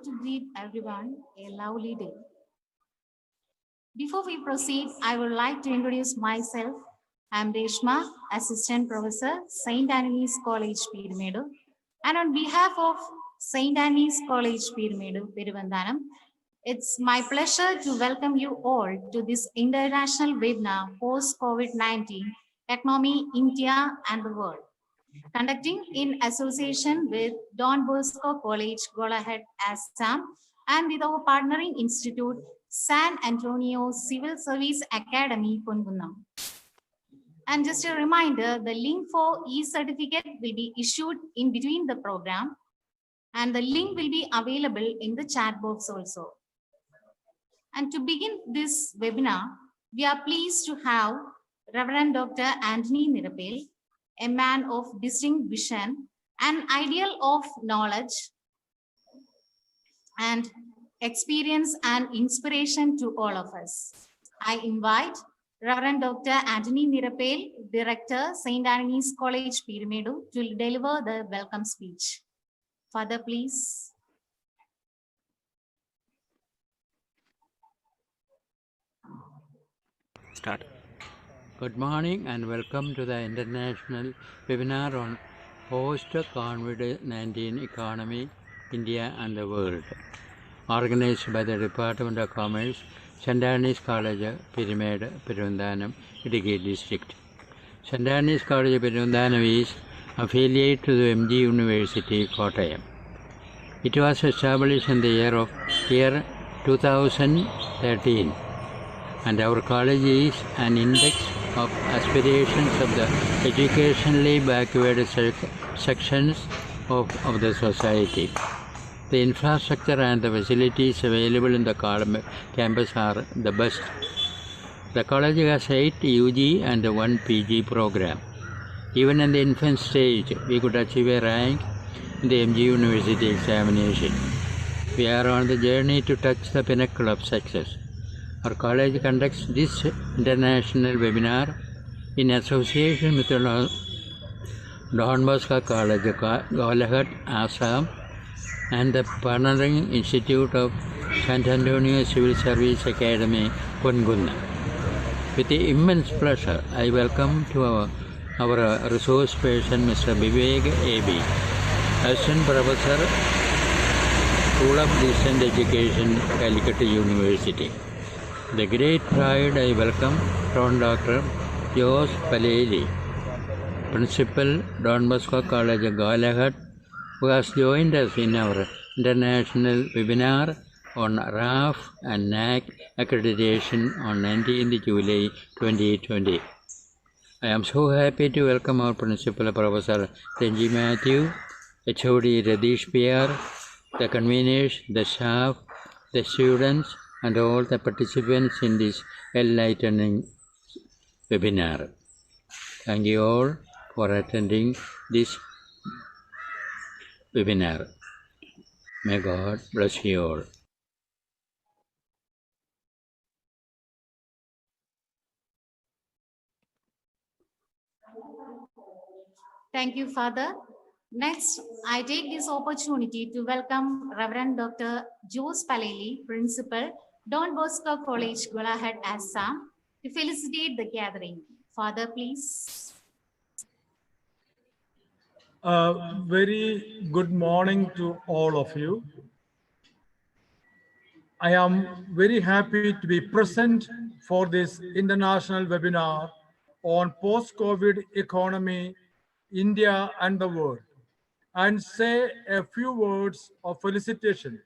to greet everyone a lovely day. Before we proceed, I would like to introduce myself. I am Reshma, Assistant Professor, St. Anthony's College, Peerumade. And on behalf of St. Anthony's College, Peerumade, Peruvanthanam, it's my pleasure to welcome you all to this international webinar post-COVID-19, Economy, India and the World, conducting in association with DonBoscoCollege, Golahat, Assam, and with our partnering institute, St.Antony'S Civil Service Academy, Ponkunnam. And just a reminder, the link for e-certificate will be issued in between the program, and the link will be available in the chat box also. And to begin this webinar, we are pleased to have Reverend Dr. Antony Nirappel, a man of distinct vision, an ideal of knowledge and experience and inspiration to all of us. I invite Reverend Dr. Antony Nirappel, Director, St. Antony's College, Peerumade, to deliver the welcome speech. Father, please. Start. Good morning and welcome to the international webinar on post-COVID-19 economy, India and the world, organized by the Department of Commerce, St.Antony'S College, Peerumade, Peruvanthanam, Idukki District. St.Antony'S College, Peruvanthanam is affiliated to the MG University, Kottayam. It was established in the year 2013. And our college is an index of aspirations of the educationally backward sections of the society. The infrastructure and the facilities available in the campus are the best. The college has 8 UG and 1 PG program. Even in the infant stage, we could achieve a rank in the MG University examination. We are on the journey to touch the pinnacle of success. Our college conducts this international webinar in association with the DonBoscoCollege, Golaghat, Assam, and the partnering institute of St.Antony'S Civil Service Academy, Ponkunnam. With immense pleasure, I welcome to our resource person, Mr.Vivek A.B, Assistant Professor, School of Distance Education, Calicut University. The great pride I welcome from Dr. Jose Paleli, Principal, DonBoscoCollege, Golaghat, who has joined us in our international webinar on RAF and NAC accreditation on 19th July 2020. I am so happy to welcome our Principal, Professor Renji Mathew, H.O.D Ratheesh PR, the conveners, the staff, the students, and all the participants in this enlightening webinar. Thank you all for attending this webinar. May God bless you all. Thank you, Father. Next, I take this opportunity to welcome Reverend Dr. Jose Paleli, Principal, DonBoscoCollege, Golahat, Assam, to felicitate the gathering. Father, please. Very good morning to all of you. I am very happy to be present for this international webinar on post-COVID economy, India and the world, and say a few words of felicitation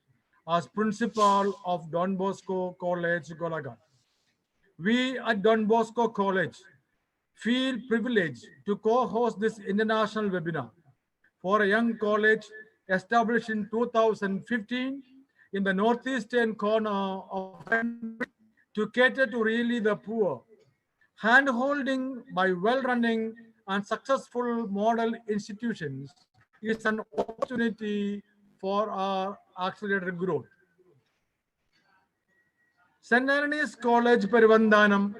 as principal of DonBoscoCollege, Golaghat. We at DonBoscoCollege feel privileged to co-host this international webinar for a young college established in 2015 in the northeastern corner of to cater to really the poor. Hand-holding by well-running and successful model institutions is an opportunity for our accelerated growth. St.Antony'S College, Peruvanthanam,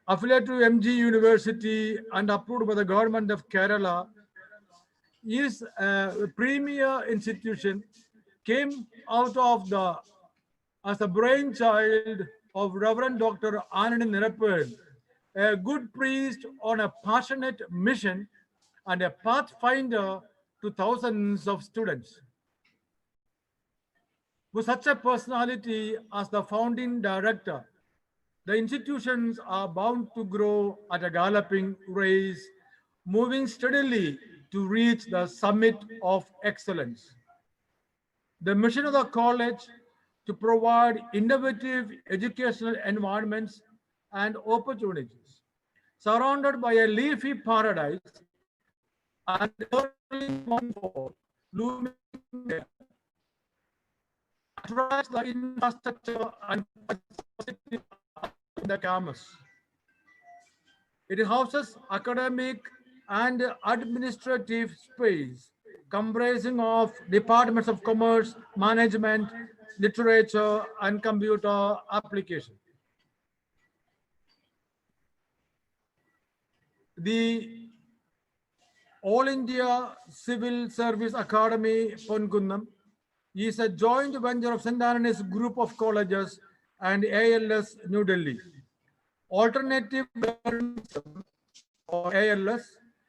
affiliated to MG University and approved by the government of Kerala, is a premier institution came out of the as a brainchild of Reverend Dr. Anthony Nirappel, a good priest on a passionate mission and a pathfinder to thousands of students. With such a personality as the founding director, the institutions are bound to grow at a galloping race, moving steadily to reach the summit of excellence. The mission of the college to provide innovative educational environments and opportunities, surrounded by a leafy paradise and early morning fall looming there, attracts the infrastructure and facilities of the campus. It houses academic and administrative space comprising of departments of commerce, management, literature, and computer application. The All India Civil Service Academy, Ponkunnam, is a joint venture of St.Antony's group of colleges and ALS New Delhi. Alternative Learning System, or ALS,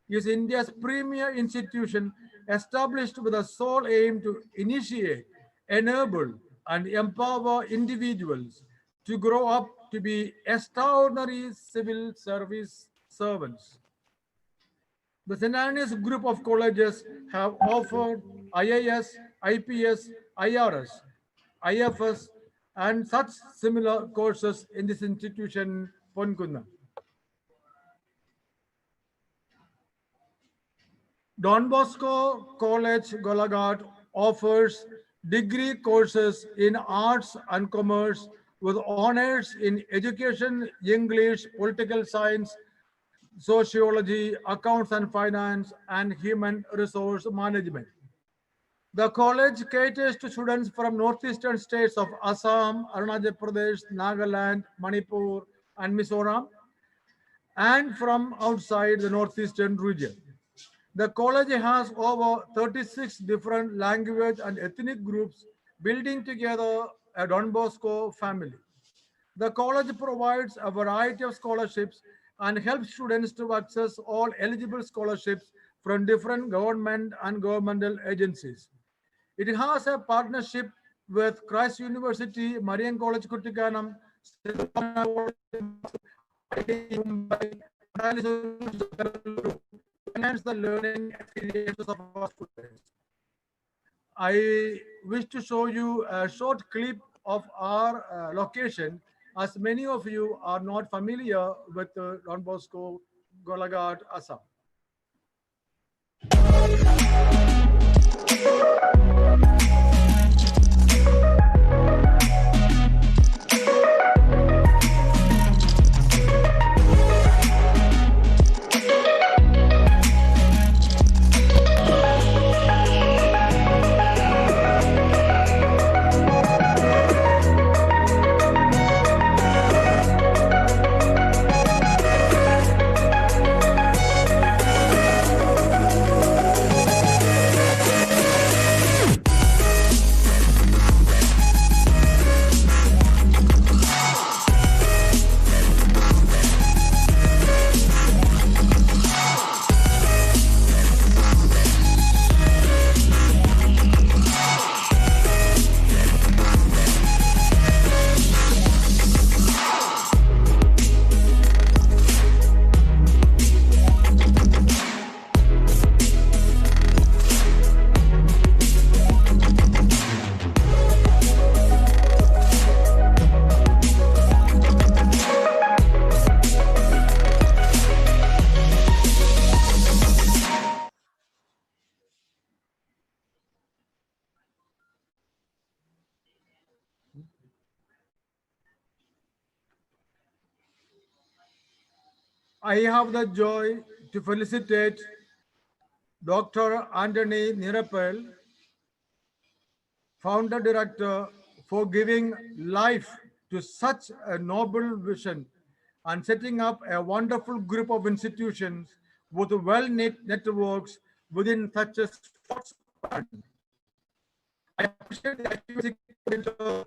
is India's premier institution established with the sole aim to initiate, enable, and empower individuals to grow up to be extraordinary civil service servants. The St.Antony's group of colleges have offered IAS, IPS, IRS, IFS, and such similar courses in this institution, Ponkunnam. DonBosco College, Golaghat offers degree courses in arts and commerce with honors in education, English, political science, sociology, accounts and finance, and human resource management. The college caters to students from northeastern states of Assam, Arunachal Pradesh, Nagaland, Manipur, and Mizoram, and from outside the northeastern region. The college has over 36 different language and ethnic groups building together a DonBosco family. The college provides a variety of scholarships and helps students to access all eligible scholarships from different government and governmental agencies. It has a partnership with Christ University, Marian College, Kuttikanam, Mumbai, to enhance the learning experiences of our students. I wish to show you a short clip of our location, as many of you are not familiar with DonBosco, Golaghat, Assam. I have the joy to felicitate Dr. Anthony Nirappel, founder director, for giving life to such a noble vision and setting up a wonderful group of institutions with well-knit networks within such a short span. I appreciate the activity coordinator,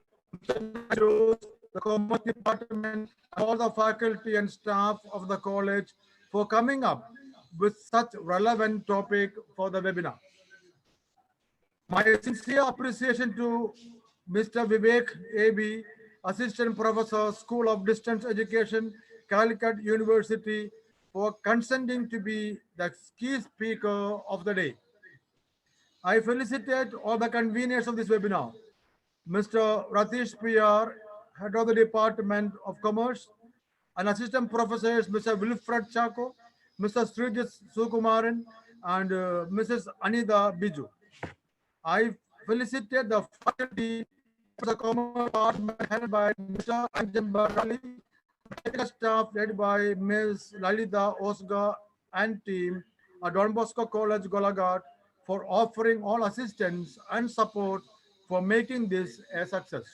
the Commerce Department, and all the faculty and staff of the college for coming up with such relevant topic for the webinar. My sincere appreciation to Mr. Vivek A.B, Assistant Professor, School of Distance Education, Calicut University, for consenting to be the key speaker of the day. I felicitate all the conveners of this webinar, Mr.Ratheesh PR, Head of the Department of Commerce, and Assistant Professors Mr. Wilfred Chako, Mr. Srijit Sukumaran, and Mrs. Anida Biju. I felicitate the faculty of the Commerce Department headed by Mr. Anjan Barali, technical staff led by Ms. Lalita Osga and team at DonBoscoCollege Golaghat for offering all assistance and support for making this a success.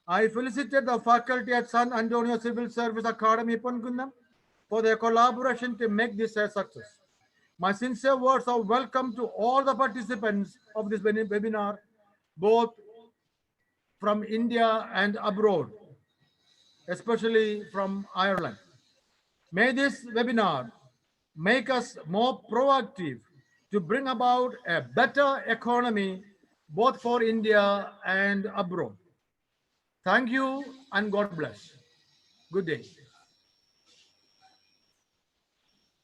I felicitate the faculty at St.Antony'S Civil Service Academy, Ponkunnam, for their collaboration to make this a success. My sincere words of welcome to all the participants of this webinar, both from India and abroad, especially from Ireland. May this webinar make us more proactive to bring about a better economy both for India and abroad. Thank you and God bless. Good day.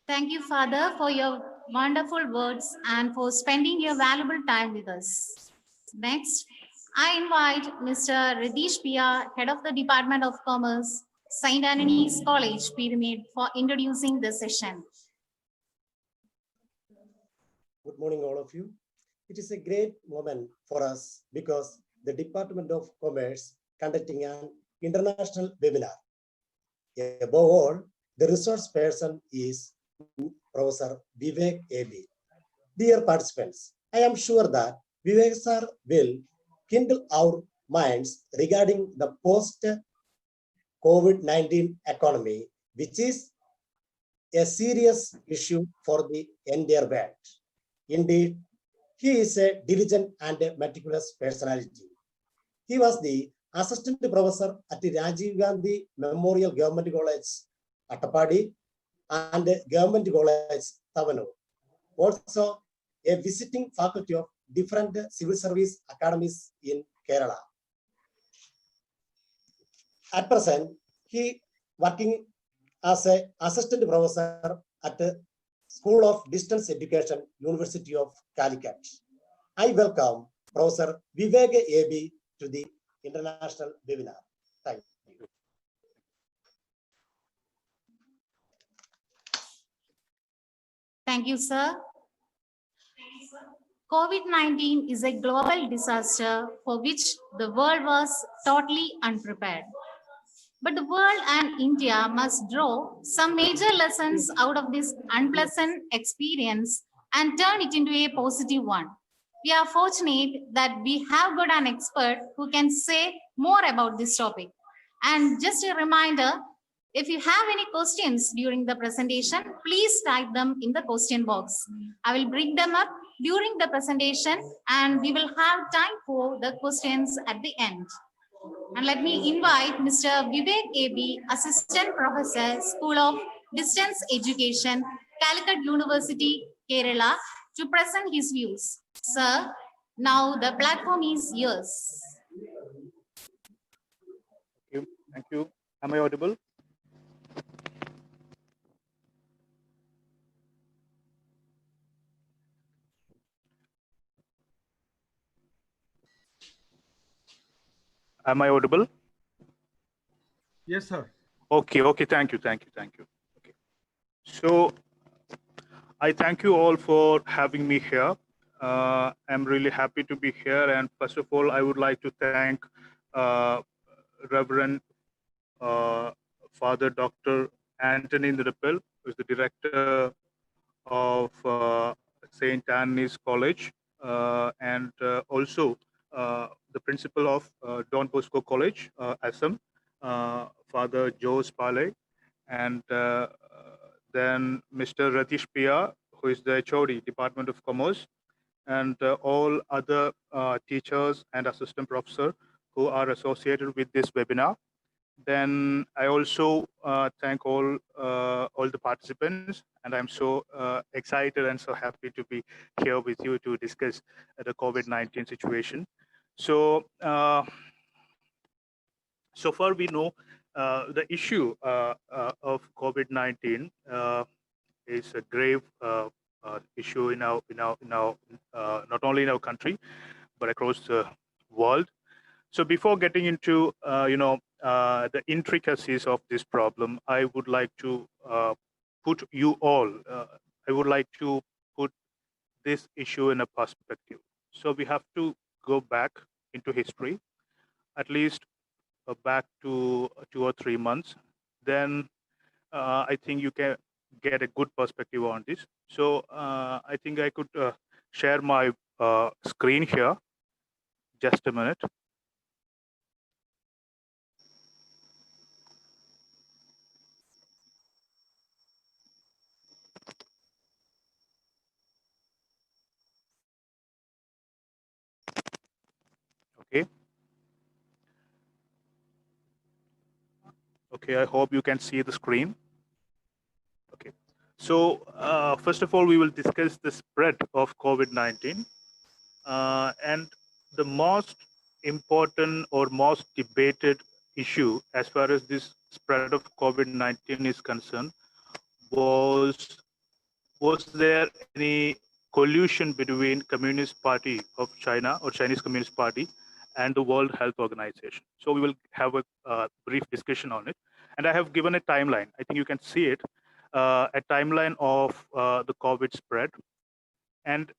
Thank you, Father, for your wonderful words and for spending your valuable time with us. Next, I invite Mr. Ratheesh PR, Head of the Department of Commerce, St.Antony'S College, Peerumade, for introducing the session. Good morning, all of you. It is a great moment for us because the Department of Commerce conducting an international webinar. Above all, the resource person is Professor Vivek A.B. Dear participants, I am sure that Vivek sir will kindle our minds regarding the post-COVID-19 economy, which is a serious issue for the entire world. Indeed, he is a diligent and a meticulous personality. He was the assistant professor at the Rajiv Gandhi Memorial Government College, Attapadi, and Government College, Thavanur. Also, a visiting faculty of different civil service academies in Kerala. At present, he working as an assistant professor at the School of Distance Education, University of Calicut. I welcome Professor Vivek A.B. to the international webinar. Thank you. Thank you, sir. COVID-19 is a global disaster for which the world was totally unprepared. But the world and India must draw some major lessons out of this unpleasant experience and turn it into a positive one. We are fortunate that we have got an expert who can say more about this topic. And just a reminder, if you have any questions during the presentation, please type them in the question box. I will bring them up during the presentation and we will have time for the questions at the end. And let me invite Mr. Vivek A.B, Assistant Professor, School of Distance Education, Calicut University, Kerala, to present his views. Sir, now the platform is yours. Thank you. Thank you. Am I audible? Am I audible? Yes, sir. Okay, thank you. Okay. So I thank you all for having me here. I'm really happy to be here. And first of all, I would like to thank Reverend Father Dr. Antony Nirappel, who is the director of St.Antony'S College, and also the principal of DonBoscoCollege, Assam, Father Jose Pale, and then Mr. Ratheesh PR, who is the H.O.D Department of Commerce, and all other teachers and assistant professors who are associated with this webinar. Then I also thank all the participants, and I'm so excited and so happy to be here with you to discuss the COVID-19 situation. So, so far we know the issue of COVID-19 is a grave issue in our not only in our country but across the world. So before getting into the intricacies of this problem, I would like to put you all. I would like to put this issue in a perspective. So we have to go back into history, at least back to 2 or 3 months. Then I think you can get a good perspective on this. So I think I could share my screen here. Just a minute. Okay. Okay, I hope you can see the screen. Okay. So first of all, we will discuss the spread of COVID-19. And the most important or most debated issue as far as this spread of COVID-19 is concerned was there any collusion between Communist Party of China or Chinese Communist Party and the World Health Organization? So we will have a brief discussion on it. And I have given a timeline. I think you can see it, a timeline of the COVID spread. And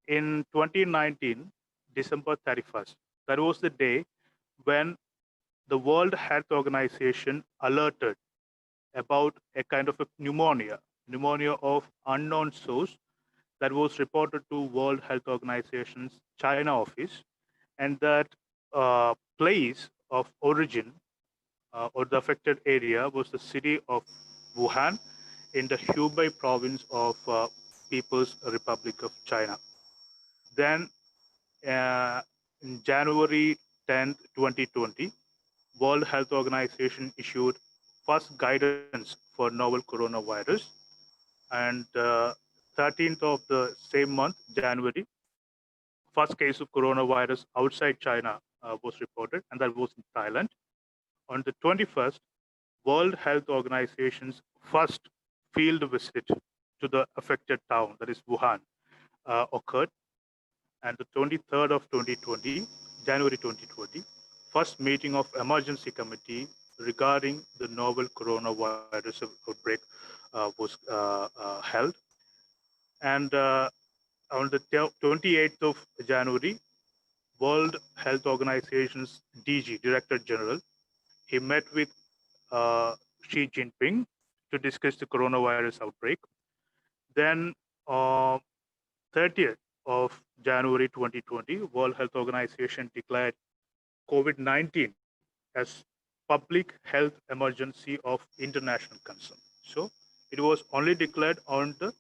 in 2019, December 31st, that was the day when the World Health Organization alerted about a kind of a pneumonia of unknown source that was reported to World Health Organization's China office, and that place of origin or the affected area was the city of Wuhan in the Hubei province of People's Republic of China. Then in January 10th, 2020, World Health Organization issued first guidance for novel coronavirus, and 13th of the same month, January, first case of coronavirus outside China was reported, and that was in Thailand. On the 21st, World Health Organization's first field visit to the affected town, that is Wuhan, occurred. And the 23rd of 2020, January 2020, first meeting of emergency committee regarding the novel coronavirus outbreak was held. And on the 28th of January, World Health Organization's DG, Director General, he met with Xi Jinping to discuss the coronavirus outbreak. Then 30th of January 2020, World Health Organization declared COVID-19 as public health emergency of international concern. So it was only declared on the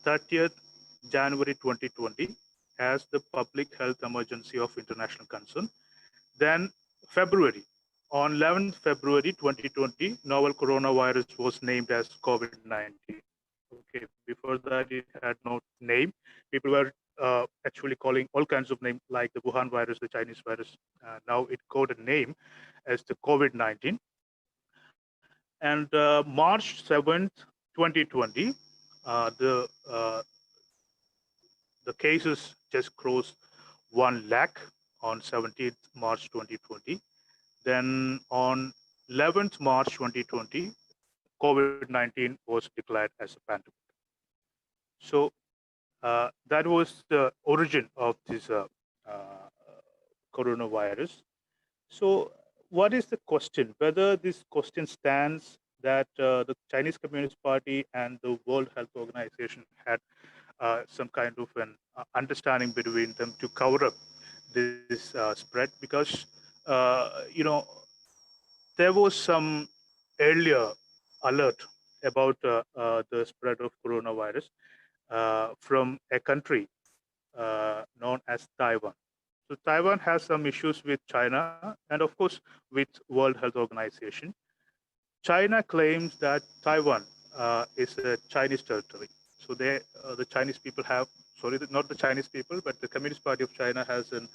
30th January 2020 as the public health emergency of international concern. Then February, on 11th February 2020, novel coronavirus was named as COVID-19. Okay, before that it had no name. People were actually calling all kinds of names like the Wuhan virus, the Chinese virus. Now it got a name as the COVID-19. And March 7th, 2020, the cases just crossed 1 lakh on 17th March 2020. Then on 11th March 2020, COVID-19 was declared as a pandemic. So that was the origin of this coronavirus. So what is the question? Whether this question stands that the Chinese Communist Party and the World Health Organization had some kind of an understanding between them to cover up this spread, because there was some earlier alert about the spread of coronavirus from a country known as Taiwan. So Taiwan has some issues with China and of course with World Health Organization. China claims that Taiwan is a Chinese territory. So the Chinese people have, sorry, not the Chinese people, but the Communist Party of China has an,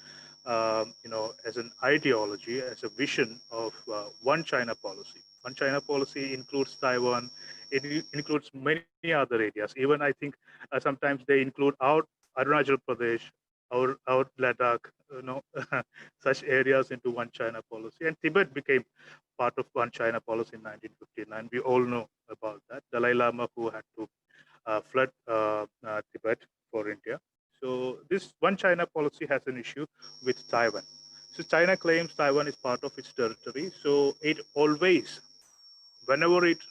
as an ideology, as a vision of one China policy. One China policy includes Taiwan. It includes many other areas. Even I think sometimes they include our Arunachal Pradesh, our Ladakh, such areas into one China policy. And Tibet became part of one China policy in 1959. We all know about that. Dalai Lama, who had to flood Tibet for India. So this one China policy has an issue with Taiwan. So China claims Taiwan is part of its territory. So it always, whenever it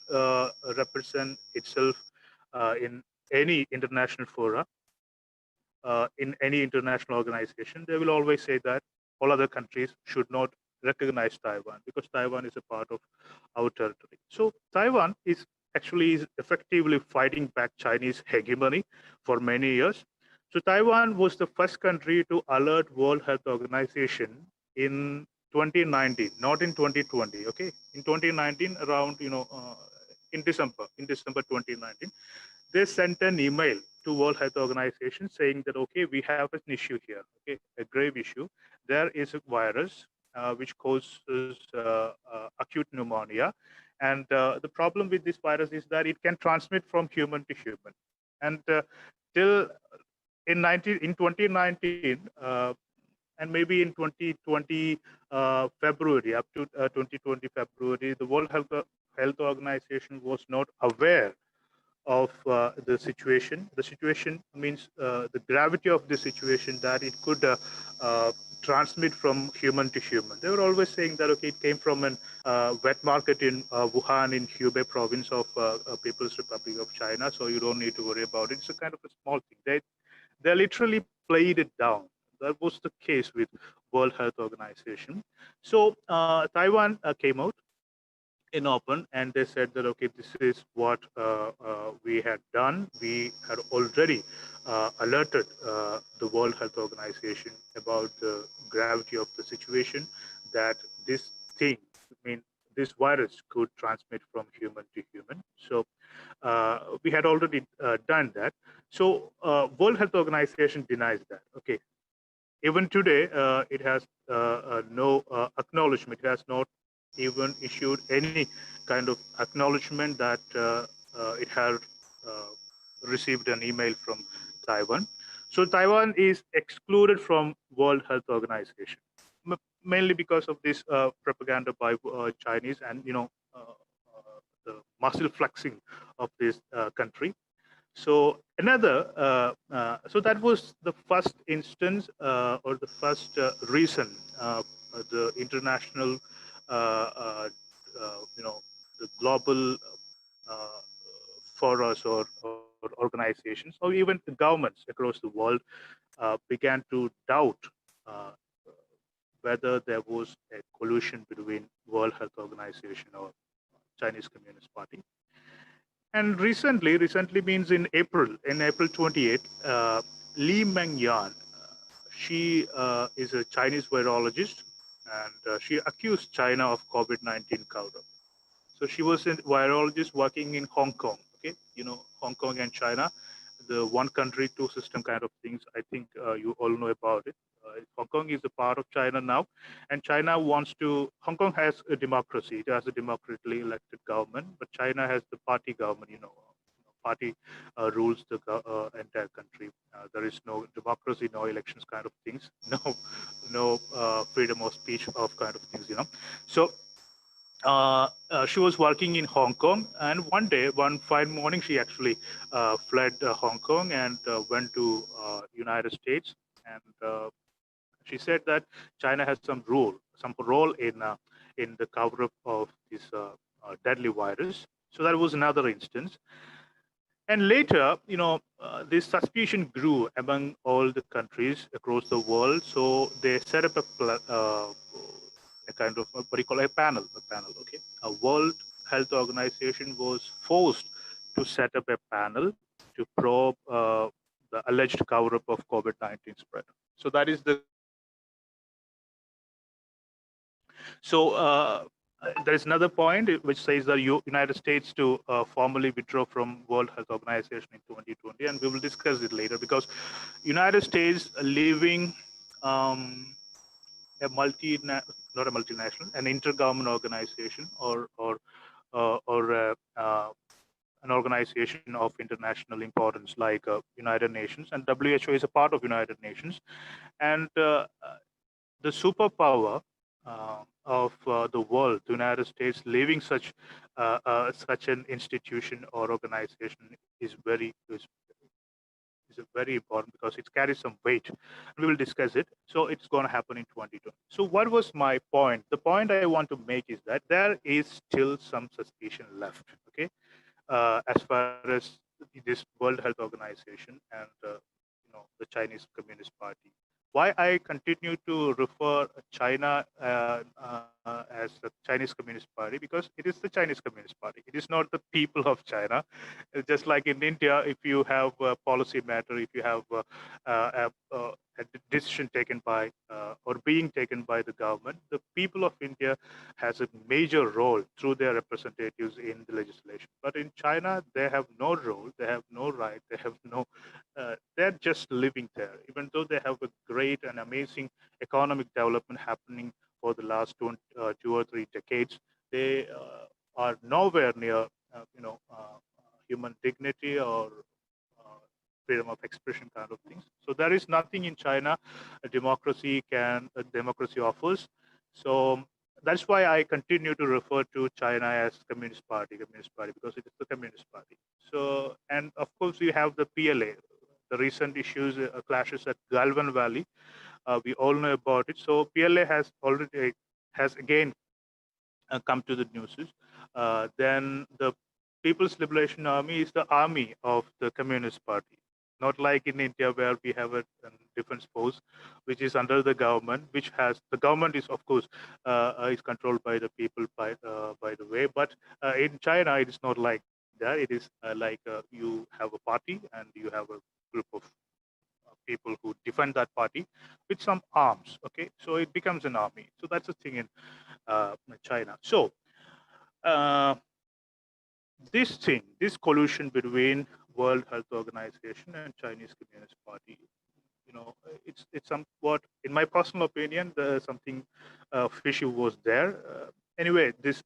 represents itself in any international fora, in any international organization, they will always say that all other countries should not recognize Taiwan because Taiwan is a part of our territory. So Taiwan is actually effectively fighting back Chinese hegemony for many years. So Taiwan was the first country to alert World Health Organization in 2019, not in 2020. Okay, in 2019, around in December 2019, they sent an email to World Health Organization saying that, okay, we have an issue here, okay, a grave issue. There is a virus which causes acute pneumonia. And the problem with this virus is that it can transmit from human to human. And till in 2019, and maybe in 2020 February, up to 2020 February, the World Health Organization was not aware of the situation. The situation means the gravity of the situation, that it could transmit from human to human. They were always saying that, okay, it came from a wet market in Wuhan in Hubei province of People's Republic of China, so you don't need to worry about it. It's a kind of a small thing. They literally played it down. That was the case with World Health Organization. So Taiwan came out in open and they said that, okay, this is what we had done. We had already alerted the World Health Organization about the gravity of the situation, that this thing, this virus could transmit from human to human. So we had already done that. So World Health Organization denies that. Okay, even today, it has no acknowledgement. It has not even issued any kind of acknowledgement that it had received an email from Taiwan. So Taiwan is excluded from World Health Organization, mainly because of this propaganda by Chinese and the muscle flexing of this country. So so that was the first instance or the first reason the international, the global forums or organizations, or even the governments across the world began to doubt whether there was a collusion between World Health Organization or Chinese Communist Party. And recently means in April 28, Li Mengyan, she is a Chinese virologist, and she accused China of COVID-19 cover-up. So she was a virologist working in Hong Kong. Okay, Hong Kong and China, the one country, two system kind of things. I think you all know about it. Hong Kong is a part of China now, and China wants to. Hong Kong has a democracy; it has a democratically elected government, but China has the party government. Party rules the entire country. There is no democracy, no elections, kind of things. No freedom of speech, of kind of things. So. She was working in Hong Kong, and one fine morning, she actually fled Hong Kong and went to United States. And she said that China has some role in the cover-up of this deadly virus. So that was another instance. And later, this suspicion grew among all the countries across the world. So they set up a kind of what you call a panel. Okay, a World Health Organization was forced to set up a panel to probe the alleged cover-up of COVID-19 spread. So that is the. So there is another point which says that United States to formally withdraw from World Health Organization in 2020, and we will discuss it later because United States leaving a not a multinational, an intergovernmental organization or an organization of international importance like United Nations, and WHO is a part of United Nations, and the superpower of the world, the United States, leaving such an institution or organization is very important because it carries some weight. We will discuss it. So it's going to happen in 2020. So what was my point? The point I want to make is that there is still some suspicion left. Okay, as far as this World Health Organization and the Chinese Communist Party. Why I continue to refer China as the Chinese Communist Party, because it is the Chinese Communist Party. It is not the people of China. Just like in India, if you have a policy matter, if you have a decision taken by or being taken by the government, the people of India has a major role through their representatives in the legislation. But in China, they have no role, they have no right, they have no, they're just living there. Even though they have a great and amazing economic development happening for the last 2 or 3 decades, they are nowhere near, human dignity or freedom of expression kind of things. So there is nothing in China a democracy offers. So that's why I continue to refer to China as Communist Party, because it is the Communist Party. So, and of course we have the PLA, the recent issues, clashes at Galvan Valley. We all know about it. So PLA has again come to the news. Then the People's Liberation Army is the army of the Communist Party. Not like in India where we have a defense force which is under the government, which has the government is of course is controlled by the people by the way. But in China it is not like that. It is like you have a party and you have a group of people who defend that party with some arms. Okay, so it becomes an army. So that's the thing in China. So this collusion between World Health Organization and Chinese Communist Party, it's somewhat, in my personal opinion, something fishy was there. Anyway, this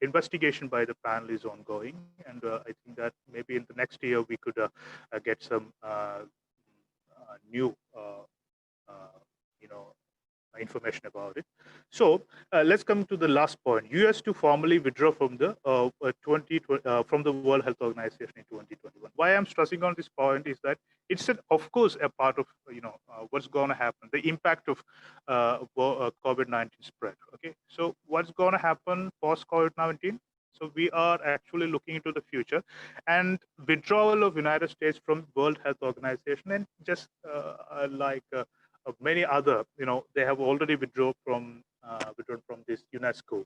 investigation by the panel is ongoing, and I think that maybe in the next year we could get some new, information about it. So let's come to the last point. US to formally withdraw from the from the World Health Organization in 2021. Why I'm stressing on this point is that it's of course a part of what's going to happen, the impact of COVID-19 spread. Okay, so what's going to happen post COVID-19? So we are actually looking into the future, and withdrawal of United States from World Health Organization, and just like many other, they have already withdrawn from this UNESCO.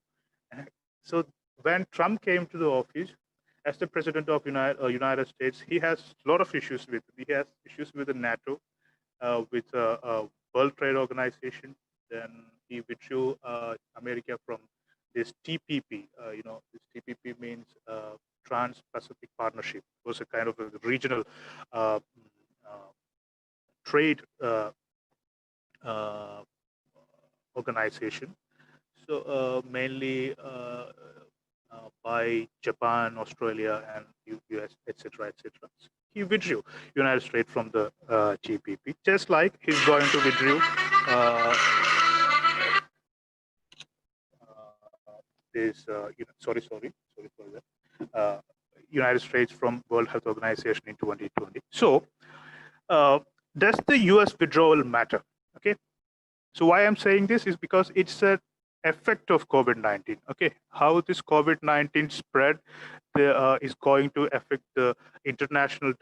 So when Trump came to the office as the president of United States, he has a lot of issues with. He has issues with the NATO, with World Trade Organization. Then he withdrew America from this TPP. This TPP means Trans-Pacific Partnership. It was a kind of a regional trade organization. So mainly by Japan, Australia, and US, etc., etc. So he withdrew United States from the TPP, just like he's going to withdraw this. Sorry for that. United States from World Health Organization in 2020. So does the US withdrawal matter? Okay, so why I'm saying this is because it's an effect of COVID-19. Okay, how this COVID-19 spread is going to affect the international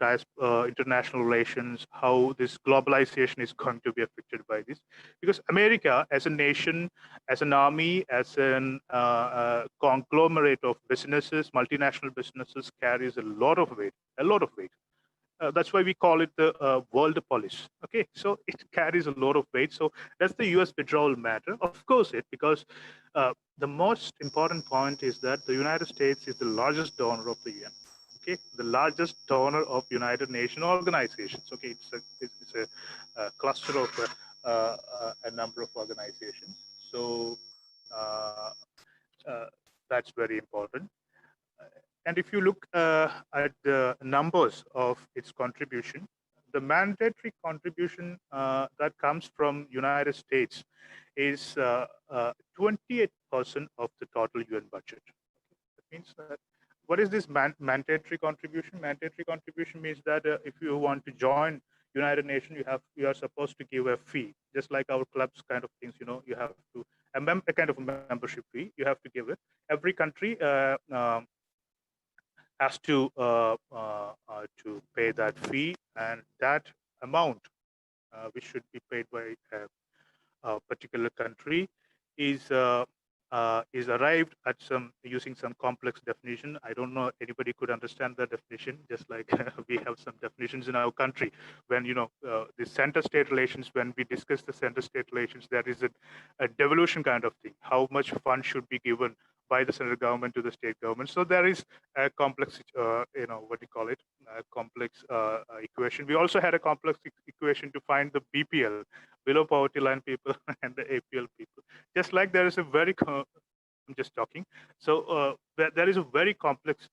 relations, how this globalization is going to be affected by this. Because America as a nation, as an army, as a conglomerate of businesses, multinational businesses, carries a lot of weight. that's why we call it the world police. Okay, so it carries a lot of weight. So does the US withdrawal matter? Of course because the most important point is that the United States is the largest donor of the UN. Okay, the largest donor of United Nations organizations. Okay, it's a cluster of a number of organizations. So that's very important. And if you look at the numbers of its contribution, the mandatory contribution that comes from United States is 28% of the total UN budget. That means that what is this mandatory contribution? Mandatory contribution means that if you want to join United Nations, you are supposed to give a fee, just like our clubs kind of things. You have to a kind of a membership fee. You have to give it. Every country has to pay that fee, and that amount, which should be paid by a particular country, is arrived at using some complex definition. I don't know anybody could understand that definition. Just like we have some definitions in our country. When the center-state relations, when we discuss the center-state relations, there is a devolution kind of thing. How much fund should be given by the central government to the state government? So there is a complex, what do you call it? A complex equation. We also had a complex equation to find the BPL, below poverty line people, and the APL people. Just like there is a very, I'm just talking. So there is a very complex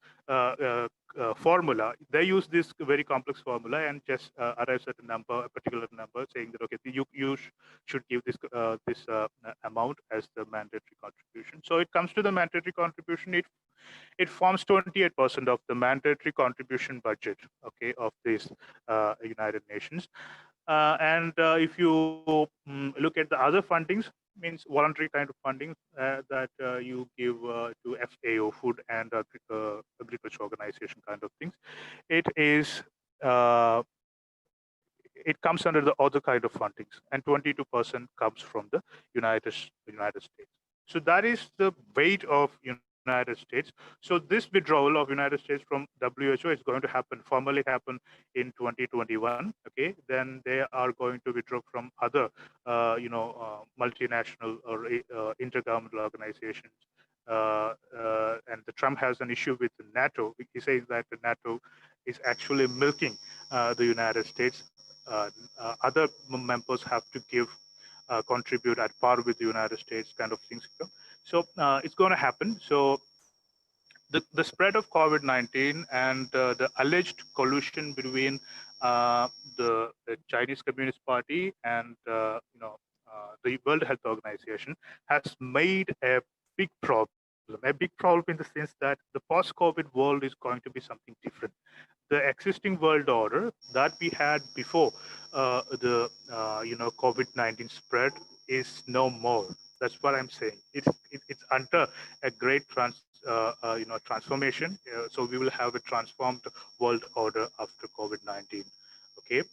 formula. They use this very complex formula and just arrives at a particular number, saying that okay, you should give this amount as the mandatory contribution. So it comes to the mandatory contribution. It forms 28% of the mandatory contribution budget, okay, of this United Nations. And if you look at the other fundings, means voluntary kind of funding that you give to FAO, Food and Agriculture Organization kind of things, it comes under the other kind of fundings, and 22% comes from the United States. So that is the weight of United States. So this withdrawal of United States from WHO is going to formally happen in 2021. Okay, then they are going to withdraw from other, multinational or intergovernmental organizations. And the Trump has an issue with NATO. He says that the NATO is actually milking the United States. Other members have to contribute at par with the United States, kind of things. So it's going to happen. So the spread of COVID-19 and the alleged collusion between the Chinese Communist Party and the World Health Organization has made a big problem. A big problem in the sense that the post-COVID world is going to be something different. The existing world order that we had before the COVID-19 spread is no more. That's what I'm saying. It's under a great transformation. So we will have a transformed world order after COVID-19. Okay.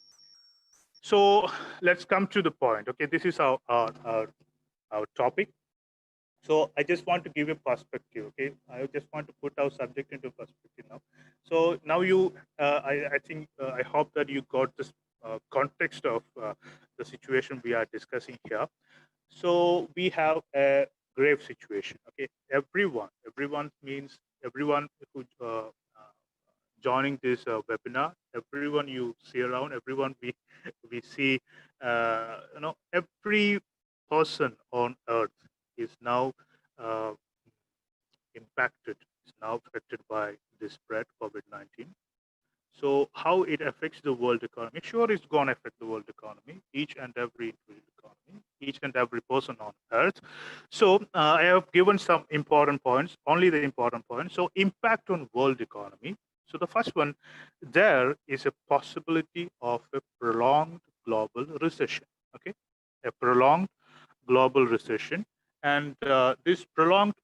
So let's come to the point. Okay, this is our topic. So I just want to give a perspective. Okay, I just want to put our subject into perspective now. So now I hope that you got this context of the situation we are discussing here. So we have a grave situation. Okay, everyone means everyone who joining this webinar, everyone you see around, everyone we see, every person on earth is now impacted, is now affected by this spread, COVID-19. So how it affects the world economy? Sure, it's going to affect the world economy, each and every individual economy, each and every person on earth. So I have given some important points, only the important points. So impact on world economy. So the first one, there is a possibility of a prolonged global recession. Okay, a prolonged global recession. And this prolonged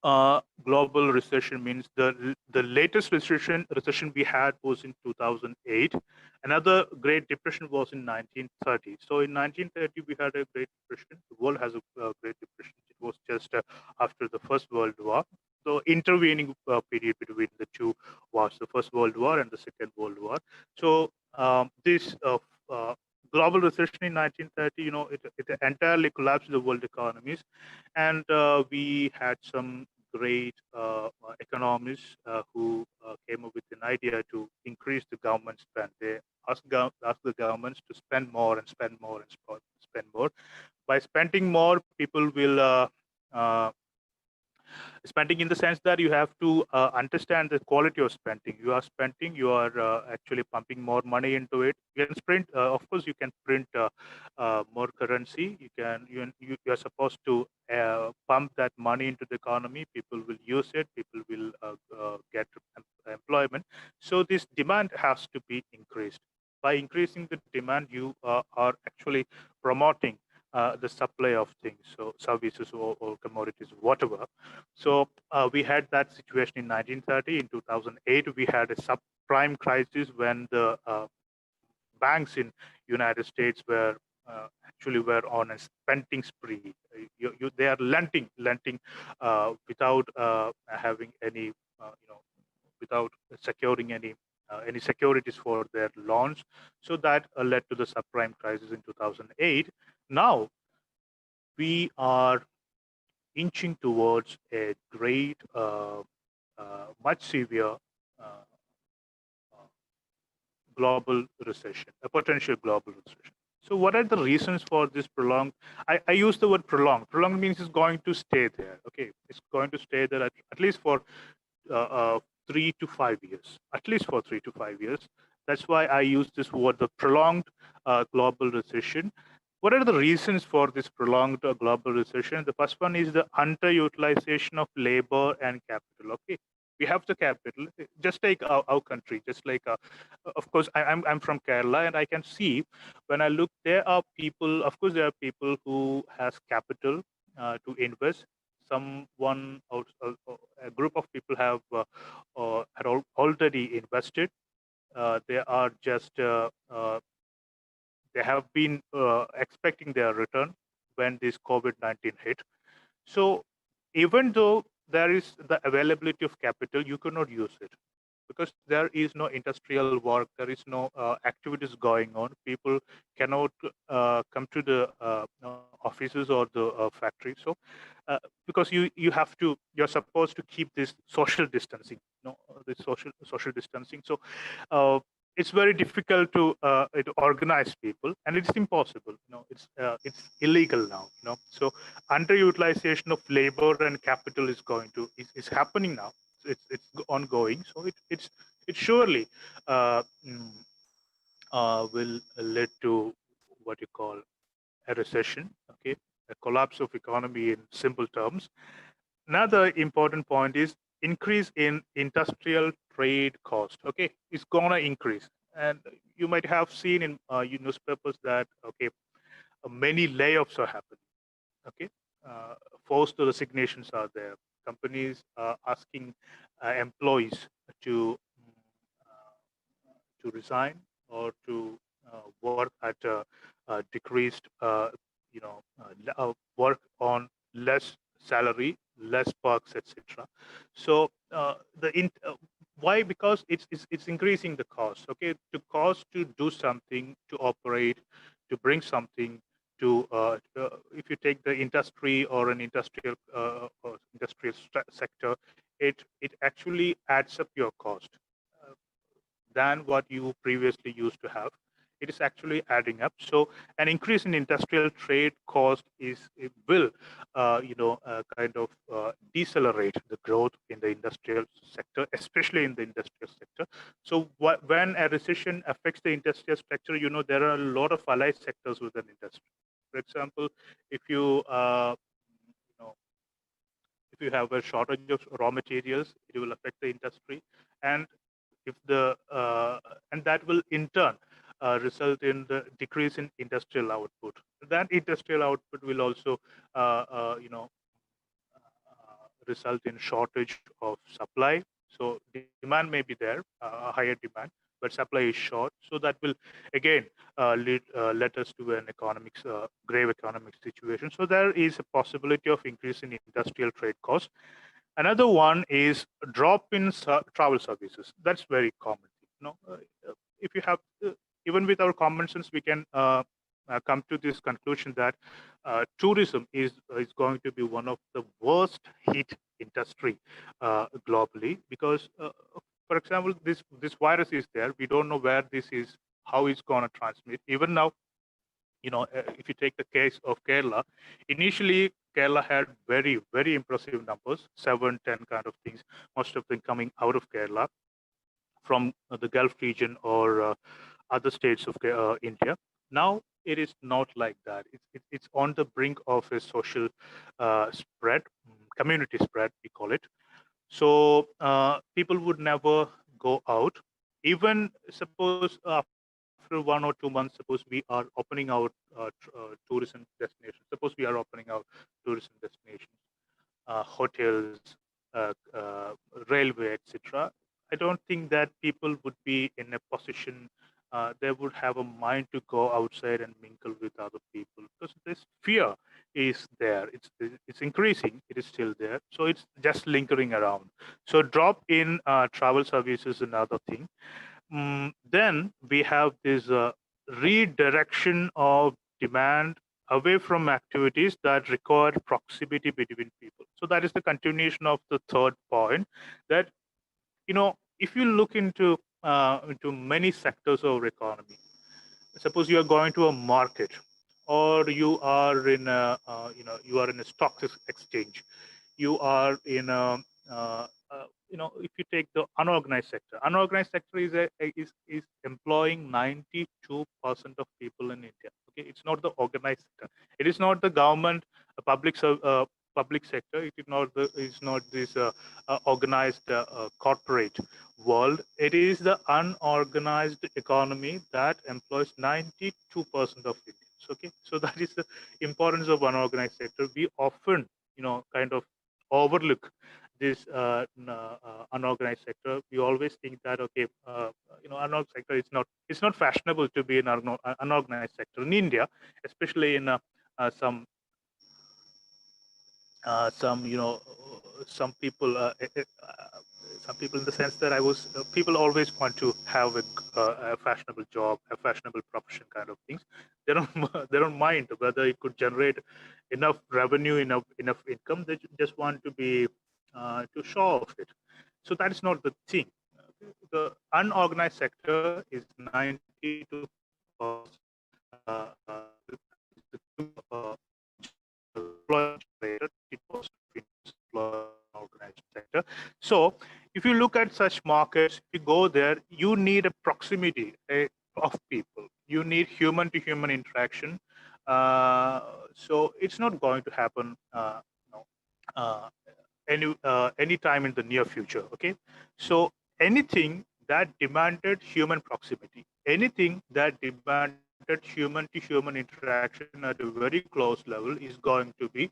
global recession means the latest recession we had was in 2008. Another Great Depression was in 1930. So in 1930 we had a Great Depression. The world has a Great Depression. It was just after the First World War. the intervening period between the two wars, the First World War and the Second World War. So this global recession in 1930, it entirely collapsed the world economies, and we had some great economists who came up with an idea to increase the government spend. They asked the governments to spend more and spend more and spend more. By spending more, people will spending in the sense that you have to understand the quality of spending. You are spending, you are actually pumping more money into it. You can print, of course, you can print more currency. You are supposed to pump that money into the economy. People will use it. People will get employment. So this demand has to be increased. By increasing the demand, you are actually promoting the supply of things, so services or commodities, whatever. So we had that situation in 1930. In 2008, we had a subprime crisis when the banks in United States were on a spending spree. They are lending without having any, without securing any securities for their loans. So that led to the subprime crisis in 2008. Now we are inching towards a great, much severe global recession, a potential global recession. So what are the reasons for this prolonged? I use the word prolonged. Prolonged means it's going to stay there. Okay, it's going to stay there at least for 3 to 5 years, at least for 3 to 5 years. That's why I use this word, the prolonged global recession. What are the reasons for this prolonged global recession? The first one is the underutilization of labor and capital. Okay, we have the capital. Just like our country, just like, of course, I'm from Kerala, and I can see when I look, there are people. Of course, there are people who has capital to invest. Someone or a group of people have had already invested. They are just they have been expecting their return when this COVID-19 hit. So even though there is the availability of capital, you cannot use it because there is no industrial work, there is no activities going on. People cannot come to the offices or the factory. So because you're supposed to keep this social distancing, this social distancing. So it's very difficult to organize people, and it's impossible. It's illegal now. So underutilization of labor and capital is happening now. It's ongoing. So it surely will lead to what you call a recession. Okay, a collapse of economy in simple terms. Another important point is increase in industrial trade cost. Okay, it's gonna increase, and you might have seen in newspapers that many layoffs are happening. Okay, forced resignations are there. Companies are asking employees to resign or to work at decreased, work on less salary, less perks, etc. So why? Because it's increasing the cost. Okay, the cost to do something, to operate, to bring something to. If you take the industry or an industrial sector, it actually adds up your cost than what you previously used to have. It is actually adding up. So an increase in industrial trade cost will kind of decelerate the growth in the industrial sector, especially in the industrial sector. So when a recession affects the industrial sector, there are a lot of allied sectors within industry. For example, if you have a shortage of raw materials, it will affect the industry, and if and that will in turn result in the decrease in industrial output. That industrial output will also result in shortage of supply. So demand may be there, a higher demand, but supply is short. So that will again lead us to an grave economic situation. So there is a possibility of increase in industrial trade costs. Another one is drop in travel services. That's very common. If you have, even with our common sense, we can come to this conclusion that tourism is going to be one of the worst hit industry globally, because for example, this virus is there. We don't know where this is, how it's going to transmit. Even now, if you take the case of Kerala, initially Kerala had very, very impressive numbers, 7, 10 kind of things, most of them coming out of Kerala from the Gulf region or other states of India. Now it is not like that. It's on the brink of a social spread, community spread, we call it. So people would never go out. Even suppose after 1 or 2 months, suppose we are opening our tourism destinations. Suppose we are opening our tourism destinations, hotels, railway, etc. I don't think that people would be in a position. They would have a mind to go outside and mingle with other people, because this fear is there. It's increasing. It is still there. So it's just lingering around. So drop in travel services is another thing. Then we have this redirection of demand away from activities that require proximity between people. So that is the continuation of the third point, that if you look into many sectors of economy, suppose you are going to a market, or you are in a you are in a stock exchange, you are in a if you take the unorganized sector is employing 92% of people in India. Okay, it's not the organized sector. It is not the government, public sector. It is not this organized corporate world. It is the unorganized economy that employs 92% of Indians. Okay, so that is the importance of unorganized sector. We often kind of overlook this unorganized sector. We always think that unorganized sector, it's not fashionable to be in unorganized sector in India, especially in some some people in the sense that people always want to have a fashionable job, a fashionable profession kind of things. They don't mind whether it could generate enough revenue, enough income. They just want to be to show off it. So that is not the thing. The unorganized sector is 92% organized sector. So if you look at such markets, if you go there, you need a proximity of people. You need human to human interaction. So it's not going to happen any time in the near future. Okay, so anything that demanded human proximity, anything that demanded human to human interaction at a very close level is going to be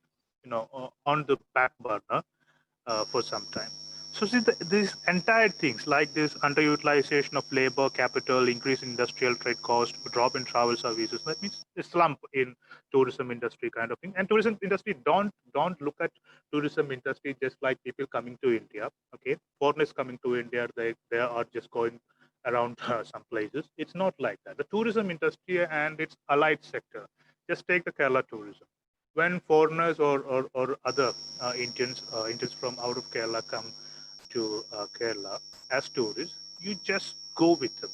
on the back burner for some time. So see, these entire things like this underutilization of labor capital, increase in industrial trade cost, drop in travel services, that means a slump in tourism industry kind of thing. And tourism industry, don't look at tourism industry just like people coming to India. Okay, foreigners coming to India, they are just going around some places. It's not like that. The tourism industry and its allied sector, just take the Kerala tourism. When foreigners or other Indians from out of Kerala come to Kerala as tourists, you just go with them.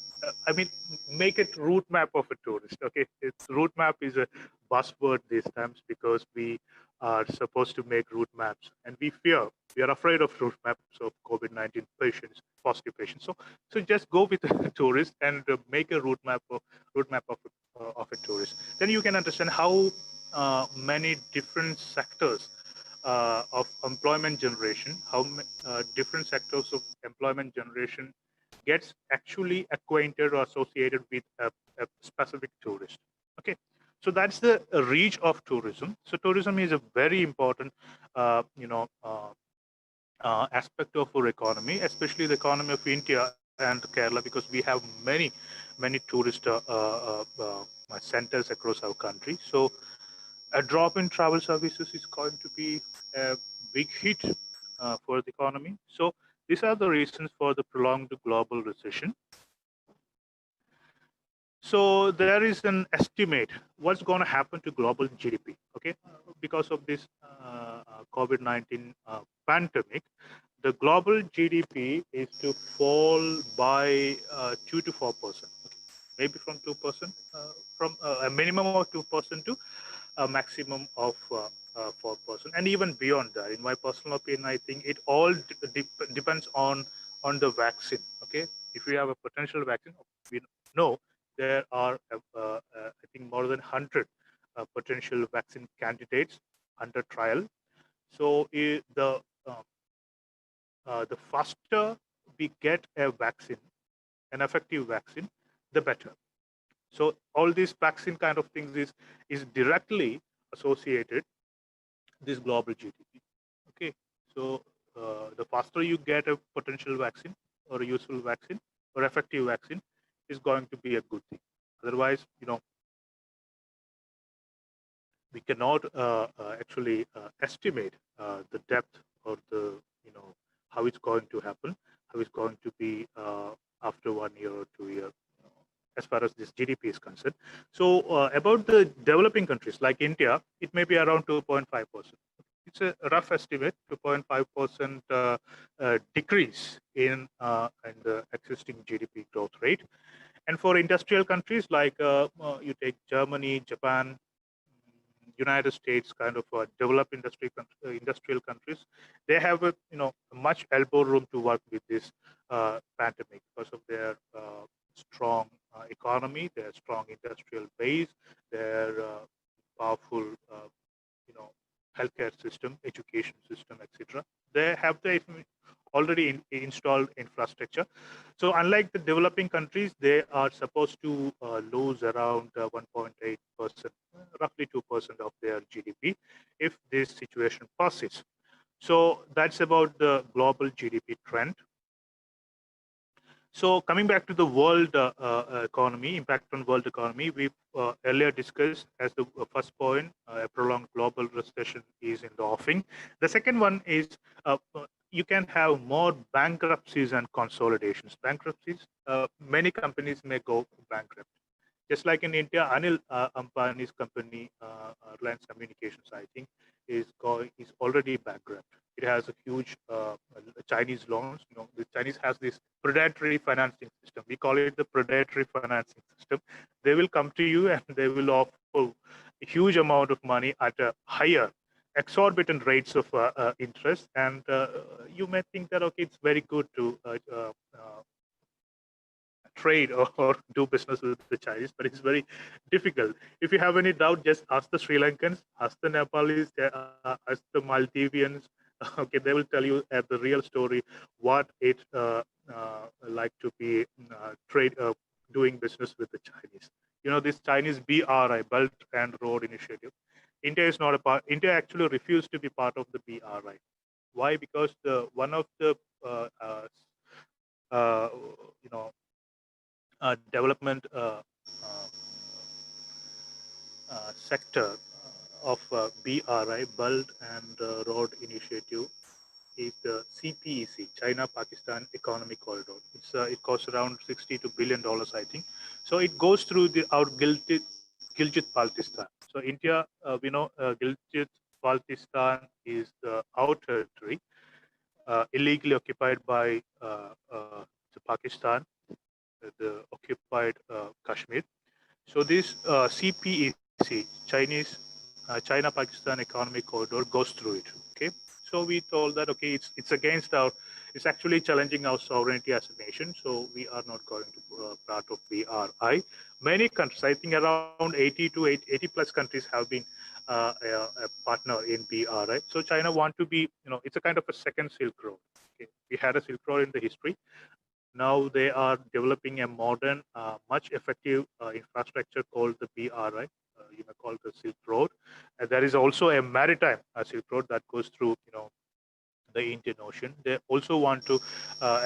I mean, make it route map of a tourist. Okay, route map is a buzzword these times because we are supposed to make route maps, and we are afraid of route maps of COVID-19 patients, positive patients. So just go with a tourist and make a route map of a tourist. Then you can understand how many different sectors of employment generation, how different sectors of employment generation gets actually acquainted or associated with a specific tourist. Okay, so that's the reach of tourism. So tourism is a very important aspect of our economy, especially the economy of India and Kerala, because we have many tourist centers across our country. So a drop in travel services is going to be a big hit for the economy. So these are the reasons for the prolonged global recession. So there is an estimate what's going to happen to global GDP, okay, because of this COVID-19 pandemic. The global GDP is to fall by 2 to 4%, okay? Maybe from 2%, from a minimum of 2% to a maximum of 4%, and even beyond that. In my personal opinion, I think it all depends on the vaccine. Okay, if we have a potential vaccine, we know there are I think more than 100 potential vaccine candidates under trial. So the faster we get a vaccine, an effective vaccine, the better. So all these vaccine kind of things is directly associated this global GDP. Okay, so the faster you get a potential vaccine or a useful vaccine or effective vaccine is going to be a good thing. Otherwise, we cannot actually estimate the depth or the how it's going to happen, how it's going to be after 1 year or 2 years, as far as this GDP is concerned. So about the developing countries like India, it may be around 2.5%. It's a rough estimate, 2.5% decrease in the existing GDP growth rate. And for industrial countries like you take Germany, Japan, United States, kind of developed industrial countries, they have a much elbow room to work with this pandemic because of their strong economy, their strong industrial base, their powerful healthcare system, education system, etc. They have the already installed infrastructure. So unlike the developing countries, they are supposed to lose around 1.8%, roughly 2% of their GDP if this situation persists. So that's about the global GDP trend. So coming back to the world economy, impact on world economy, we earlier discussed as the first point, a prolonged global recession is in the offing. The second one is you can have more bankruptcies and consolidations. Bankruptcies, many companies may go bankrupt. Just like in India, Anil Ambani's company, Reliance Communications, I think, is already bankrupt. It has a huge Chinese loans. The Chinese has this predatory financing system. We call it the predatory financing system. They will come to you and they will offer a huge amount of money at a higher, exorbitant rates of interest. And you may think that, okay, it's very good to trade or do business with the Chinese, but it's very difficult. If you have any doubt, just ask the Sri Lankans, ask the Nepalese, ask the Maldivians. Okay, they will tell you the real story, what it like to be doing business with the Chinese. This Chinese BRI, Belt and Road Initiative. India is not a part. India actually refused to be part of the BRI. Why? Because one of the development sector of BRI, Belt and Road Initiative, is the CPEC, China-Pakistan Economic Corridor. It costs around $62 billion, I think. So it goes through our Gilgit-Baltistan. So India, we know Gilgit-Baltistan is our territory, illegally occupied by Pakistan, the occupied Kashmir. So this CPEC, China-Pakistan Economic Corridor, goes through it. Okay, so we told that it's against it's actually challenging our sovereignty as a nation. So we are not going to part of BRI. Many countries, I think around 80 plus countries have been a partner in BRI. So China want to be, it's a kind of a second Silk Road. Okay, we had a Silk Road in the history. Now they are developing a modern, much effective infrastructure called the BRI. You may call it the Silk Road. And there is also a maritime Silk Road that goes through, the Indian Ocean. They also want to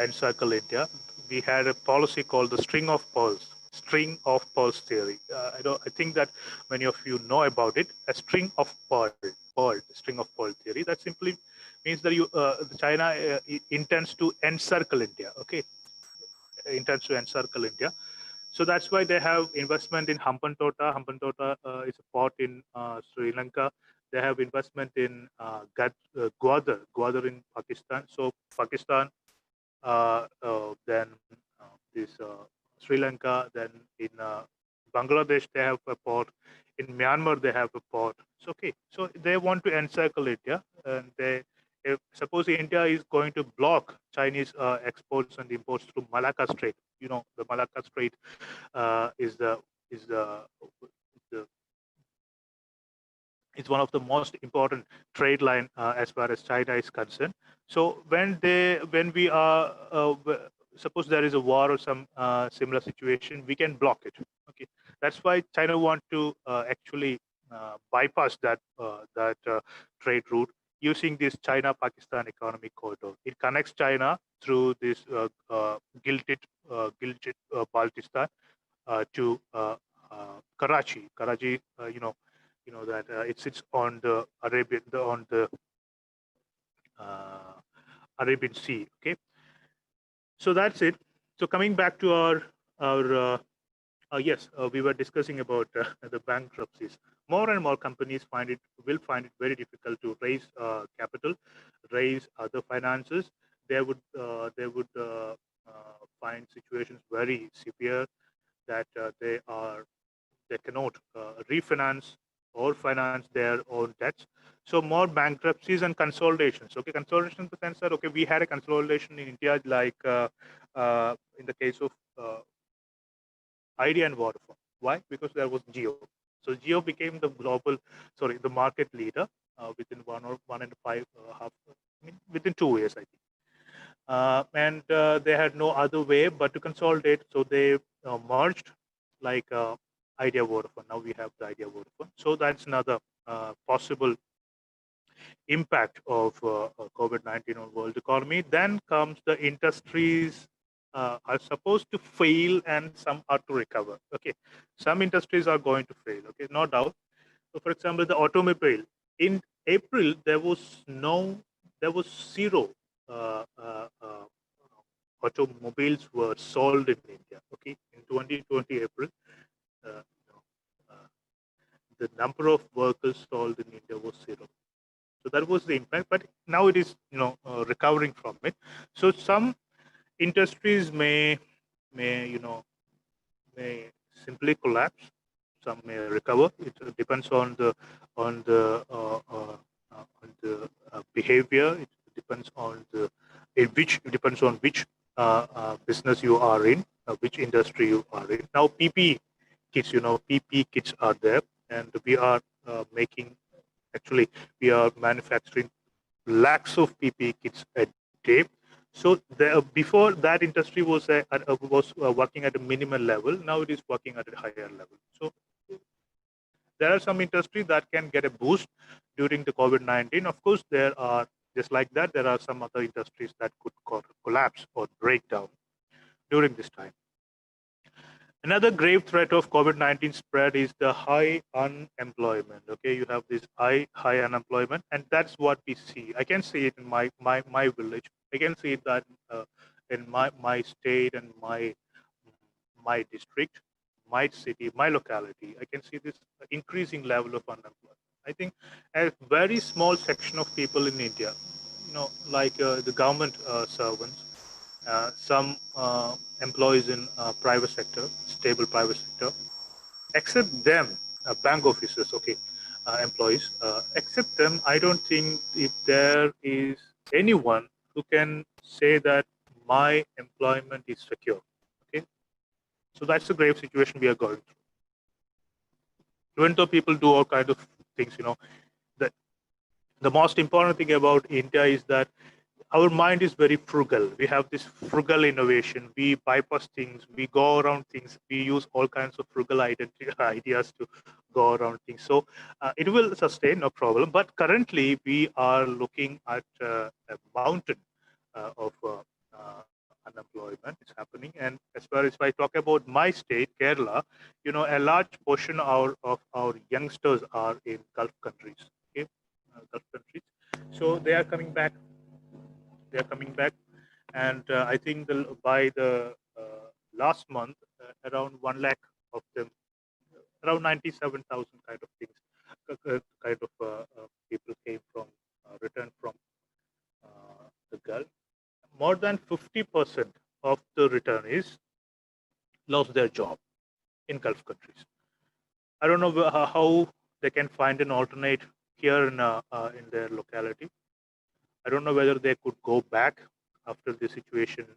encircle India. We had a policy called the String of Pearls. string of pearls theory. I think that many of you know about it. A string of string of pearl theory. That simply means that China intends to encircle India. Okay, intends to encircle India. So that's why they have investment in Hambantota. Hambantota is a port in Sri Lanka. They have investment in Gwadar in Pakistan. So Pakistan, then this Sri Lanka, then in Bangladesh they have a port. In Myanmar they have a port. So okay, so they want to encircle India, and if suppose India is going to block Chinese exports and imports through Malacca Strait. You know, the Malacca Strait is one of the most important trade line as far as China is concerned. So when we are suppose there is a war or some similar situation, we can block it. Okay, that's why China want to actually bypass that trade route using this China-Pakistan economic corridor. It connects China through this Gilgit Baltistan to Karachi. Karachi, you know that it sits on the Arabian Sea. Okay, so that's it. So coming back to our yes, we were discussing about the bankruptcies. More and more companies will find it very difficult to raise capital, raise other finances. They would find situations very severe that they cannot refinance or finance their own debts. So more bankruptcies and consolidations. Okay, consolidation in the sense that okay, we had a consolidation in India, like in the case of Idea and Vodafone. Why? Because there was Jio. So Jio became the market leader within 1.5 within 2 years, I think. And they had no other way but to consolidate. So they merged, like Idea Vodafone. Now we have the Idea Vodafone. So that's another possible impact of COVID-19 on world economy. Then comes the industries are supposed to fail and some are to recover. Okay, some industries are going to fail. Okay, no doubt. So, for example, the automobile. In April, there was zero automobiles were sold in India. Okay, in 2020 April, uh, the number of vehicles sold in India was zero. So that was the impact. But now it is recovering from it. So some industries may simply collapse. Some may recover. It depends on the behavior. It depends on which business you are in, which industry you are in. Now PPE kits, PPE kits are there, and we are we are manufacturing lakhs of PPE kits a day. So before that industry was working at a minimal level. Now it is working at a higher level. So there are some industries that can get a boost during the COVID-19. Of course, there are, just like that, there are some other industries that could collapse or break down during this time. Another grave threat of COVID-19 spread is the high unemployment. Okay, you have this high unemployment, and that's what we see. I can see it in my village. I can see that in my state and my district, my city, my locality. I can see this increasing level of unemployment. I think a very small section of people in India, like the government servants, some employees in private sector, stable private sector, except them, bank officers, okay, employees, except them, I don't think if there is anyone who can say that my employment is secure. Okay, so that's the grave situation we are going through. Even though people do all kinds of things, that the most important thing about India is that our mind is very frugal. We have this frugal innovation. We bypass things. We go around things. We use all kinds of frugal ideas to go around things. So it will sustain, no problem. But currently, we are looking at a mountain of unemployment is happening. And as far as if I talk about my state, Kerala, a large portion of our youngsters are in Gulf countries. Okay, Gulf countries. So they are coming back. They are coming back, and I think by the last month, around 1 lakh of them, around 97,000 kind of things, kind of people came from, returned from the Gulf. More than 50% of the returnees lost their job in Gulf countries. I don't know how they can find an alternate here in their locality. I don't know whether they could go back after the situation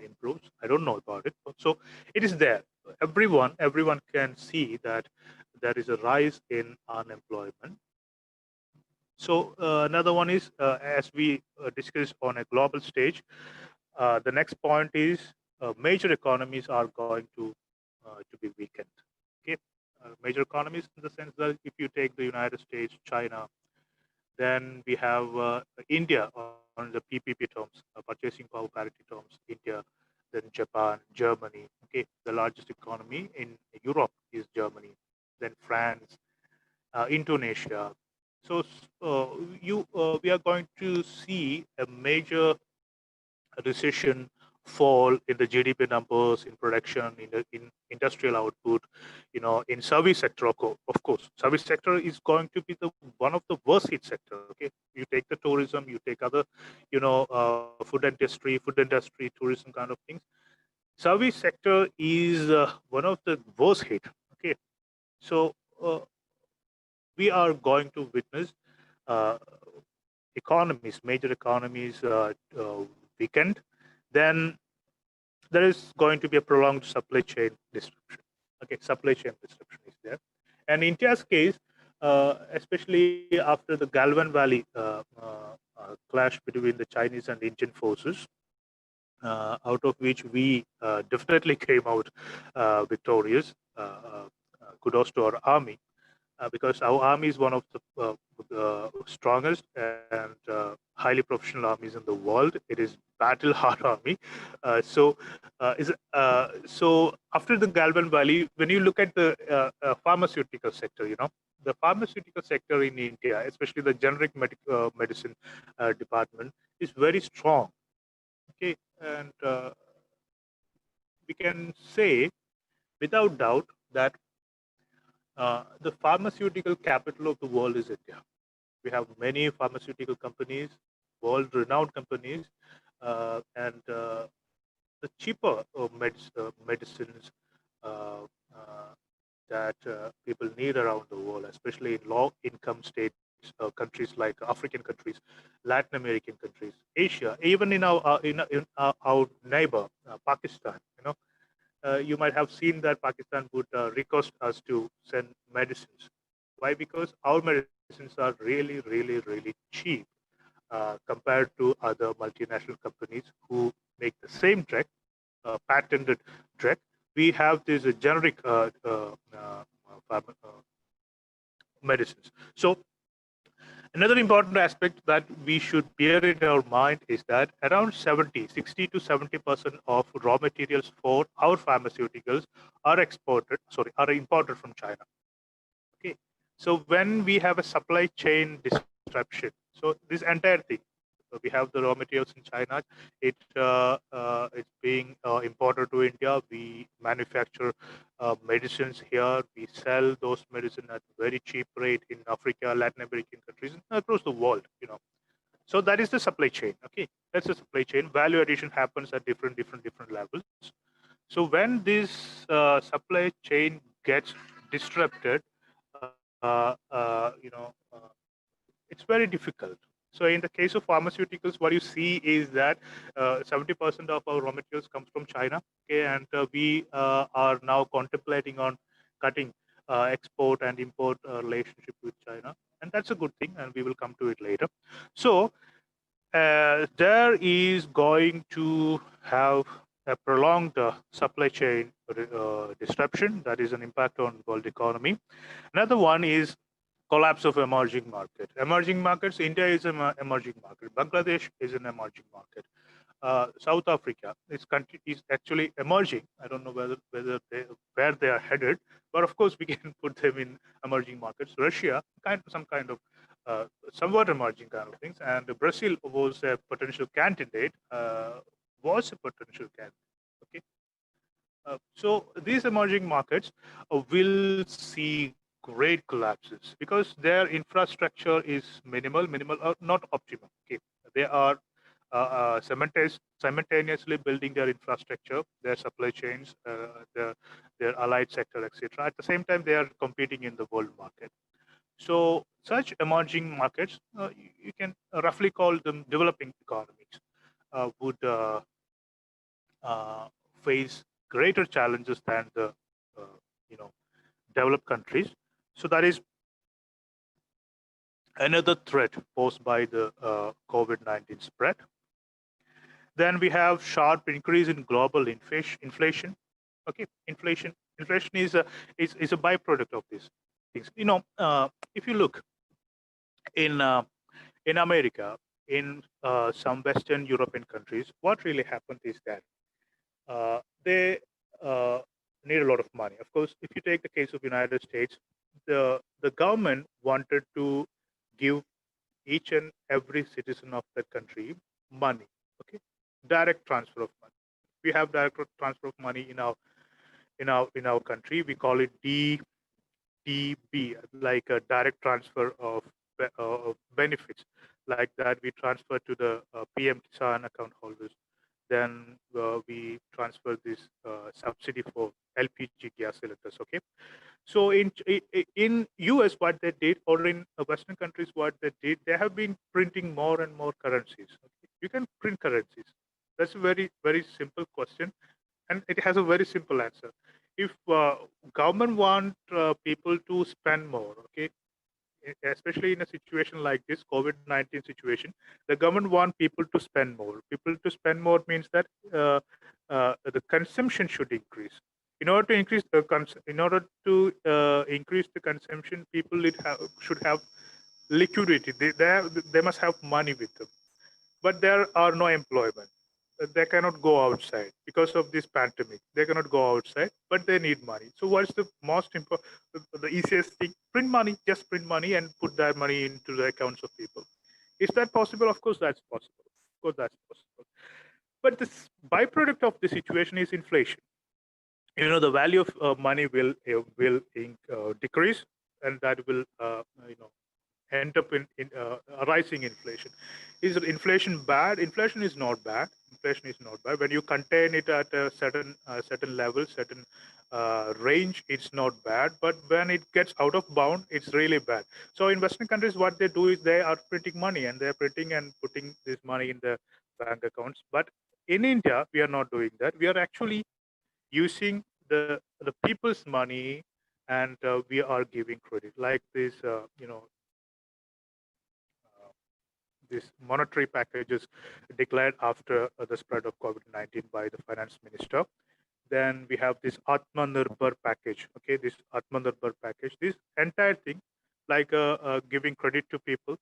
improves. I don't know about it. So it is there. Everyone can see that there is a rise in unemployment. So another one is, as we discussed on a global stage, the next point is major economies are going to be weakened. Okay, major economies in the sense that if you take the United States, China, then we have India on the PPP terms, purchasing power parity terms, India, then Japan, Germany. Okay, the largest economy in Europe is Germany, then France, Indonesia. So we are going to see a major recession, fall in the GDP numbers, in production, in industrial output, in service sector. Of course, service sector is going to be one of the worst hit sector. Okay, you take the tourism, you take other, food industry, tourism kind of things. Service sector is one of the worst hit. Okay, so we are going to witness major economies weakened. Then there is going to be a prolonged supply chain disruption. Okay, supply chain disruption is there. And India's case, especially after the Galwan Valley clash between the Chinese and Indian forces, out of which we definitely came out victorious. Kudos to our army, because our army is one of the strongest and highly professional armies in the world. It is battle hard army. So after the Galwan Valley, when you look at the pharmaceutical sector, the pharmaceutical sector in India, especially the generic medicine department, is very strong. Okay, and we can say without doubt that the pharmaceutical capital of the world is India. We have many pharmaceutical companies, world-renowned companies, and the cheaper medicines that people need around the world, especially in low-income states, countries like African countries, Latin American countries, Asia, even in our neighbor Pakistan. You might have seen that Pakistan would request us to send medicines. Why? Because our medicines are really, really, really cheap compared to other multinational companies who make the same drug, patented drug. We have these generic medicines. So another important aspect that we should bear in our mind is that around 60 to 70% of raw materials for our pharmaceuticals are imported from China. Okay, so when we have a supply chain disruption, so this entire thing, we have the raw materials in China, it's being imported to India. We manufacture medicines here. We sell those medicines at very cheap rate in Africa, Latin American countries, across the world. So that is the supply chain. Okay, that's the supply chain. Value addition happens at different levels. So when this supply chain gets disrupted, it's very difficult. So in the case of pharmaceuticals, what you see is that 70% of our raw materials comes from China. Okay, and we are now contemplating on cutting export and import relationship with China, and that's a good thing, and we will come to it later. So there is going to have a prolonged supply chain disruption. That is an impact on world economy. Another one is collapse of emerging market. Emerging markets, India is an emerging market. Bangladesh is an emerging market. South Africa, this country is actually emerging. I don't know where they are headed, but of course we can put them in emerging markets. Russia, some kind of somewhat emerging kind of things, and Brazil was a potential candidate. Okay, so these emerging markets will see great collapses because their infrastructure is minimal, not optimal. Okay, they are simultaneously building their infrastructure, their supply chains, their allied sector, etc. At the same time, they are competing in the world market. So such emerging markets, you can roughly call them developing economies, would uh, face greater challenges than the uh, you know developed countries. So that is another threat posed by the COVID-19 spread. Then we have sharp increase in global inflation. Okay, inflation is a byproduct of these things. If you look in America, in some Western European countries, what really happened is that they need a lot of money. Of course, if you take the case of United States, the government wanted to give each and every citizen of that country money. Okay, direct transfer of money. We have direct transfer of money in our country. We call it DTB, like a direct transfer of benefits. Like that, we transfer to the PM Kisan account holders. Then we transfer this subsidy for LPG gas cylinders. Okay, so in US, what they did, or in Western countries, what they did, they have been printing more and more currencies. Okay? You can print currencies. That's a very simple question, and it has a very simple answer. If government want people to spend more, okay, especially in a situation like this COVID-19 situation, the government want people to spend more. People to spend more means that the consumption should increase. In order to increase the consumption, people should have liquidity. They must have money with them, but there are no employment. They cannot go outside because of this pandemic. They cannot go outside, but they need money. So what's the most important, the easiest thing? Print money. Just print money and put that money into the accounts of people. Is that possible? Of course that's possible. Of course that's possible. But this byproduct of the situation is inflation. The value of money will decrease, and that will end up in rising inflation. Is inflation bad? Inflation is not bad. Inflation is not bad. When you contain it at a certain level, certain range, it's not bad. But when it gets out of bound, it's really bad. So in Western countries, what they do is they are printing money, and they're printing and putting this money in the bank accounts. But in India, we are not doing that. We are actually using the people's money, and we are giving credit, like this these monetary packages declared after the spread of COVID-19 by the finance minister. Then we have this Atmanirbhar package. Okay, this Atmanirbhar package, this entire thing, like giving credit to people.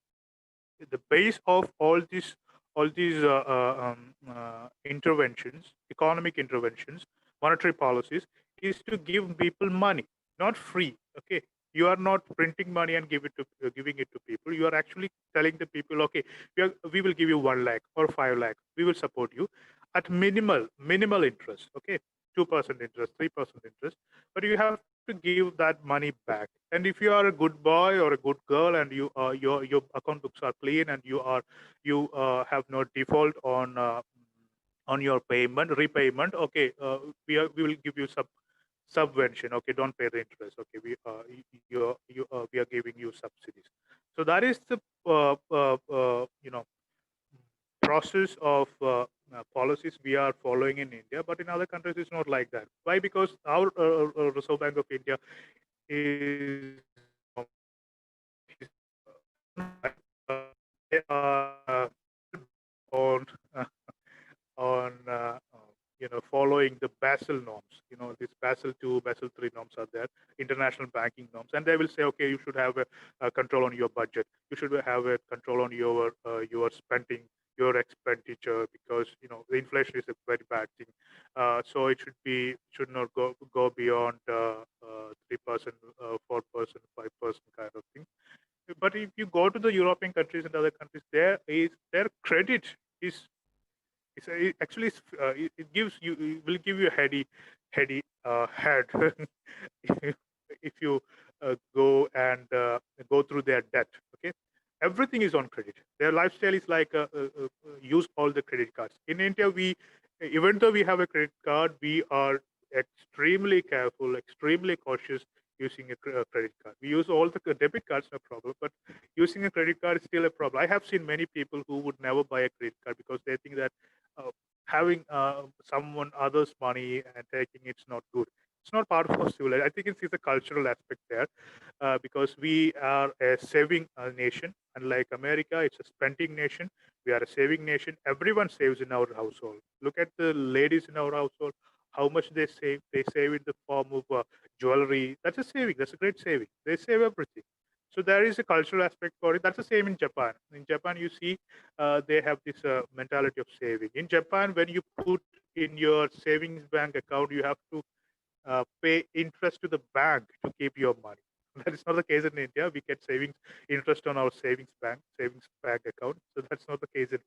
The base of all these interventions, economic interventions, monetary policies, is to give people money, not free. Okay, you are not printing money and giving it to people. You are actually telling the people, okay, we will give you 1 lakh or 5 lakh. We will support you at minimal interest. Okay, 2% interest, 3% interest, but you have to give that money back. And if you are a good boy or a good girl, and your account books are clean, and you have no default on your repayment, okay, we will give you subvention. Okay, don't pay the interest. Okay, we are giving you subsidies. So that is the process of policies we are following in India, but in other countries it's not like that. Why? Because our Reserve Bank of India is they are on on following the Basel norms. These Basel 2, Basel 3 norms are there, international banking norms, and they will say, okay, you should have a control on your budget. You should have a control on your spending, your expenditure, because the inflation is a very bad thing. So it should not go beyond 3%, 4%, 5% kind of thing. But if you go to the European countries and other countries, their credit is actually it gives you, it will give you a heady head if you go and go through their debt. Okay, everything is on credit. Their lifestyle is like use all the credit cards. In India, even though we have a credit card, we are extremely careful, extremely cautious using a credit card. We use all the debit cards, no problem, but using a credit card is still a problem. I have seen many people who would never buy a credit card because they think that having someone other's money and taking it's not good. It's not part of our civilization. I think it's a cultural aspect there, because we are a saving nation. Unlike America, it's a spending nation. We are a saving nation. Everyone saves in our household. Look at the ladies in our household, how much they save. They save in the form of jewelry. That's a saving. That's a great saving. They save everything. So there is a cultural aspect for it. That's the same in Japan. In Japan, you see, they have this mentality of saving. In Japan, when you put in your savings bank account, you have to pay interest to the bank to keep your money. That is not the case in India. We get savings interest on our savings bank account. So that's not the case in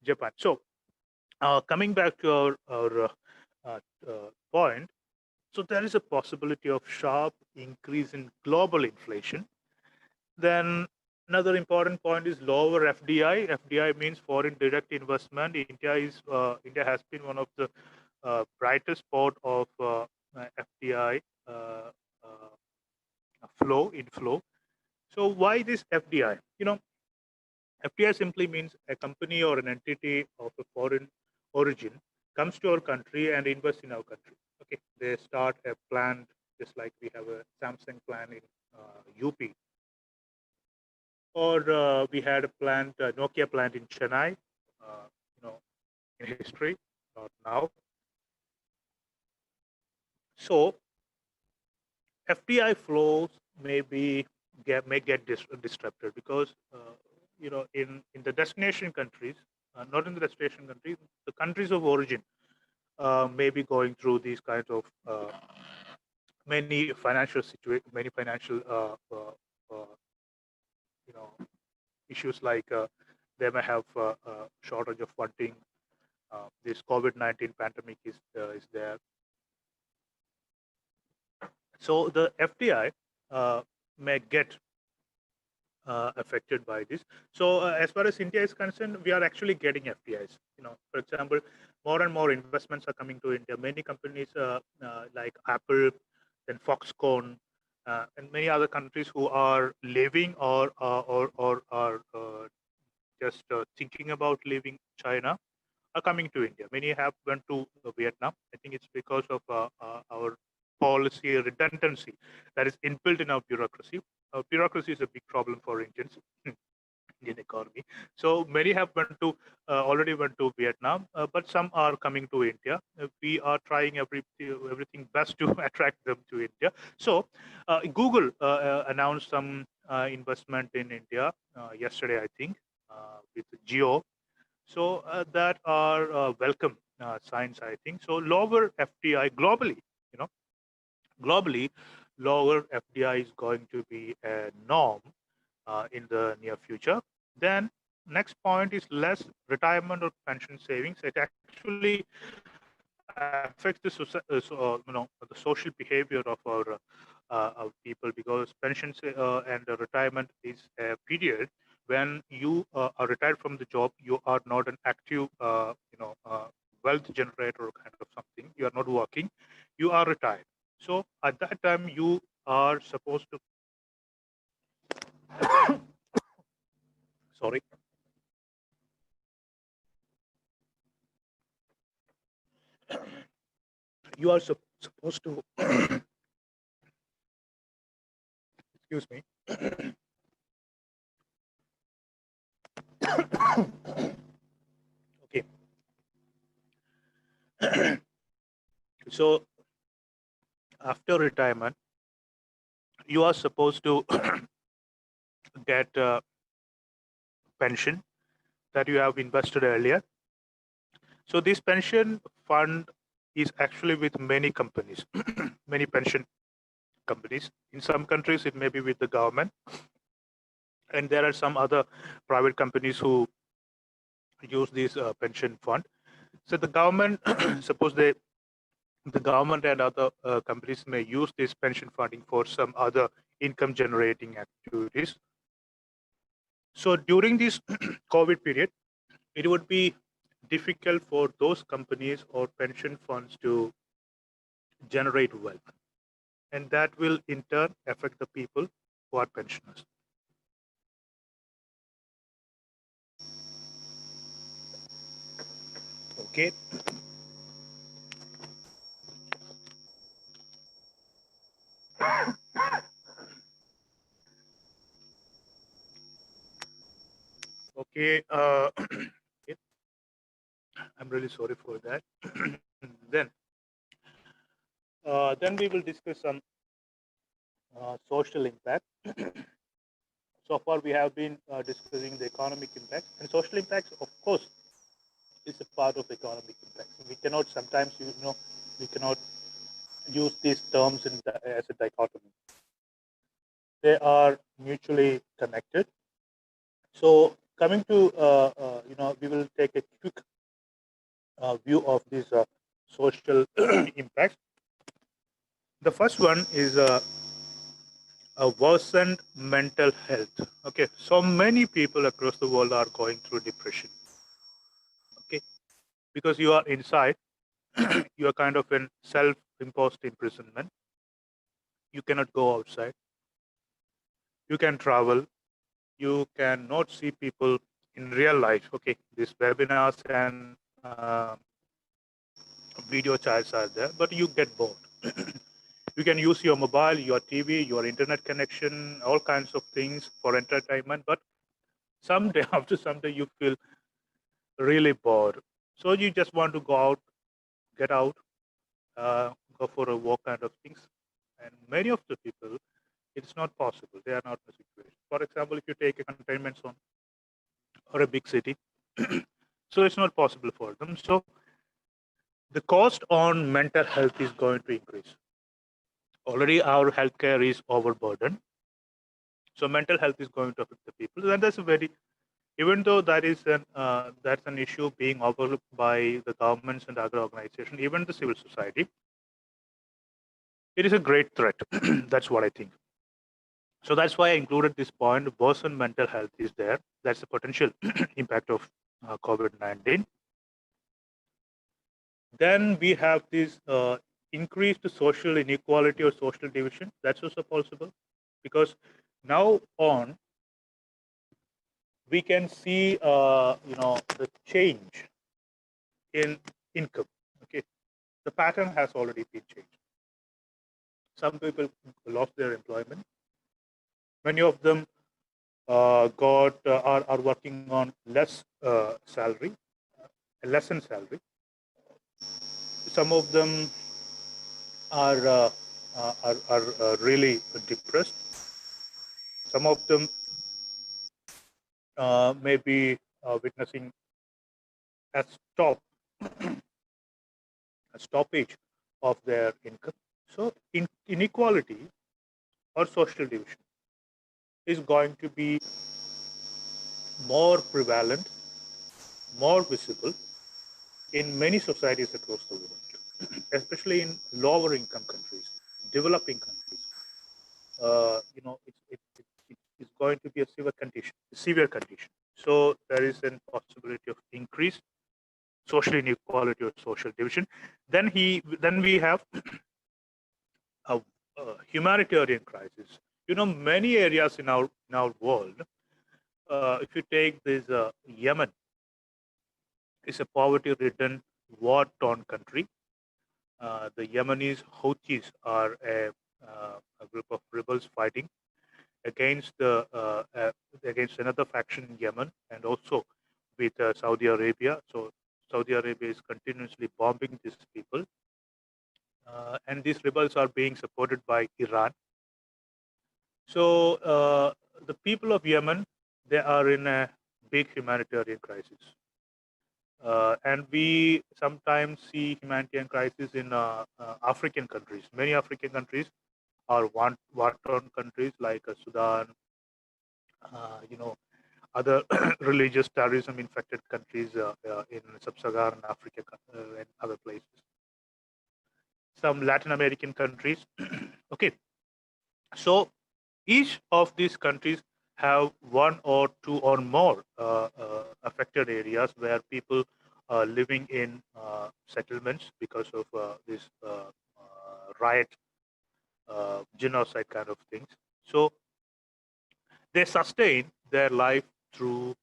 Japan. So coming back to our point, so there is a possibility of sharp increase in global inflation. Then another important point is lower FDI. FDI means foreign direct investment. India has been one of the brightest spot of FDI inflow. So why this FDI? FDI simply means a company or an entity of a foreign origin comes to our country and invests in our country. Okay, they start a plant, just like we have a Samsung plant in UP, or we had a plant, Nokia plant in Chennai, in history, not now. So FDI flows may get disrupted because in the destination countries, not in the destination countries, the countries of origin may be going through these kinds of many financial issues, like they may have a shortage of funding. This COVID-19 pandemic is there. So the FDI may get affected by this. So as far as India is concerned, we are actually getting FDIs. For example, more and more investments are coming to India. Many companies like Apple, then Foxconn, and many other countries who are living or are just thinking about leaving China are coming to India. Many have went to Vietnam. I think it's because of our policy redundancy that is inbuilt in our bureaucracy. Bureaucracy is a big problem for Indians, Indian economy. So many have already went to Vietnam, but some are coming to India. We are trying everything best to attract them to India. So Google announced some investment in India yesterday, I think, with Geo. So that are welcome signs, I think. So lower FDI globally, globally, lower FDI is going to be a norm in the near future. Then next point is less retirement or pension savings. It actually affects the social behavior of our people, because pensions and retirement is a period when you are retired from the job. You are not an active wealth generator kind of something. You are not working. You are retired. So at that time, you are supposed to sorry. You are supposed to excuse me. Okay. So after retirement, you are supposed to get pension, that you have invested earlier. So this pension fund is actually with many companies, many pension companies. In some countries, it may be with the government, and there are some other private companies who use this pension fund. So the government, suppose the government and other companies may use this pension funding for some other income generating activities. So during this COVID period, it would be difficult for those companies or pension funds to generate wealth, and that will in turn affect the people who are pensioners. Okay. Okay. I'm really sorry for that. Then we will discuss some social impact. So far, we have been discussing the economic impact, and social impacts, of course, is a part of economic impact. We cannot sometimes, we cannot use these terms as a dichotomy. They are mutually connected. So coming to, we will take a quick view of these social impacts. The first one is a worsened mental health. Okay, so many people across the world are going through depression. Okay, because you are inside, you are kind of in self-imposed imprisonment. You cannot go outside. You can travel. You cannot see people in real life. Okay, these webinars and video chats are there, but you get bored. You can use your mobile, your TV, your internet connection, all kinds of things for entertainment, but someday, after someday, you feel really bored. So you just want to go out, get out, go for a walk kind of things. And many of the people, it's not possible. They are not in a situation. For example, if you take a containment zone or a big city, so it's not possible for them. So the cost on mental health is going to increase. Already our healthcare is overburdened. So mental health is going to affect the people. And that's a very, even though that's an issue being overlooked by the governments and other organizations, even the civil society, it is a great threat. That's what I think. So that's why I included this point. Worsened mental health is there. That's the potential impact of COVID-19. Then we have this increased social inequality or social division. That's also possible, because now on we can see the change in income. Okay, the pattern has already been changed. Some people lost their employment. Many of them are working on less salary, lessened salary. Some of them are really depressed. Some of them may be witnessing a stoppage of their income. So inequality or social division is going to be more prevalent, more visible in many societies across the world, especially in lower income countries, developing countries. It's going to be a severe condition. So there is a possibility of increased social inequality or social division. Then we have a humanitarian crisis. Many areas in our world. If you take this, Yemen is a poverty-ridden, war-torn country. The Yemenis Houthis are a group of rebels fighting against another faction in Yemen, and also with Saudi Arabia. So Saudi Arabia is continuously bombing these people, and these rebels are being supported by Iran. So the people of Yemen, they are in a big humanitarian crisis. And we sometimes see humanitarian crisis in African countries. Many African countries are war-torn countries like Sudan, other religious terrorism infected countries in sub-Saharan Africa and other places. Some Latin American countries. Okay, so each of these countries have one or two or more affected areas where people are living in settlements because of this riot, genocide kind of things. So they sustain their life through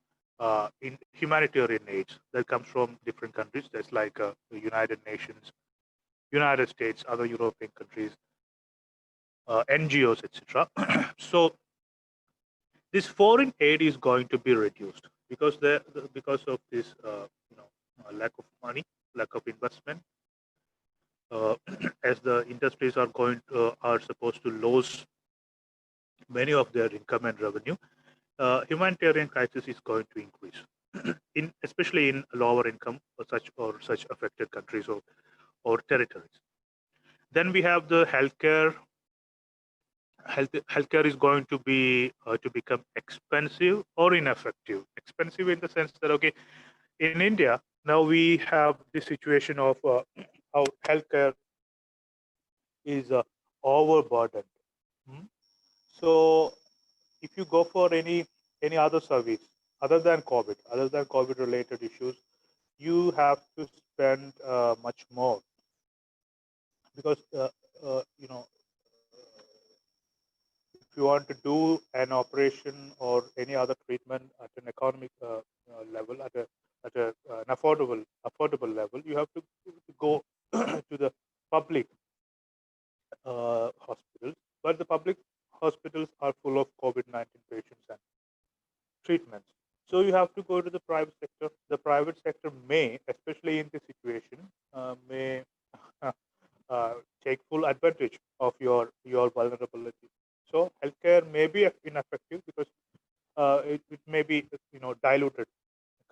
in humanitarian aid that comes from different countries. That's like the United Nations, United States, other European countries, NGOs, etc. So this foreign aid is going to be reduced because because of this lack of money, lack of investment, as the industries are supposed to lose many of their income and revenue. Humanitarian crisis is going to increase, especially in lower income or such affected countries or territories. Then we have the healthcare. Healthcare is going to be to become expensive or ineffective. Expensive in the sense that, okay, in India now we have the situation of how healthcare is overburdened. So if you go for any other service other than COVID related issues, you have to spend much more because if you want to do an operation or any other treatment at an economic level, at an affordable level, you have to go to the public hospitals. But the public hospitals are full of COVID-19 patients and treatments. So you have to go to the private sector. The private sector may, especially in this situation, may take full advantage of your vulnerability. So healthcare may be ineffective because it may be diluted.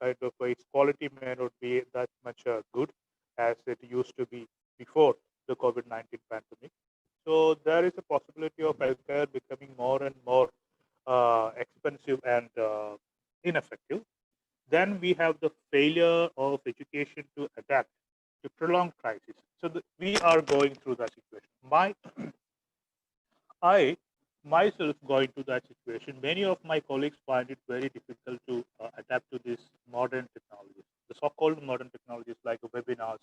Kind of its quality may not be that much good as it used to be before the COVID-19 pandemic. So there is a possibility of healthcare becoming more and more expensive and ineffective. Then we have the failure of education to adapt to prolonged crisis. So we are going through that situation. I myself going to that situation. Many of my colleagues find it very difficult to adapt to these modern technologies, the so-called modern technologies like webinars,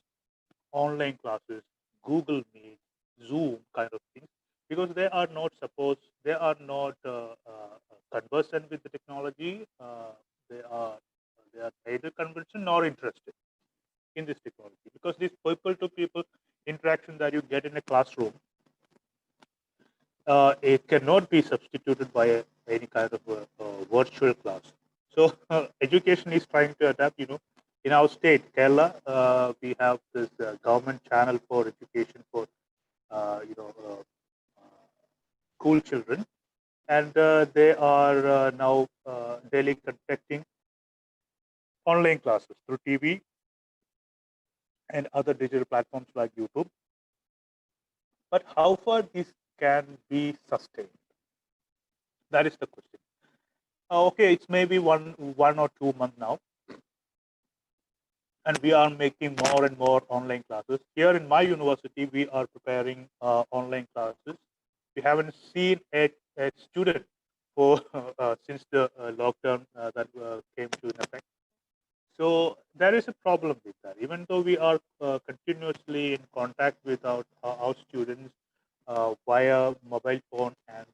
online classes, Google Meet, Zoom kind of things, because they are not conversant with the technology. They are neither conversant nor interested in this technology, because this people-to-people interaction that you get in a classroom, it cannot be substituted by any kind of a virtual class. So education is trying to adapt. In our state, Kerala, we have this government channel for education for school children, and they are now daily conducting online classes through TV and other digital platforms like YouTube. But how far this can be sustained? That is the question. Okay, it's maybe one or 2 months now, and we are making more and more online classes. Here in my university, we are preparing online classes. We haven't seen a student for since the lockdown that came to an effect. So there is a problem with that. Even though we are continuously in contact with our students via mobile phone and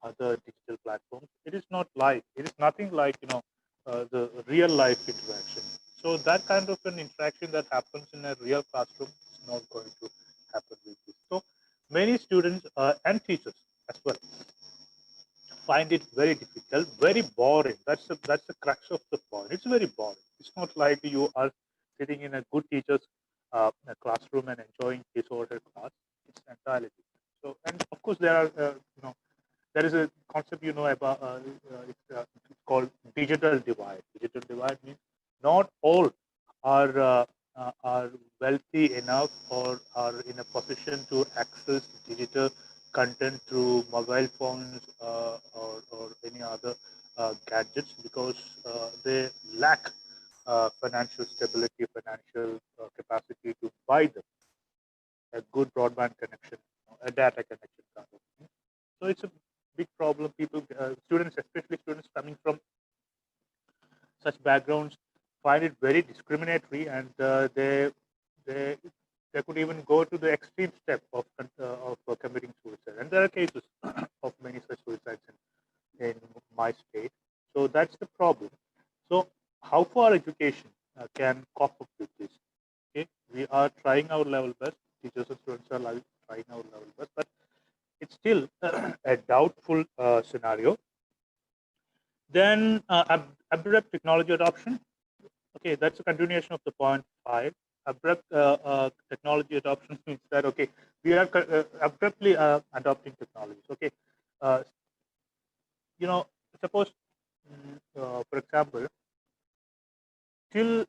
other digital platforms, it is nothing like the real life interaction. So that kind of an interaction that happens in a real classroom is not going to happen with this. So many students and teachers as well find it very difficult, very boring. That's the crux of the point. It's very boring. It's not like you are sitting in a good teacher's classroom and enjoying his or her class. It's entirely different. So, and of course, there are there is a concept about it's called digital divide. Digital divide means not all are wealthy enough or are in a position to access digital content through mobile phones or any other gadgets because they lack financial stability, financial capacity to buy them a good broadband connection, a data connection kind of thing. So it's a big problem. People, students, especially students coming from such backgrounds, find it very discriminatory, and they they could even go to the extreme step of committing suicide. And there are cases of many such suicides in my state. So that's the problem. So how far education can cope up with this? Okay, we are trying our level best. Teachers and students are trying our level best, but it's still a doubtful scenario. Then abrupt technology adoption. Okay, that's a continuation of the point 5. Abrupt technology adoption means that okay, we are abruptly adopting technologies. Okay, uh, suppose for example, till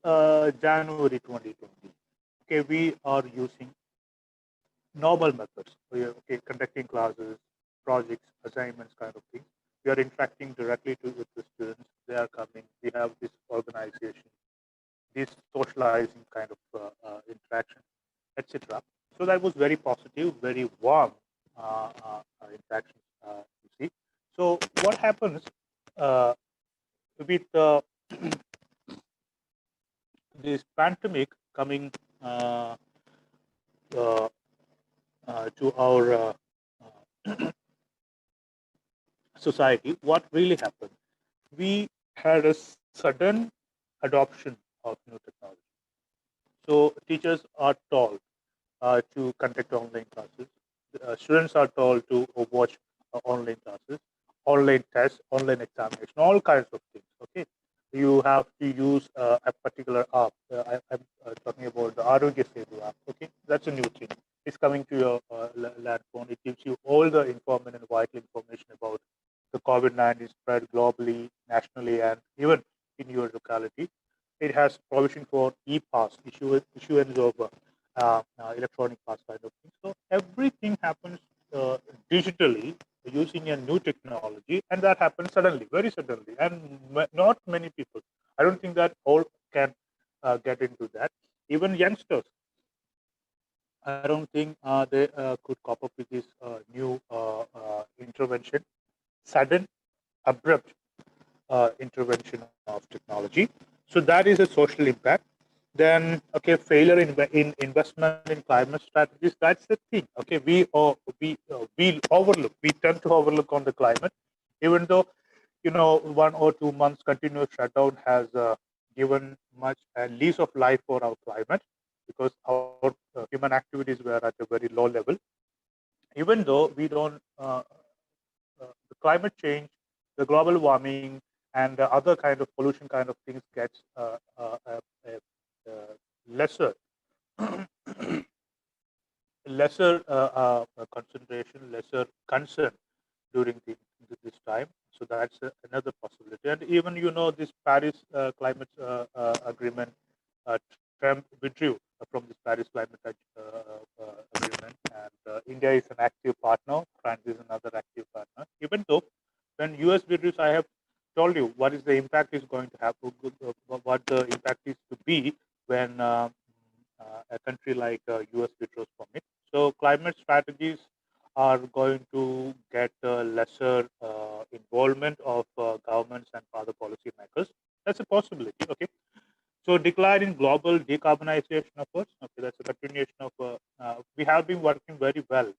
January 2020, okay, we are using normal methods. We are conducting classes, projects, assignments, kind of things. We are interacting directly with the students. They are coming. We have this organization, this socializing kind of interaction, etc. So that was very positive, very warm interaction. You see. So what happens with this pandemic coming to our society? What really happened? We had a sudden adoption of new technology. So teachers are told to conduct online classes. Students are told to watch online classes, online tests, online examination, all kinds of things. Okay, you have to use a particular app. I'm talking about the Arogya Setu app. Okay, that's a new thing. It's coming to your land phone. It gives you all the information and vital information about the COVID-19 spread globally, nationally, and even in your locality. It has provision for e-pass, issuance of electronic pass kind of thing. So everything happens digitally using a new technology, and that happens suddenly, very suddenly, and not many people. I don't think that all can get into that. Even youngsters, I don't think they could cope up with this new intervention, sudden, abrupt intervention of technology. So that is a social impact. Then, okay, failure in investment in climate strategies. That's the thing. Okay, we overlook. We tend to overlook on the climate, even though 1 or 2 months continuous shutdown has given much a lease of life for our climate because our human activities were at a very low level. Even though we don't, the climate change, the global warming, and other kind of pollution kind of things gets lesser concentration, lesser concern during this time. So that's another possibility. And even this Paris climate agreement, Trump withdrew from this Paris climate agreement, and India is an active partner. France is another active partner. Even though when US withdraws, I have told you what is the impact is going to happen, what the impact is to be when a country like US withdraws from it. So climate strategies are going to get lesser involvement of governments and other policy makers. That's a possibility. Okay. So decline in global decarbonization efforts. Okay, that's a continuation of. We have been working very well.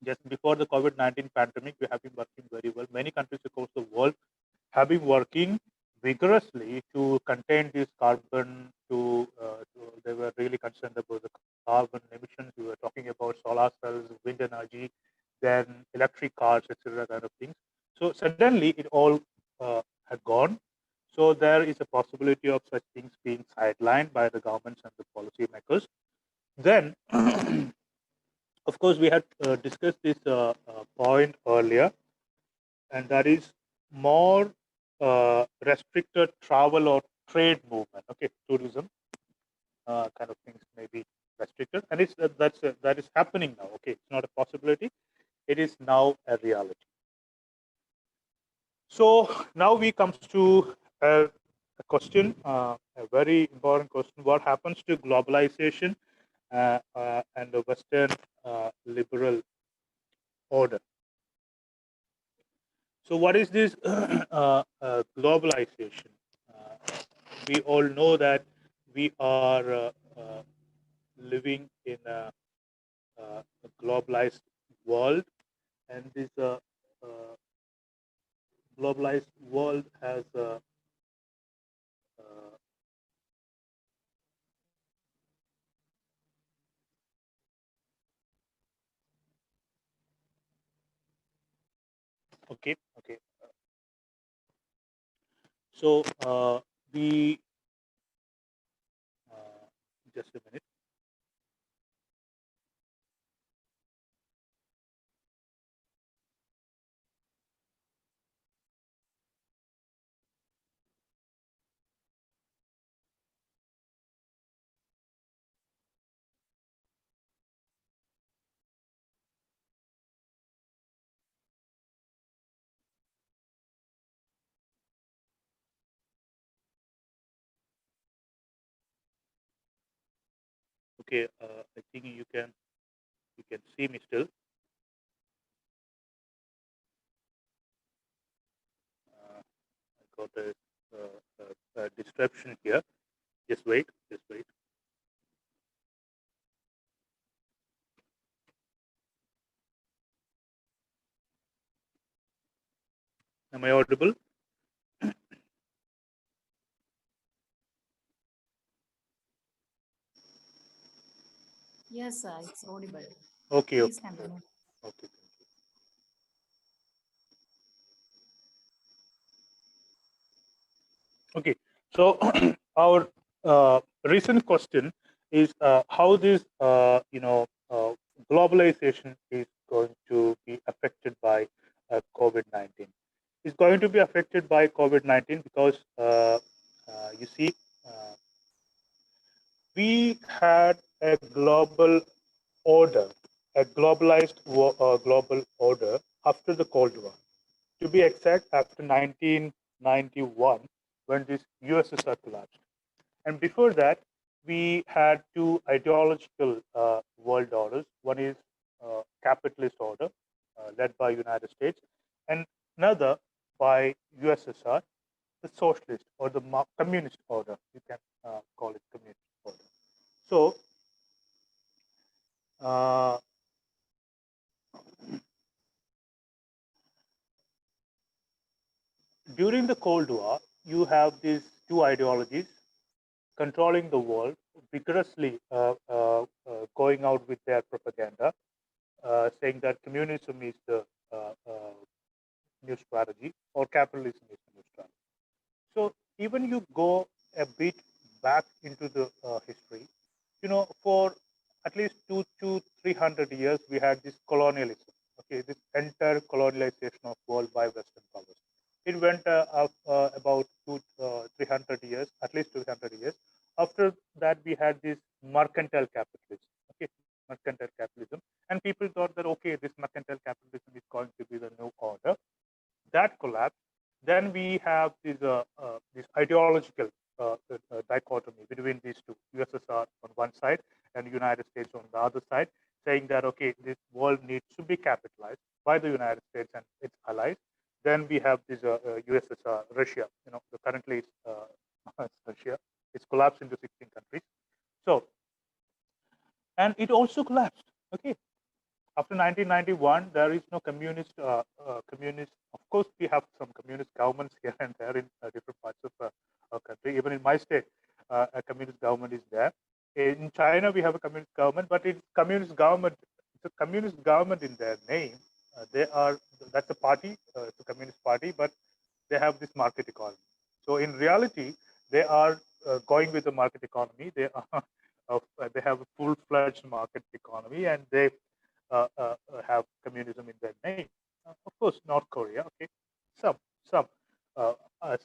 Just before the COVID-19 pandemic, we have been working very well. Many countries across the world have been working vigorously to contain this carbon. They were really concerned about the carbon emissions. We were talking about solar cells, wind energy, then electric cars, etc. kind of things. So suddenly it all had gone. So there is a possibility of such things being sidelined by the governments and the policymakers. Then Of course, we had discussed this point earlier, and that is more restricted travel or trade movement. Okay, tourism kind of things may be restricted, and that is happening now. Okay, it's not a possibility; it is now a reality. So now we comes to a question, a very important question: what happens to globalization and the Western liberal order? So, what is this globalization? We all know that we are living in a globalized world, and this globalized world has uh, okay. So we just a minute. Okay, I think you can see me still. I got a disruption here. Just wait. Just wait. Am I audible? Yes, sir, it's audible. Okay. Please Okay. continue. Okay. Okay. So our recent question is how this globalization is going to be affected by COVID-19. It's going to be affected by COVID-19 because you see we had a global order, a globalized global order after the Cold War. To be exact, after 1991, when this USSR collapsed. And before that, we had two ideological world orders. One is capitalist order, led by United States, and another by USSR, the socialist or the communist order. You can call it communist order. So, uh, during the Cold War, you have these two ideologies controlling the world, vigorously going out with their propaganda, saying that communism is the new strategy or capitalism is the new strategy. So even you go a bit back into the history, for at least 200 to 300 years, we had this colonialism. Okay, this entire colonialization of world by Western powers. It went up about 300 years, at least 200 years. After that, we had this mercantile capitalism. Okay, mercantile capitalism, and people thought that okay, this mercantile capitalism is going to be the new order. That collapsed. Then we have this ideological dichotomy between these two: USSR on one side and United States on the other side, saying that okay, this world needs to be capitalized by the United States and its allies. Then we have this USSR, Russia. Currently it's it's Russia. It's collapsed into 16 countries. So, and it also collapsed. Okay, after 1991, there is no communist. Of course, we have some communist governments here and there in different parts of our country. Even in my state, a communist government is there. In China, we have a communist government, but it's communist government. It's a communist government in their name. They are That's a party. It's a communist party, but they have this market economy. So in reality, they are going with the market economy. They are they have a full-fledged market economy, and they have communism in their name. Of course, North Korea. Okay, some, uh, uh,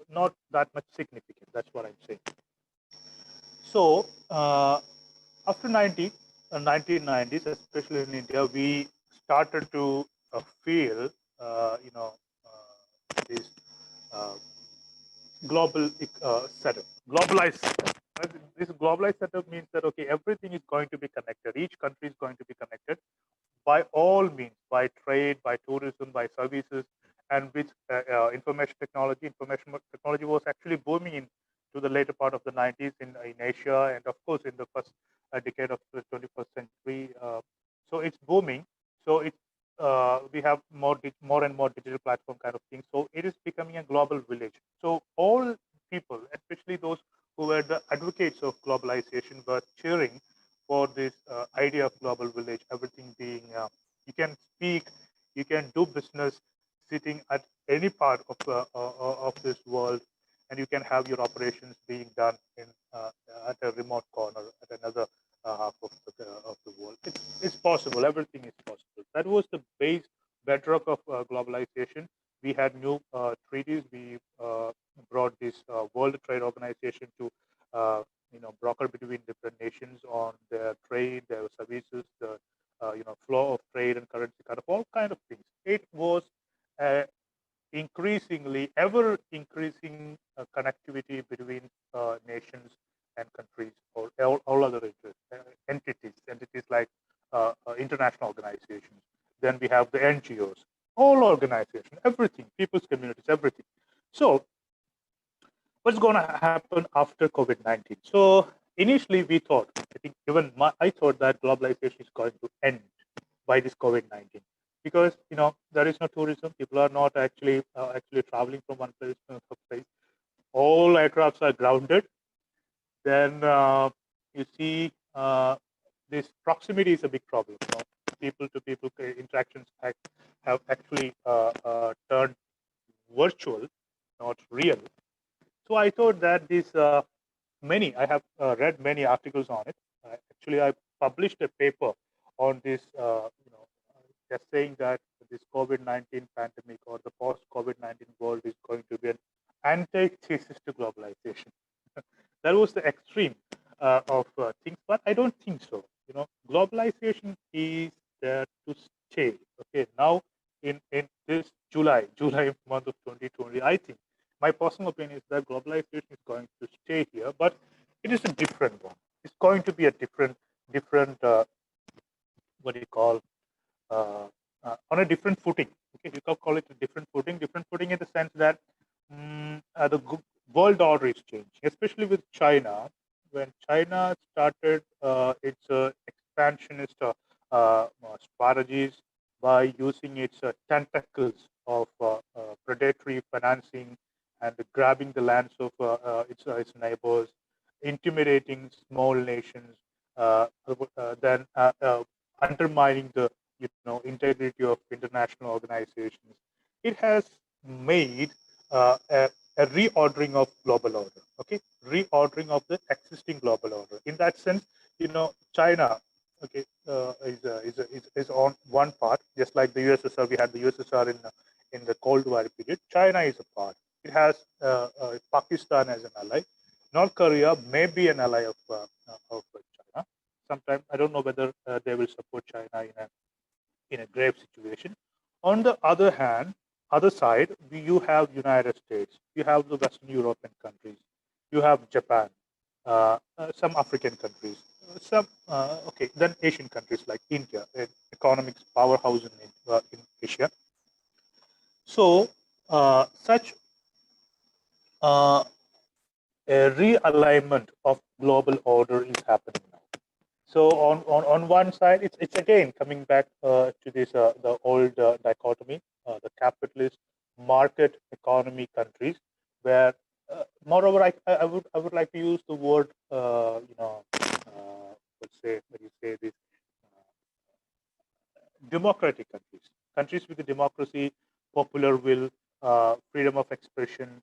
not that much significant. That's what I'm saying. So after 1990s, especially in India, we started to feel, this uh, global setup, globalized setup. This globalized setup means that okay, everything is going to be connected. Each country is going to be connected by all means, by trade, by tourism, by services, and with information technology. Information technology was actually booming in to the later part of the 90s in Asia, and of course in the first decade of the 21st century. So it's booming. So it we have more and more digital platform kind of thing. So it is becoming a global village. So all people, especially those who were the advocates of globalization, were cheering for this idea of global village. Everything being you can speak, you can do business sitting at any part of this world, and you can have your operations being done in at a remote corner at another half of the world. It's possible. Everything is possible. That was the base bedrock of globalization. We had new treaties. We brought this World Trade Organization to broker between different nations on their trade, their services, the flow of trade and currency, kind of all kind of things. It was increasingly, ever increasing connectivity between nations and countries, or all other entities like international organizations. Then we have the NGOs, all organizations, everything, people's communities, everything. So what's going to happen after COVID-19? So initially we thought, I think even I thought that globalization is going to end by this COVID-19, because there is no tourism. People are not actually traveling from one place to another place. All aircrafts are grounded. Then you see this proximity is a big problem. People to people interactions have actually turned virtual, not real. So I thought that this I have read many articles on it. Actually, I published a paper on this, just saying that this COVID-19 pandemic or the post-COVID-19 world is going to be an antithesis to globalization. That was the extreme of things, but I don't think so. Globalization is there to stay. Okay, now in this July month of 2020, I think my personal opinion is that globalization is going to stay here, but it is a different one. It's going to be a different what do you call on a different footing. Okay, you can call it a different footing in the sense that the world order is changing, especially with China. When China started its expansionist strategies by using its tentacles of predatory financing and grabbing the lands of its neighbors, intimidating small nations, then undermining the integrity of international organizations. It has made a reordering of global order. Okay, reordering of the existing global order. In that sense, China, okay, is on one part, just like the USSR. We had the USSR in the Cold War period. China is a part. It has Pakistan as an ally. North Korea may be an ally of China. Sometimes I don't know whether they will support China in a grave situation. On the other hand, other side, you have United States, you have the Western European countries, you have Japan, some African countries, then Asian countries like India, an economic powerhouse in Asia. So such a realignment of global order is happening now. So on one side, it's again coming back to this the old dichotomy, the capitalist market economy countries, where moreover I would like to use the word let's say when you say this democratic countries with the democracy, popular will, freedom of expression,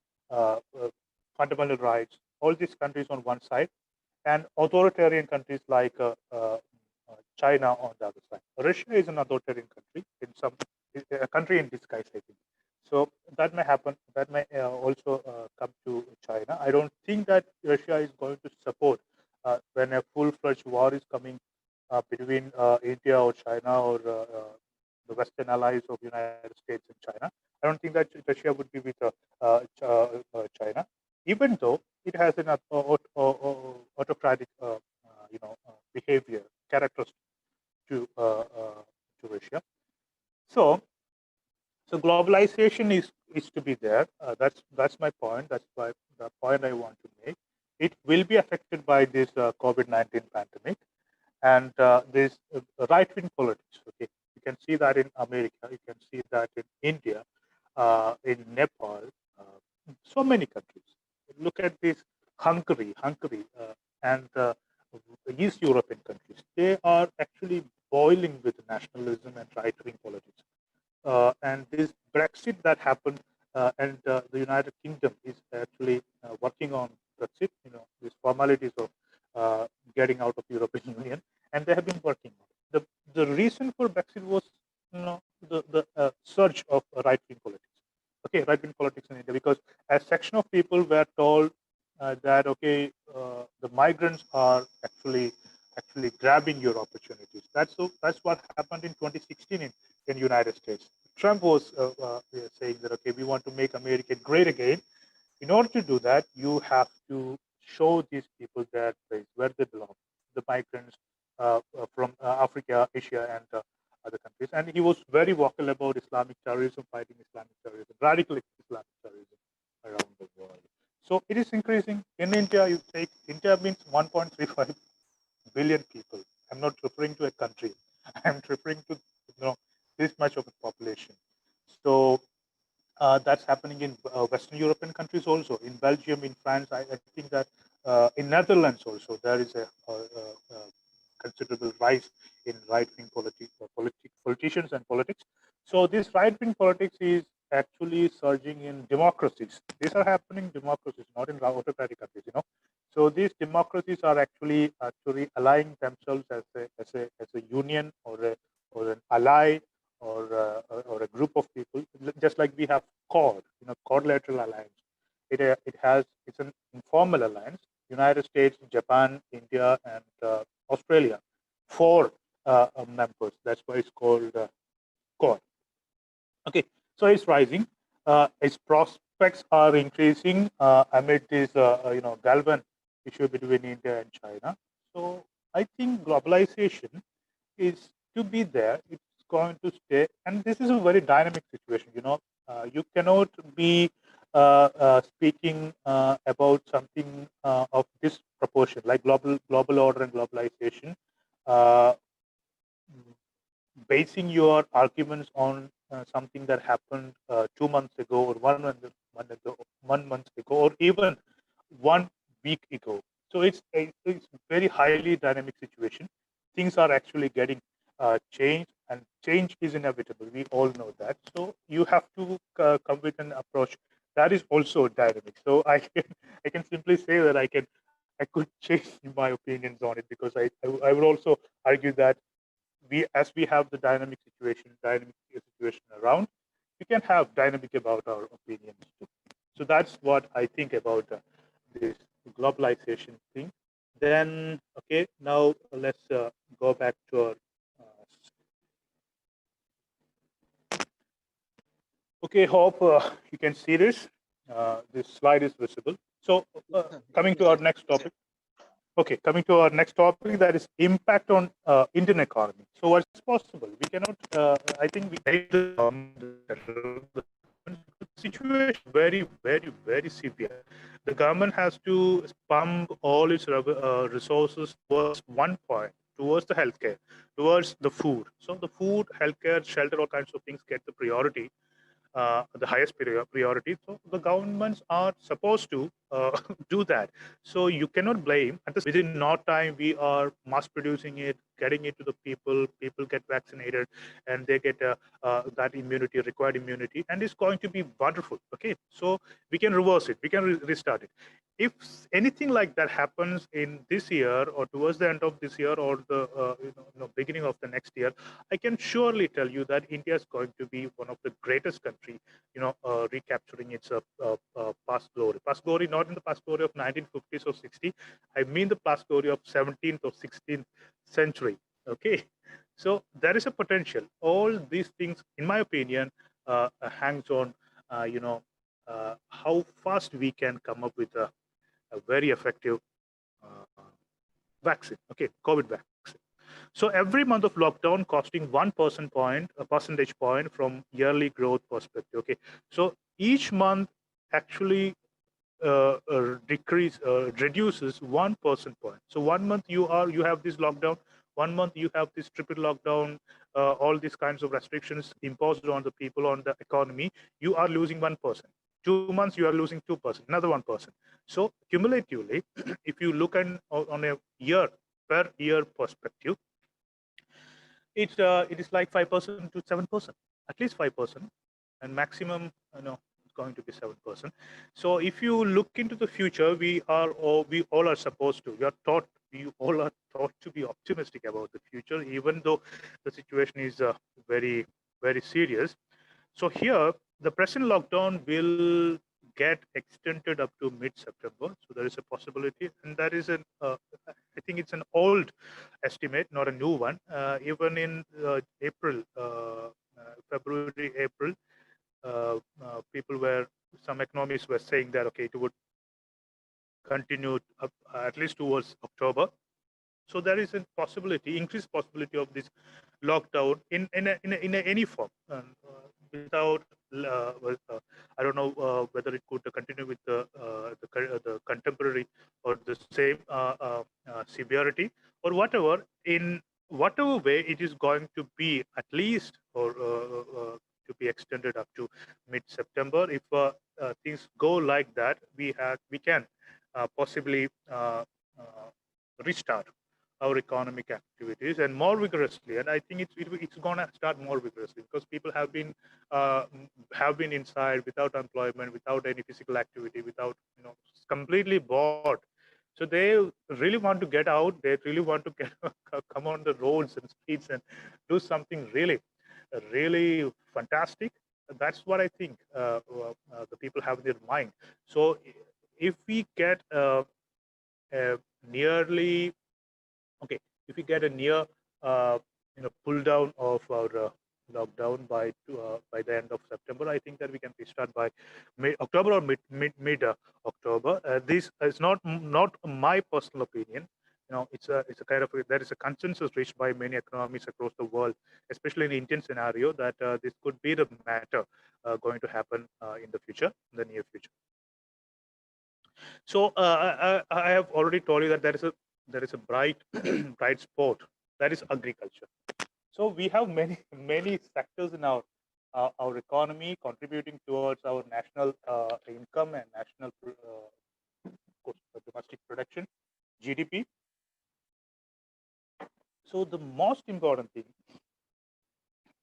fundamental rights, all these countries on one side, and authoritarian countries like China on the other side. Russia is an authoritarian country, a country in disguise, I think. So that may happen. That may also come to China. I don't think that Russia is going to support when a full-fledged war is coming between India or China or the Western allies of United States and China. I don't think that Russia would be with China, even though it has an autocratic, behavior characteristic to Russia. So globalization is to be there. That's my point. That's the point I want to make. It will be affected by this COVID-19 pandemic and this right-wing politics. Okay, you can see that in America. You can see that in India, in Nepal, so many countries. Look at this Hungary, and East European countries. They are actually boiling with nationalism and right-wing politics. And this Brexit that happened, and the United Kingdom is actually working on Brexit. These formalities of getting out of European Union, and they have been working on it. The reason for Brexit was, the surge of right-wing politics. Okay, right-wing politics in India, because a section of people were told that the migrants are actually grabbing your opportunities. That's what happened in 2016 in United States. Trump was saying that we want to make America great again. In order to do that, you have to show these people their place where they belong, the migrants from Africa, Asia, and other countries. And he was very vocal about Islamic terrorism, fighting Islamic terrorism, radical Islamic terrorism around the world. So it is increasing. In India, India means 1.35 billion people. I'm not referring to a country. I'm referring to this much of a population. So that's happening in Western European countries also. In Belgium, in France, I think that in Netherlands also there is a considerable rise in right-wing politicians and politics. So this right-wing politics is actually surging in democracies. These are happening in democracies, not in autocratic countries. So these democracies are actually allying themselves as a union or an ally or a group of people, just like we have Quad, quadrilateral alliance. It's an informal alliance. United States, Japan, India, and Australia, 4 members. That's why it's called Quad. Okay, so it's rising. Its prospects are increasing amid this, Galvan issue between India and China. So I think globalization is to be there. It's going to stay, and this is a very dynamic situation. You cannot be speaking about something of this proportion, like global order and globalization, basing your arguments on something that happened 2 months ago, or 1 month ago, or even 1 week ago. So it's very highly dynamic situation. Things are actually getting changed, and change is inevitable. We all know that. So you have to come with an approach that is also dynamic. So I can simply say that I could change my opinions on it, because I would also argue that as we have the dynamic situation around, we can have dynamic about our opinions too. So that's what I think about this globalization thing. Then, okay, now let's go back to our. Okay, hope you can see this. This slide is visible. So, coming to our next topic. Okay, coming to our next topic, that is impact on Indian economy. So what's possible? We cannot, I think we the situation very, very, very severe. The government has to pump all its resources towards one point, towards the healthcare, towards the food. So the food, healthcare, shelter, all kinds of things get the priority. The highest priority. So the governments are supposed to do that. So you cannot blame. Within no time, we are mass producing it, getting it to the people. People get vaccinated, and they get that immunity, required immunity, and it's going to be wonderful. Okay, so we can reverse it. We can restart it. If anything like that happens in this year or towards the end of this year or the beginning of the next year, I can surely tell you that India is going to be one of the greatest country, recapturing its past glory not in the past glory of 1950s or 60s. I mean the past glory of 17th or 16th century. Okay, so there is a potential. All these things, in my opinion, hangs on how fast we can come up with a very effective vaccine. Okay, COVID vaccine. So every month of lockdown costing 1% a percentage point from yearly growth perspective. Okay, so each month actually reduces 1% point. So 1 month you have this lockdown, 1 month you have this triple lockdown, all these kinds of restrictions imposed on the people, on the economy. You are losing 1%. 2 months you are losing 2%, another 1%. So cumulatively, if you look on a year per year perspective, it is like 5% to 7%, at least 5%, and maximum it's going to be 7%. So if you look into the future, we all are supposed to. We all are taught to be optimistic about the future, even though the situation is very, very serious. So here, the present lockdown will get extended up to mid-September. So there is a possibility, and that is I think it's an old estimate, not a new one. Even in April, February, April, some economists were saying that okay, it would continue up, at least towards October. So there is a possibility, increased possibility of this lockdown in any form, without. I don't know whether it could continue with the contemporary or the same severity or whatever. In whatever way it is going to be, at least or to be extended up to mid-September. If things go like that, we can possibly restart our economic activities and more vigorously. And I think it's going to start more vigorously because people have been inside without employment, without any physical activity, without completely bored. So they really want to get out. They really want to come on the roads and streets and do something really, really fantastic. That's what I think the people have in their mind. So if we get if we get a near pull down of our lockdown by the end of September, I think that we can restart by mid-October or mid-October. This is not my personal opinion. It's a kind of there is a consensus reached by many economists across the world, especially in the Indian scenario, that this could be the matter going to happen in the near future. So I have already told you that there is a bright bright spot, that is agriculture. So we have many sectors in our economy contributing towards our national income and national domestic production, GDP. So the most important thing,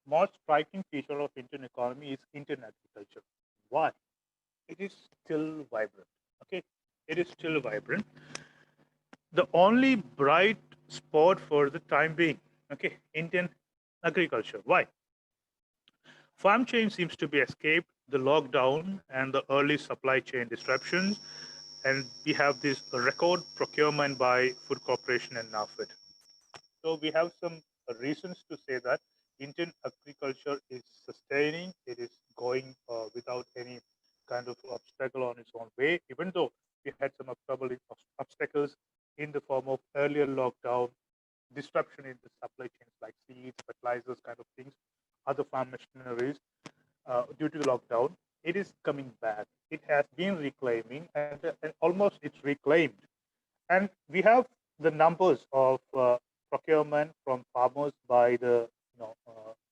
most striking feature of Indian economy is Indian agriculture. Why? It is still vibrant. Okay, it is still vibrant. The only bright spot for the time being, okay, Indian agriculture. Why? Farm chain seems to be escaped the lockdown and the early supply chain disruptions, and we have this record procurement by Food Corporation and NAFED. So we have some reasons to say that Indian agriculture is sustaining. It is going without any kind of obstacle on its own way, even though we had some obstacles in the form of earlier lockdown, disruption in the supply chains like seeds, fertilizers, kind of things, other farm machineries due to the lockdown. It is coming back. It has been reclaiming, and almost it's reclaimed. And we have the numbers of procurement from farmers by the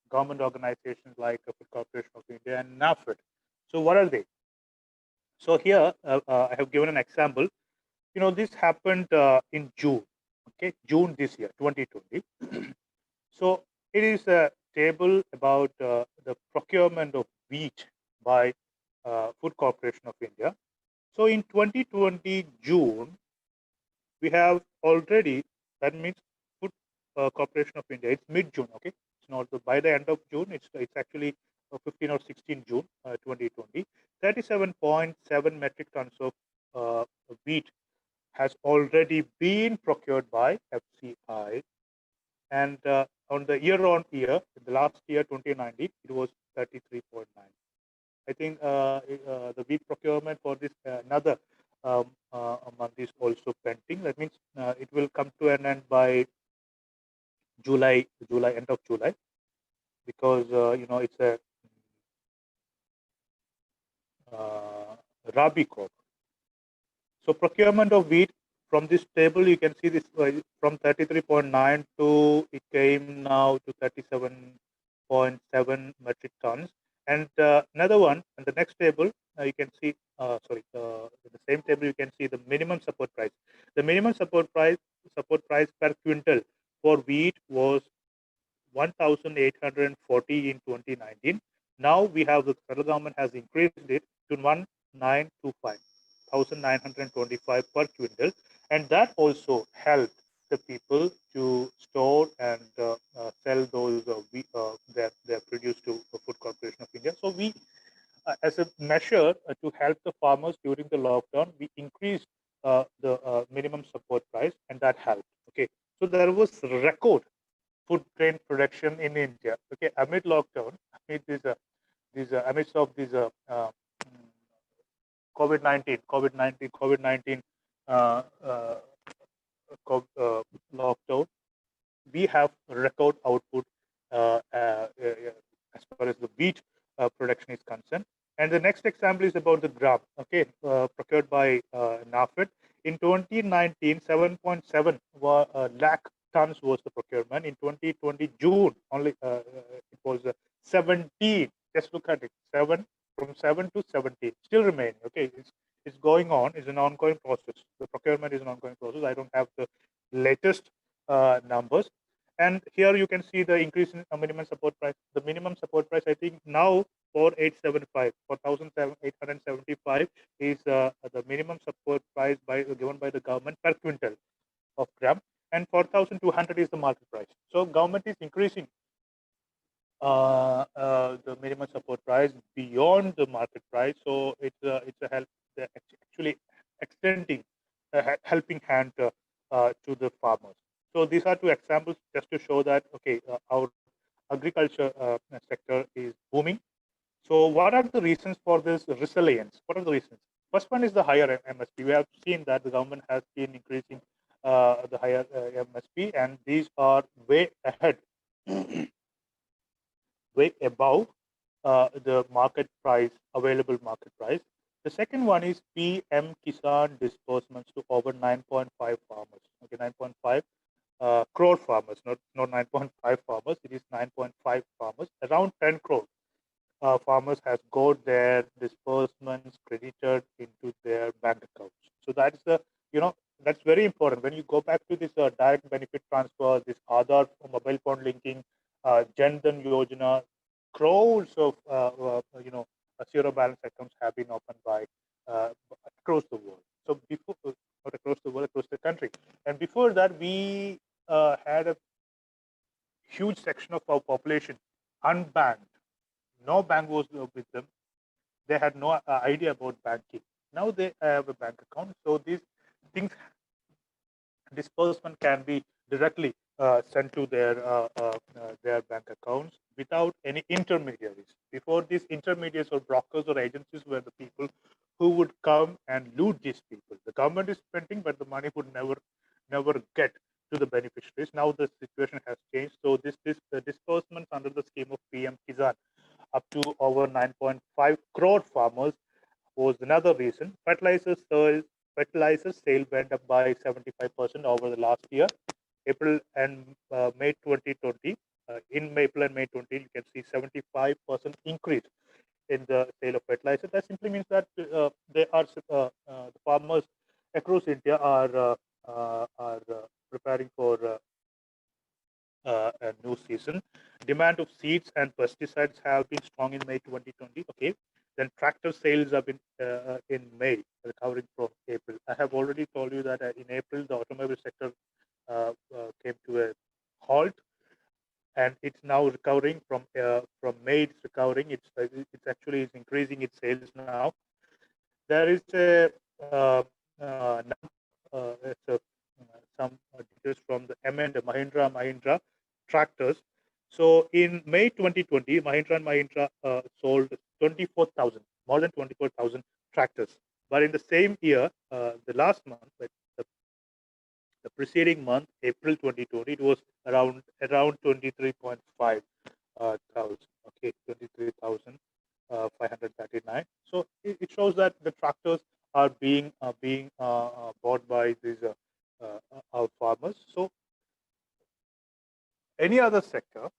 government organizations like the Food Corporation of India and NAFED. So what are they? So So here I have given an example. This happened in June, okay, June this year, 2020. So it is a table about the procurement of wheat by Food Corporation of India. So in 2020 June, we have already, that means Food Corporation of India, it's mid-June, okay? It's not by the end of June, it's actually 15 or 16 June 2020, 37.7 metric tons of wheat has already been procured by FCI. And on the year-on-year, the last year, 2019, it was 33.9. I think the wheat procurement for this another month is also pending. That means it will come to an end by July, end of July, because it's a Rabi crop. So procurement of wheat, from this table you can see this from 33.9 to it came now to 37.7 metric tons. And another one, and the next table you can see, in the same table you can see the minimum support price. The minimum support price per quintal for wheat was 1,840 in 2019. Now we have, the federal government has increased it to 1,925. 1,925 per quintal, and that also helped the people to store and sell those their produce to the Food Corporation of India. So we, as a measure to help the farmers during the lockdown, we increased the minimum support price, and that helped. Okay, so there was record food grain production in India. Okay, amid lockdown, amid amidst of these COVID-19 lockdown, we have record output as far as the wheat production is concerned. And the next example is about the gram, okay, procured by NAFED. In 2019, 7.7 lakh tons was the procurement. In 2020 June, only it was 17. Just look at it, from 7 to 17, still remaining. Okay, it's going on. It's an ongoing process. The procurement is an ongoing process. I don't have the latest numbers. And here you can see the increase in minimum support price. The minimum support price, I think now 4,875 is the minimum support price given by the government per quintal of gram, and 4,200 is the market price. So government is increasing the minimum support price beyond the market price. So it's a help, actually extending a helping hand to the farmers. So these are two examples just to show that, okay, our agriculture sector is booming. So what are the reasons for this resilience? What are the reasons? First one is the higher MSP. We have seen that the government has been increasing the higher MSP, and these are way ahead, way above the market price, available market price. The second one is PM Kisan disbursements to over 9.5 farmers. Okay, 9.5 crore farmers, not 9.5 farmers. It is 9.5 farmers. Around 10 crore farmers has got their disbursements credited into their bank accounts. So that's the, that's very important. When you go back to this direct benefit transfer, this Aadhaar mobile phone linking, Jan Dhan Yojana, crores of zero balance accounts have been opened by across the world. So before, not across the world, across the country. And before that, we had a huge section of our population unbanked. No bank was with them. They had no idea about banking. Now they have a bank account. So these things, disbursement can be directly sent to their bank accounts without any intermediaries. Before, these intermediaries or brokers or agencies were the people who would come and loot these people. The government is spending, but the money would never get to the beneficiaries. Now the situation has changed. So this disbursements under the scheme of PM Kisan up to over 9.5 crore farmers was another reason. Fertilizer sale went up by 75% over the last year. April and May 2020. In April and May 2020, you can see 75% increase in the sale of fertilizer. That simply means that the farmers across India are preparing for a new season. Demand of seeds and pesticides have been strong in May 2020. Okay, then tractor sales have been in May, recovering from April. I have already told you that in April the automobile sector came to a halt, and it's now recovering from May. It's recovering. It's actually is increasing its sales now. There is some details from the Mahindra tractors. So in May 2020, Mahindra sold 24,000, more than 24,000 tractors. But in the same year, the last month, the preceding month, April 2020, it was around 23.5 thousand. Okay, 23,539. So it shows that the tractors are being bought by these our farmers. So any other sector,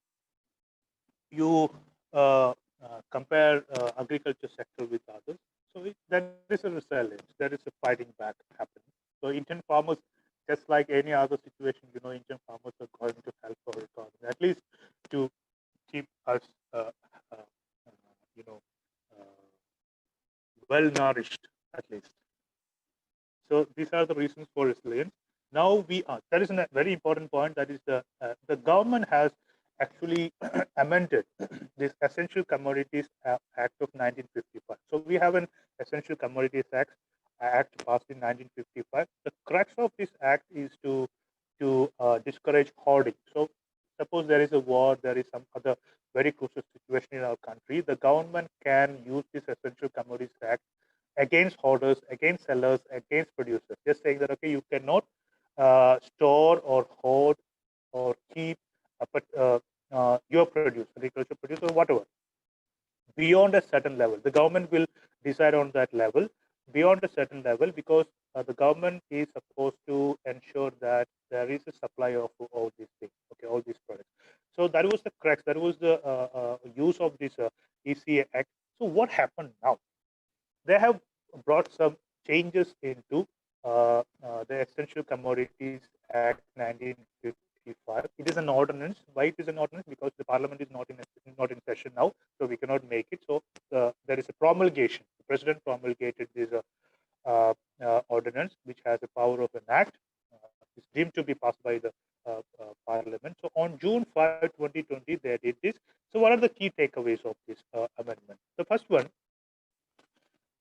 you compare agriculture sector with others, so there is a resilience, there is a fighting back happening. So Indian farmers, just like any other situation, Indian farmers are going to help our economy, at least to keep us, well nourished, at least. So these are the reasons for resilience. Now there is a very important point, that is the government has actually amended this Essential Commodities Act of 1955. So we have an Essential Commodities Act passed in 1955. The crux of this act is to discourage hoarding. So suppose there is a war, there is some other very crucial situation in our country, the government can use this Essential Commodities Act against hoarders, against sellers, against producers. Just saying that, okay, you cannot store or hoard or keep your produce, agricultural produce or whatever, beyond a certain level. The government will decide on that level, beyond a certain level, because the government is supposed to ensure that there is a supply of all these things, okay, all these products. So that was the crux, that was the use of this ECA Act. So what happened now? They have brought some changes into the Essential Commodities Act 1955. It is an ordinance. Why it is an ordinance? Because the Parliament is not in session now, so we cannot make it. So there is a promulgation. The President promulgated this ordinance, which has the power of an act. It's deemed to be passed by the Parliament. So on June 5, 2020, they did this. So what are the key takeaways of this amendment? The first one: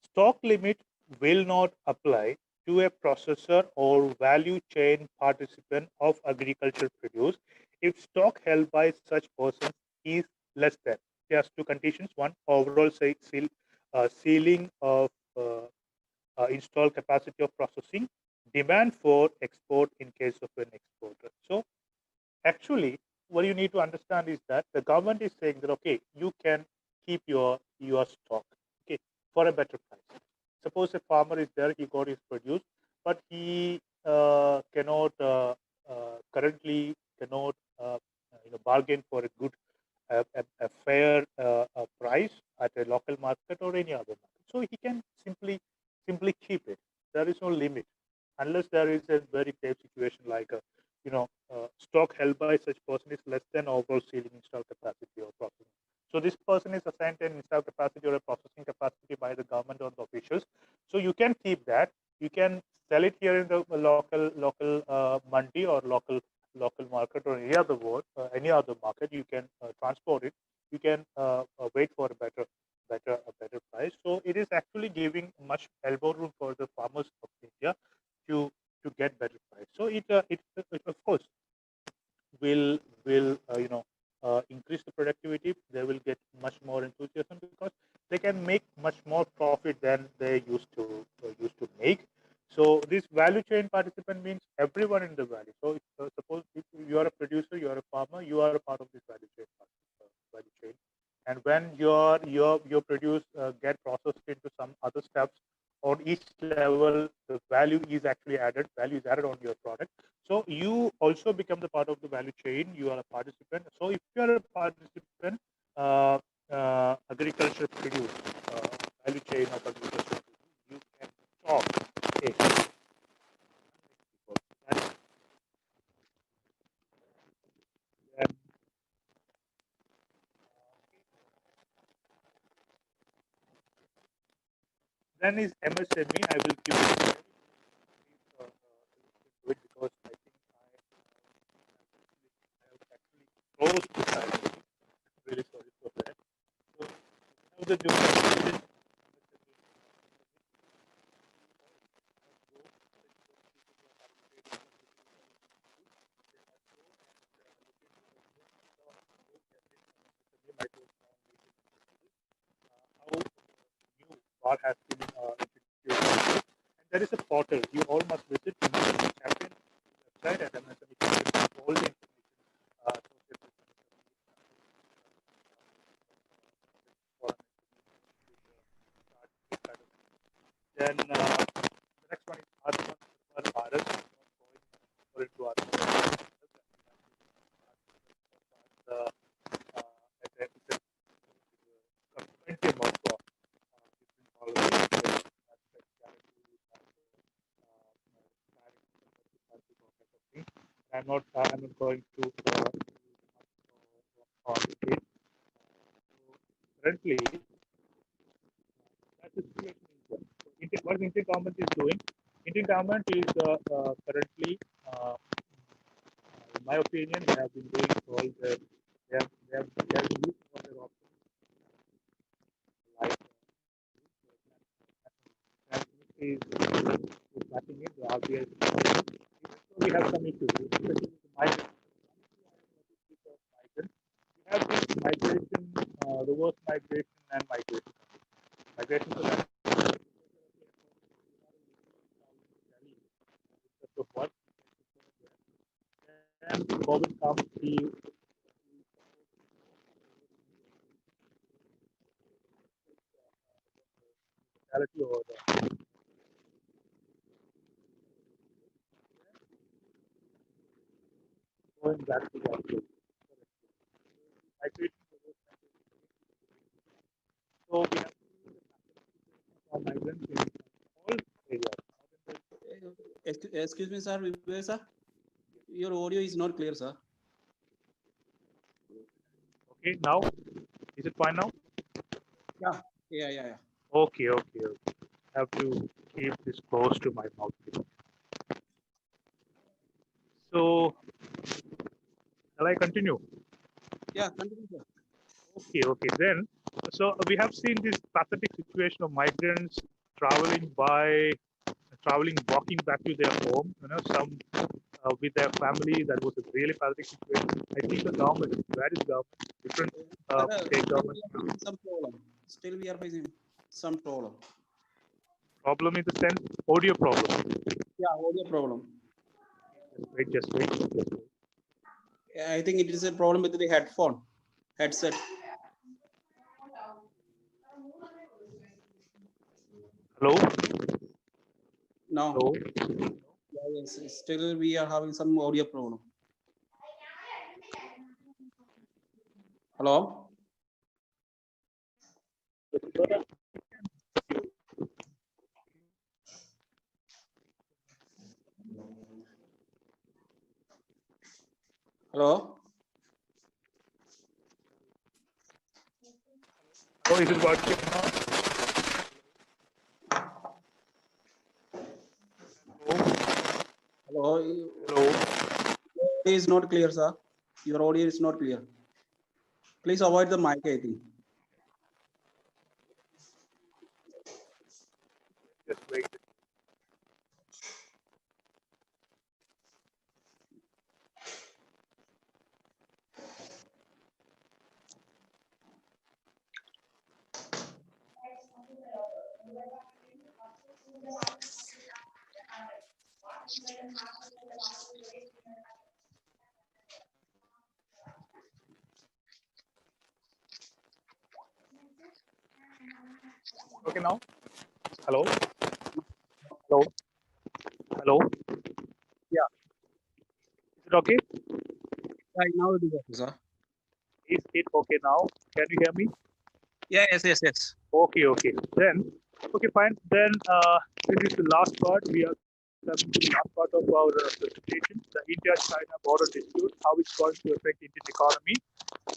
stock limit will not apply to a processor or value chain participant of agricultural produce if stock held by such persons is less than. There's two conditions. One, overall ceiling of installed capacity of processing, demand for export in case of an exporter. So actually, what you need to understand is that the government is saying that, okay, you can keep your stock, okay, for a better price. Suppose a farmer is there, he got his produce, but he currently cannot bargain for a good, a fair price at a local market or any other market. So he can simply keep it. There is no limit, unless there is a very grave situation like stock held by such person is less than overall ceiling installed capacity or processing. So this person is assigned an installed capacity or a processing capacity by the government or the officials. So you can keep that. You can sell it here in the local mandi or local market or any other market. You can transport it. You can wait for a better price. So it is actually giving much elbow room for the farmers of India to get better price. So it of course will increase the productivity. They will get much more enthusiasm because they can make much more profit than they used to make. So this value chain participant means everyone in the value. So suppose if you are a producer, you are a farmer, you are a part of this value chain. And when your produce get processed into some other steps, on each level the value is added on your product. So you also become the part of the value chain. You are a participant. So if you are a participant, agriculture produce, value chain of agriculture produce, you can stop it. Then is MSME. I will give it because I think I have actually closed the site. Really sorry for that. So now the new bar has been introduced. And there is a portal. You all must visit the champion website and MSME all the information associated with then the next one is Atman Bharat. Going into Atman I'm not going to on it. Currently, that's the situation in India. What the Indian government is doing, Indian government is currently, in my opinion, they have been doing all the, they have used all their options like is lacking in the RBI. We have some issues, especially with migration. We have this migration, reverse migration and migration. Migration to that. And COVID comes, the reality or the going back to the migration. So we have migrants in all areas. Excuse me, sir. Vivek, sir. Your audio is not clear, sir. Okay, now is it fine now? Yeah. Okay. I have to keep this close to my mouth. So, shall I continue? Yeah, continue, sir. Okay. Then, so we have seen this pathetic situation of migrants walking back to their home. Some with their family. That was a really pathetic situation. I think the government, where is government? Different state government. Some problem. Still, we are facing some problem. Problem in the sense audio problem. Yeah, audio problem. Just wait. I think it is a problem with the headset. Hello. No. Hello. Yeah, yes. Still, we are having some audio problem. Hello. Hello. Oh, is it working now? Hello. Hello. Your audio is not clear, sir. Your audio is not clear. Please avoid the mic, I think. Just wait. Okay now. Hello. Yeah. Is it okay? Right now it is okay, sir. Is it okay now? Can you hear me? Yeah, yes. Okay. Then, okay, fine. Then this is the last part. We are coming to the last part of our presentation, the India-China border dispute, how it's going to affect Indian economy.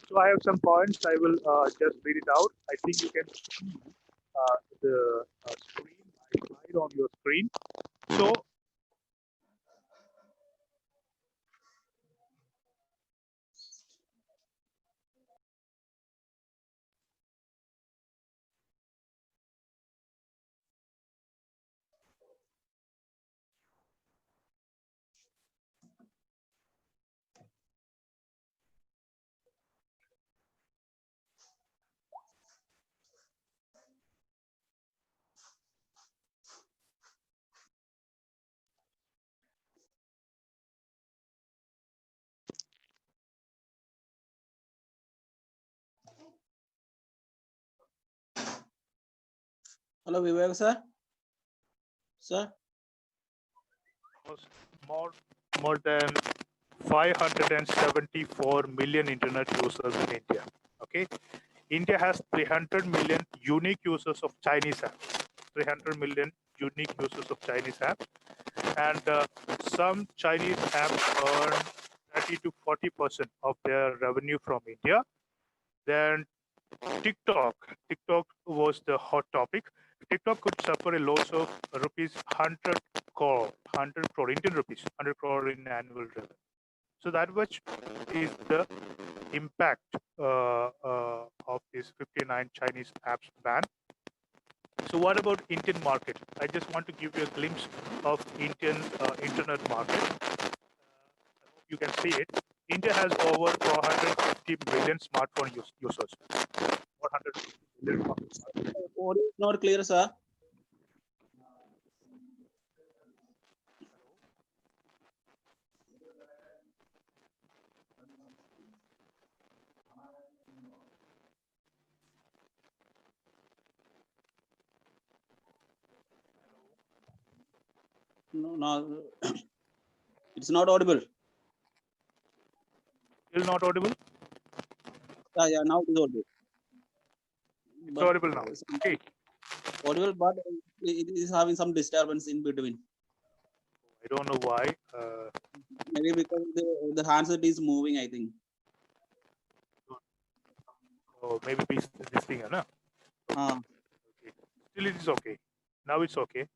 So I have some points. I will just read it out. I think you can see the screen, my slide on your screen. So Hello, Vivek sir. Sir. more than 574 million internet users in India. Okay, India has 300 million unique users of Chinese apps. 300 million unique users of Chinese apps, and some Chinese apps earn 30 to 40% of their revenue from India. Then TikTok was the hot topic. TikTok could suffer a loss of rupees 100 crore, Indian rupees, 100 crore in annual revenue. So that much is the impact of this 59 Chinese apps ban. So what about Indian market? I just want to give you a glimpse of Indian internet market. You can see it. India has over 450 million smartphone users. 450 million smartphones. Audio is not clear, sir. No, it's not audible. Still not audible? Yeah, now it is audible. It's audible now. Okay. Audible, but it is having some disturbance in between. I don't know why. Maybe because the handset is moving, I think. Oh, maybe this thing, no? Okay. Still it is okay. Now it's okay.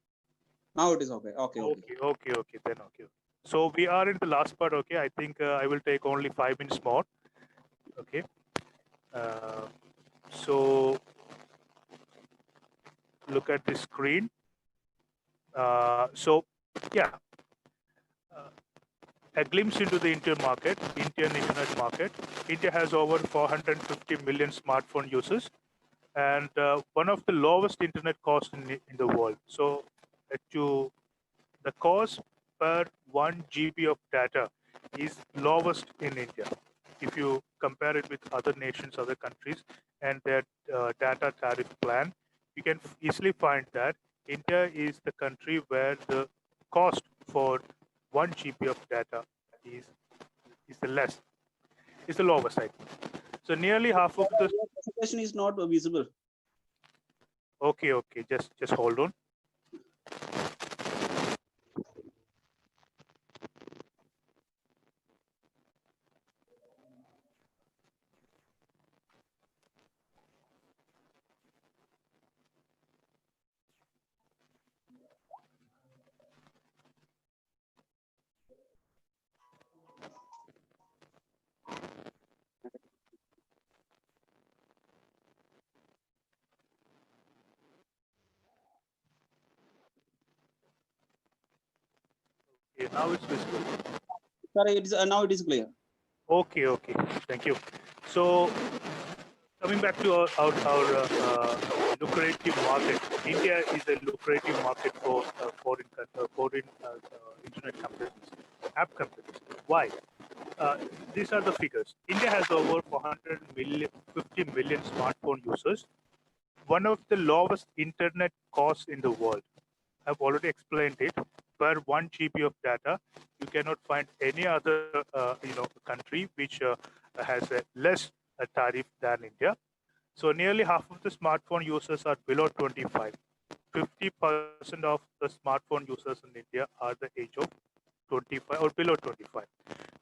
Now it is okay. Okay. Then okay. So we are in the last part. Okay, I think I will take only 5 minutes more. Okay. So look at the screen. So yeah, a glimpse into the Indian internet market. India has over 450 million smartphone users, and one of the lowest internet costs in the world. So the cost per 1 GB of data is lowest in India. If you compare it with other nations, other countries, and their data tariff plan, you can easily find that India is the country where the cost for 1 GB of data is the lowest side. So nearly half of the presentation is not visible. Okay, just hold on. Okay, now it's visible. Sorry, now it is clear. Okay, thank you. So coming back to our lucrative market, India is a lucrative market for foreign internet companies, app companies. Why? These are the figures. India has over 50 million smartphone users. One of the lowest internet costs in the world. I've already explained it. Per 1 GB of data, you cannot find any other country which has a less tariff than India. So nearly half of the smartphone users are below 25. 50% of the smartphone users in India are the age of 25 or below 25.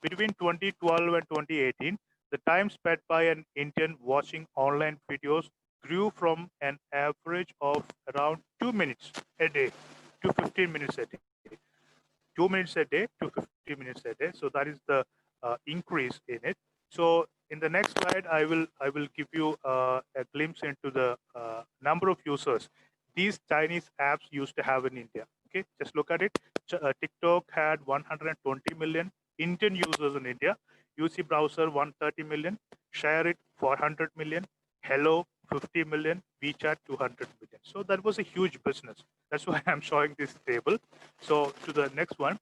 Between 2012 and 2018, the time spent by an Indian watching online videos grew from an average of around 2 minutes a day to 15 minutes a day. 2 minutes a day to 50 minutes a day. So that is the increase in it. So in the next slide, I will give you a glimpse into the number of users these Chinese apps used to have in India. Okay, just look at it. TikTok had 120 million Indian users in India. UC browser 130 million. Share it 400 million. Hello 50 million. WeChat 200 million. So that was a huge business. That's why I'm showing this table. So to the next one.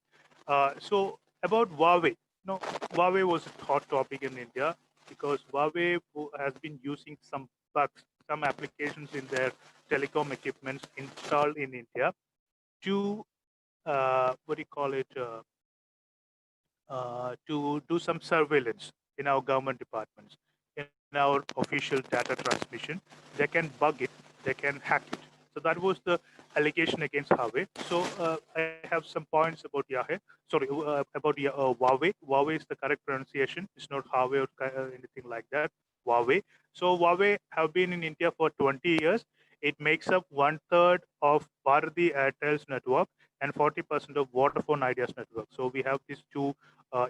So about Huawei. No, Huawei was a hot topic in India because Huawei has been using some bugs, some applications in their telecom equipments installed in India to what do you call it? To do some surveillance in our government departments, in our official data transmission. They can bug it, they can hack it. So that was the allegation against Huawei. So I have some points about about Huawei. Huawei is the correct pronunciation. It's not Huawei or anything like that. Huawei. So Huawei have been in India for 20 years. It makes up 1/3 of Bharati Airtel's network and 40% of Vodafone Idea's network. So we have these two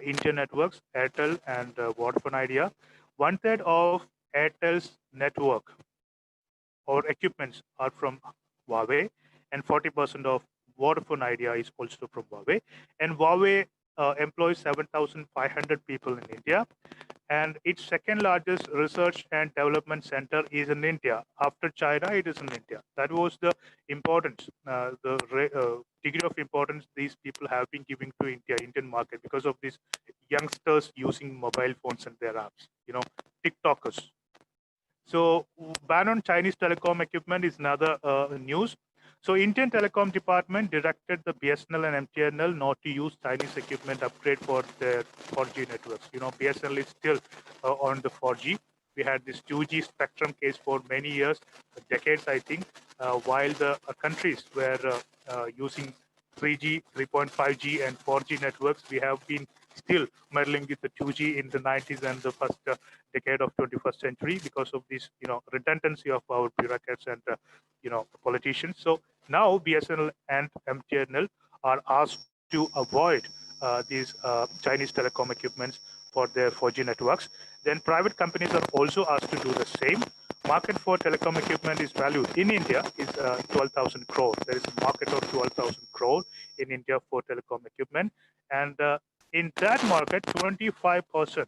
Indian networks, Airtel and Vodafone Idea. 1/3 of Airtel's network or equipments are from Huawei, and 40% of Vodafone Idea is also from Huawei. And Huawei employs 7,500 people in India, and its second largest research and development center is in India. After China, it is in India. That was the importance, degree of importance these people have been giving to Indian market because of these youngsters using mobile phones and their apps. TikTokers. So ban on Chinese telecom equipment is another news. So Indian Telecom Department directed the BSNL and MTNL not to use Chinese equipment upgrade for their 4G networks. BSNL is still on the 4G. We had this 2G spectrum case for many years, decades, I think, while the countries were using 3G, 3.5G, and 4G networks. We have been still meddling with the 2G in the 90s and the first decade of 21st century because of this, redundancy of our bureaucrats and, politicians. So now BSNL and MTNL are asked to avoid these Chinese telecom equipments for their 4G networks. Then private companies are also asked to do the same. Market for telecom equipment is valued in India is 12,000 crore. There is a market of 12,000 crore in India for telecom equipment. And in that market, 25%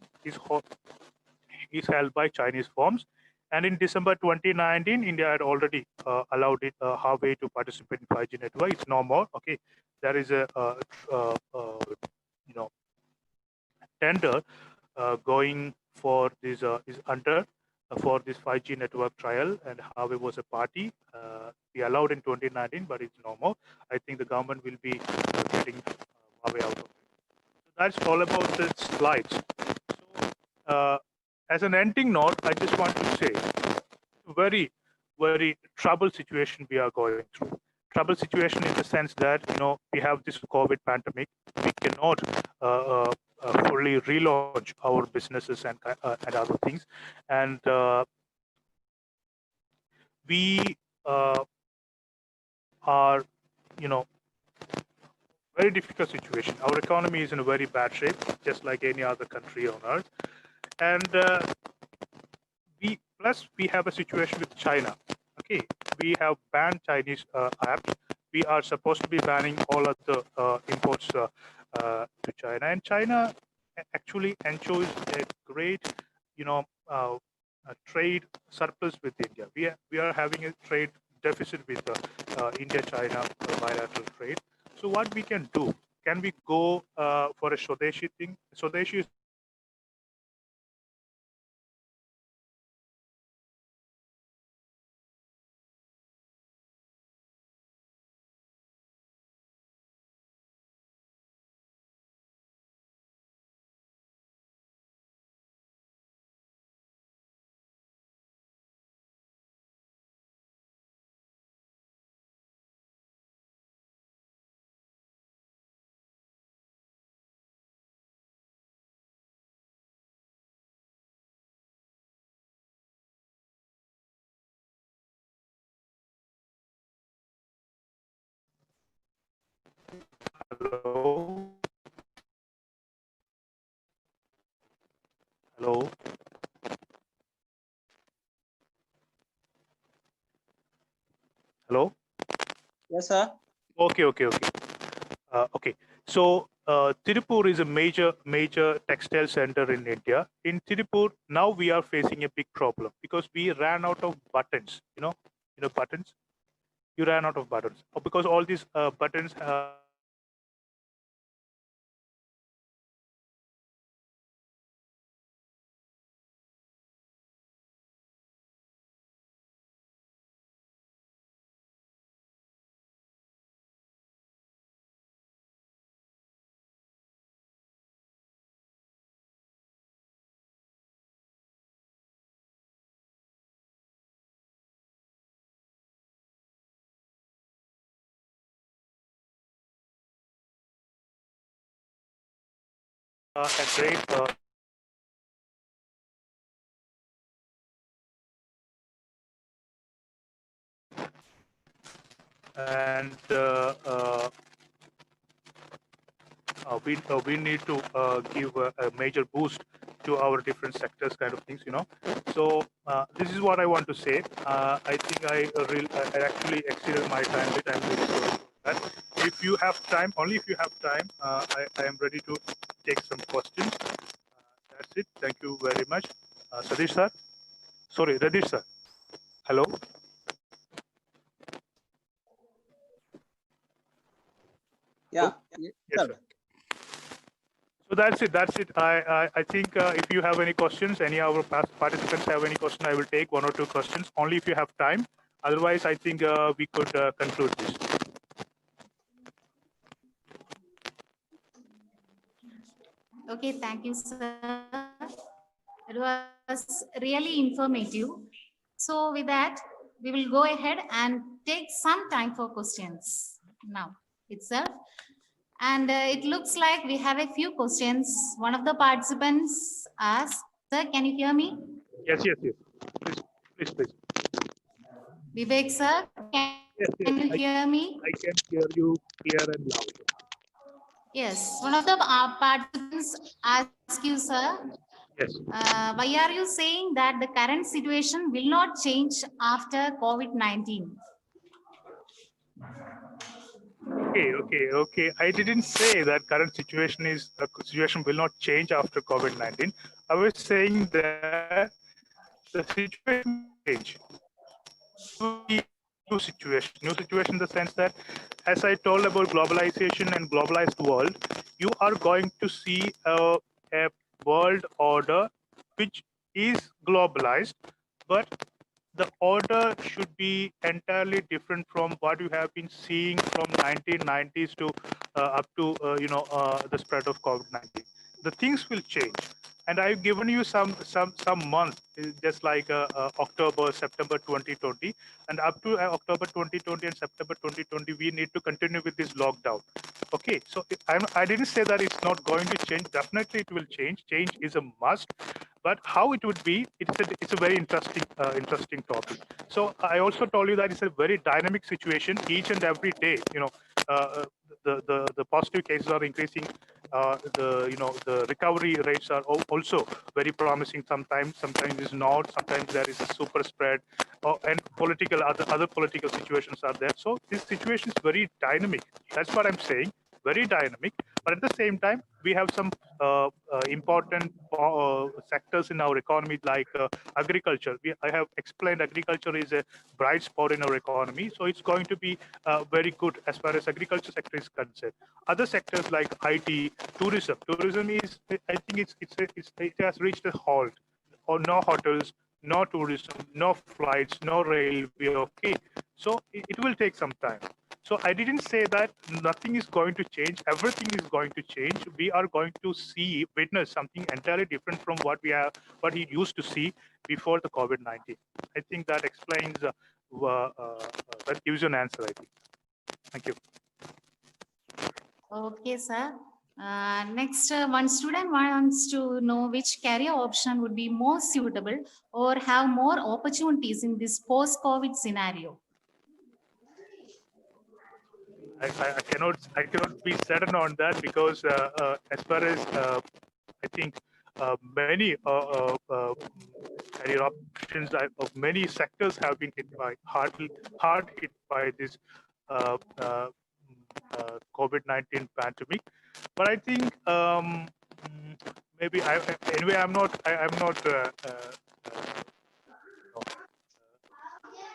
is held by Chinese firms. And in December 2019, India had already allowed Huawei to participate in 5G network. It's no more. Okay, there is a tender going for this is under for this 5G network trial, and Huawei was a party. We allowed in 2019, but it's no more. I think the government will be getting Huawei out of it. So that's all about the slides. So, as an ending note, I just want to say, very, very troubled situation we are going through. Troubled situation in the sense that we have this COVID pandemic. We cannot fully relaunch our businesses and other things, and we are very difficult situation. Our economy is in a very bad shape, just like any other country on earth, and we have a situation with China. Okay, we have banned Chinese apps. We are supposed to be banning all of the imports to China, and China actually enjoys a great, a trade surplus with India. We are having a trade deficit with India-China bilateral trade. So what we can do? Can we go for a Swadeshi thing? Swadeshi is Yes, sir. Okay. Okay. So Tirupur is a major textile center in India. In Tirupur, now we are facing a big problem because we ran out of buttons. Buttons. You ran out of buttons because all these buttons. A great and we need to give a major boost to our different sectors, kind of things. So this is what I want to say. I think I actually exceeded my time. I'm really sorry for that. If you have time, only if you have time, I am ready to take some questions. That's it. Thank you very much. Sadish sir. Sorry, Ratheesh sir. Hello. Yeah. Yes, Sir. sir. So that's it. I think if you have any questions, any of our past participants have any question, I will take 1 or 2 questions only if you have time. Otherwise, I think we could conclude this. Okay, thank you, sir. It was really informative. So with that, we will go ahead and take some time for questions now itself. And it looks like we have a few questions. One of the participants asked, sir, can you hear me? Yes. Please. Vivek, sir, Yes. can you hear me? I can hear you clear and loud. Yes, one of the participants asked you, sir, Yes. why are you saying that the current situation will not change after COVID-19? Okay. I didn't say that current situation will not change after COVID-19. I was saying that the situation will change. New situation in the sense that, as I told about globalization and globalized world, you are going to see a world order which is globalized, but the order should be entirely different from what you have been seeing from 1990s to up to the spread of COVID-19. The things will change, and I've given you some months, just like October, September 2020, and up to October 2020 and September 2020, we need to continue with this lockdown. Okay, so I didn't say that it's not going to change. Definitely, it will change. Change is a must, but how it would be, it's a very interesting topic. So I also told you that it's a very dynamic situation. Each and every day, the positive cases are increasing. The recovery rates are also very promising. Sometimes it's not. Sometimes there is a super spread, and other political situations are there. So this situation is very dynamic. That's what I'm saying. Very dynamic, but at the same time, we have some important sectors in our economy, like agriculture. I have explained agriculture is a bright spot in our economy, so it's going to be very good as far as agriculture sector is concerned. Other sectors like IT, tourism. Tourism is, I think, it has reached a halt. Or no hotels, no tourism, no flights, no railway. Okay, so it will take some time. So I didn't say that nothing is going to change. Everything is going to change. We are going to witness something entirely different from what we used to see before the COVID-19. I think that explains, that gives you an answer, I think. Thank you. Okay, sir. Next, one student wants to know which career option would be more suitable or have more opportunities in this post-COVID scenario. I cannot be certain on that, because as far as I think many career options of many sectors have been hard hit by this COVID-19 pandemic. But I think maybe anyway I'm not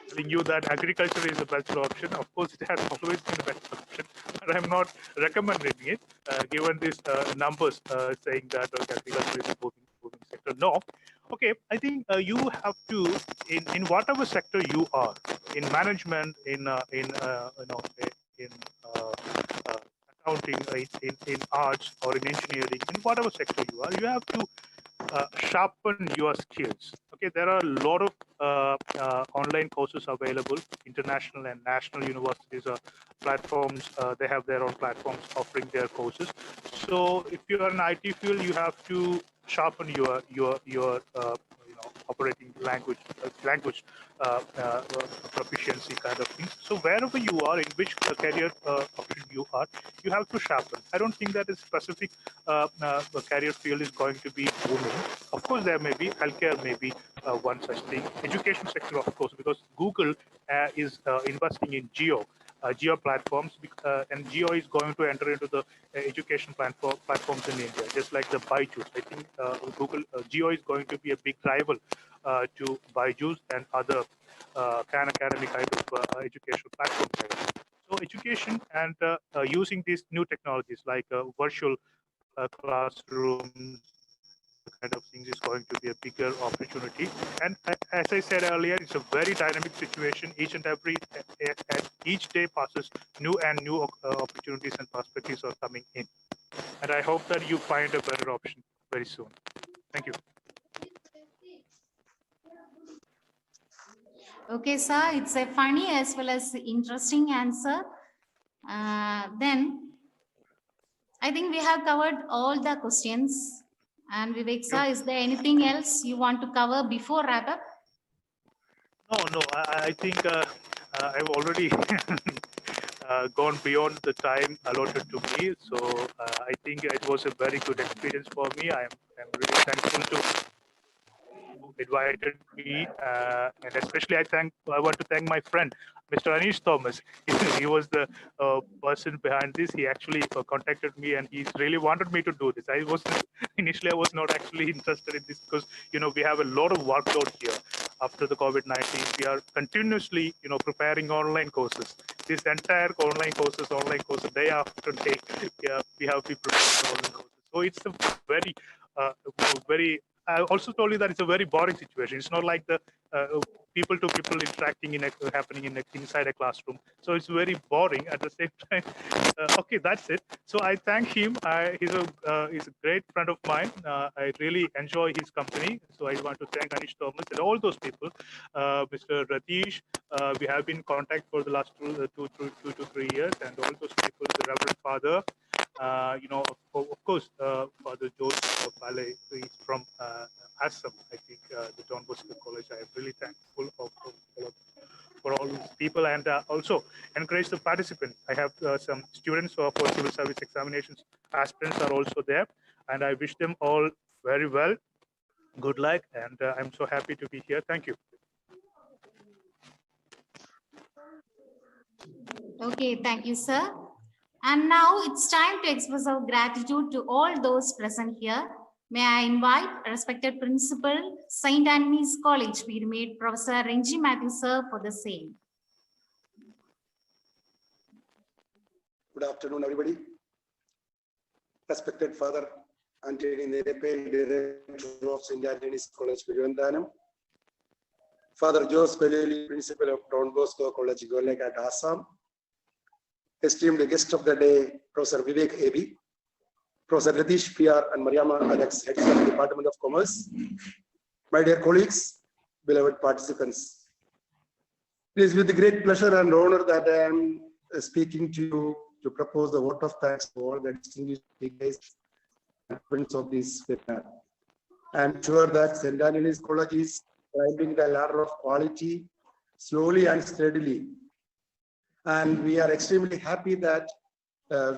telling you that agriculture is the best option. Of course, it has always been the best option, but I'm not recommending it given these numbers saying that agriculture is a booming sector. No. Okay, I think you have to, in whatever sector you are, in management, in accounting, in arts or in engineering, in whatever sector you have to sharpen your skills. Okay, there are a lot of online courses available, international and national universities or platforms. They have their own platforms offering their courses. So if you are in IT field, you have to sharpen your operating language proficiency kind of things. So wherever you are, in which career option you are, you have to sharpen. I don't think that a specific career field is going to be booming. Of course, there may be healthcare, may be one such thing. Education sector, of course, because Google is investing in geo platforms, and geo is going to enter into the education platforms in India, just like the Byju's. I think Google geo is going to be a big rival to Byju's and other Khan Academy kind of education platforms. So education and using these new technologies like virtual classrooms, kind of things is going to be a bigger opportunity. And as I said earlier, it's a very dynamic situation. Each day passes, new opportunities and perspectives are coming in. And I hope that you find a better option very soon. Thank you. Okay, sir, it's a funny as well as interesting answer. Then I think we have covered all the questions. And Vivek sir, is there anything else you want to cover before wrap up? No, I think I've already gone beyond the time allotted to me. So I think it was a very good experience for me. I'm really thankful to invited me, and especially I want to thank my friend, Mr. Anish Thomas. He was the person behind this. He actually contacted me, and he really wanted me to do this. Initially I was not actually interested in this because we have a lot of workload here. After the COVID-19, we are continuously preparing online courses. This entire online courses, day after day, we have to prepare online courses. So it's a very I also told you that it's a very boring situation. It's not like the people to people interacting happening inside a classroom. So it's very boring at the same time. Okay, that's it. So I thank him. He's a great friend of mine. I really enjoy his company. So I want to thank Anish Thomas and all those people. Mr. Ratheesh, we have been in contact for the last 2 to 3 years, and all those people, the Reverend Father. Of course, Father Joseph Ballet is from Assam, I think, the DonBoscoCollege. I am really thankful for all these people, and also encourage the participants. I have some students for civil service examinations. Aspirants are also there, and I wish them all very well. Good luck, and I'm so happy to be here. Thank you. Okay, thank you, sir. And now it's time to express our gratitude to all those present here. May I invite respected Principal, St. Anthony's College, Peerumade, Professor Renji Mathew, sir, for the same. Good afternoon, everybody. Respected Father Antony Nirappel, Director of St. Anthony's College, Peruvanthanam. Father Joseph Peleli, Principal of DonBoscoCollege, Golaghat, Assam. Esteemed guest of the day, Professor Vivek A.B, Professor Ratheesh, PR, and Mariama Alex, Heads of the Department of Commerce. My dear colleagues, beloved participants, it is with great pleasure and honor that I am speaking to you to propose the vote of thanks for all the distinguished speakers and friends of this webinar. I am sure that St. Anthony's College is climbing the ladder of quality slowly and steadily. And we are extremely happy that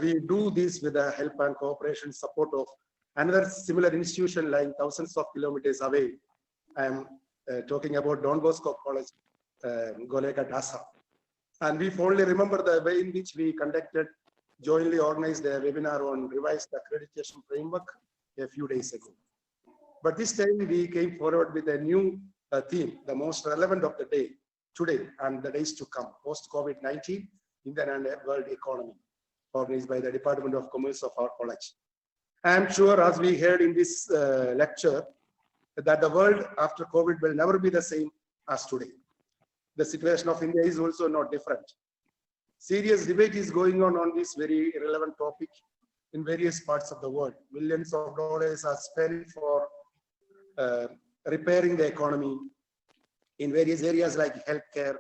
we do this with the help and cooperation support of another similar institution lying thousands of kilometers away. I am talking about DonBoscoCollege, Golaghat, Assam. And we fondly remember the way in which we conducted, jointly organized a webinar on revised accreditation framework a few days ago. But this time we came forward with a new theme, the most relevant of the day, today and the days to come, post-COVID-19, Indian and world economy, organized by the Department of Commerce of our college. I am sure, as we heard in this lecture, that the world after COVID will never be the same as today. The situation of India is also not different. Serious debate is going on this very relevant topic in various parts of the world. Millions of dollars are spent for repairing the economy in various areas like healthcare,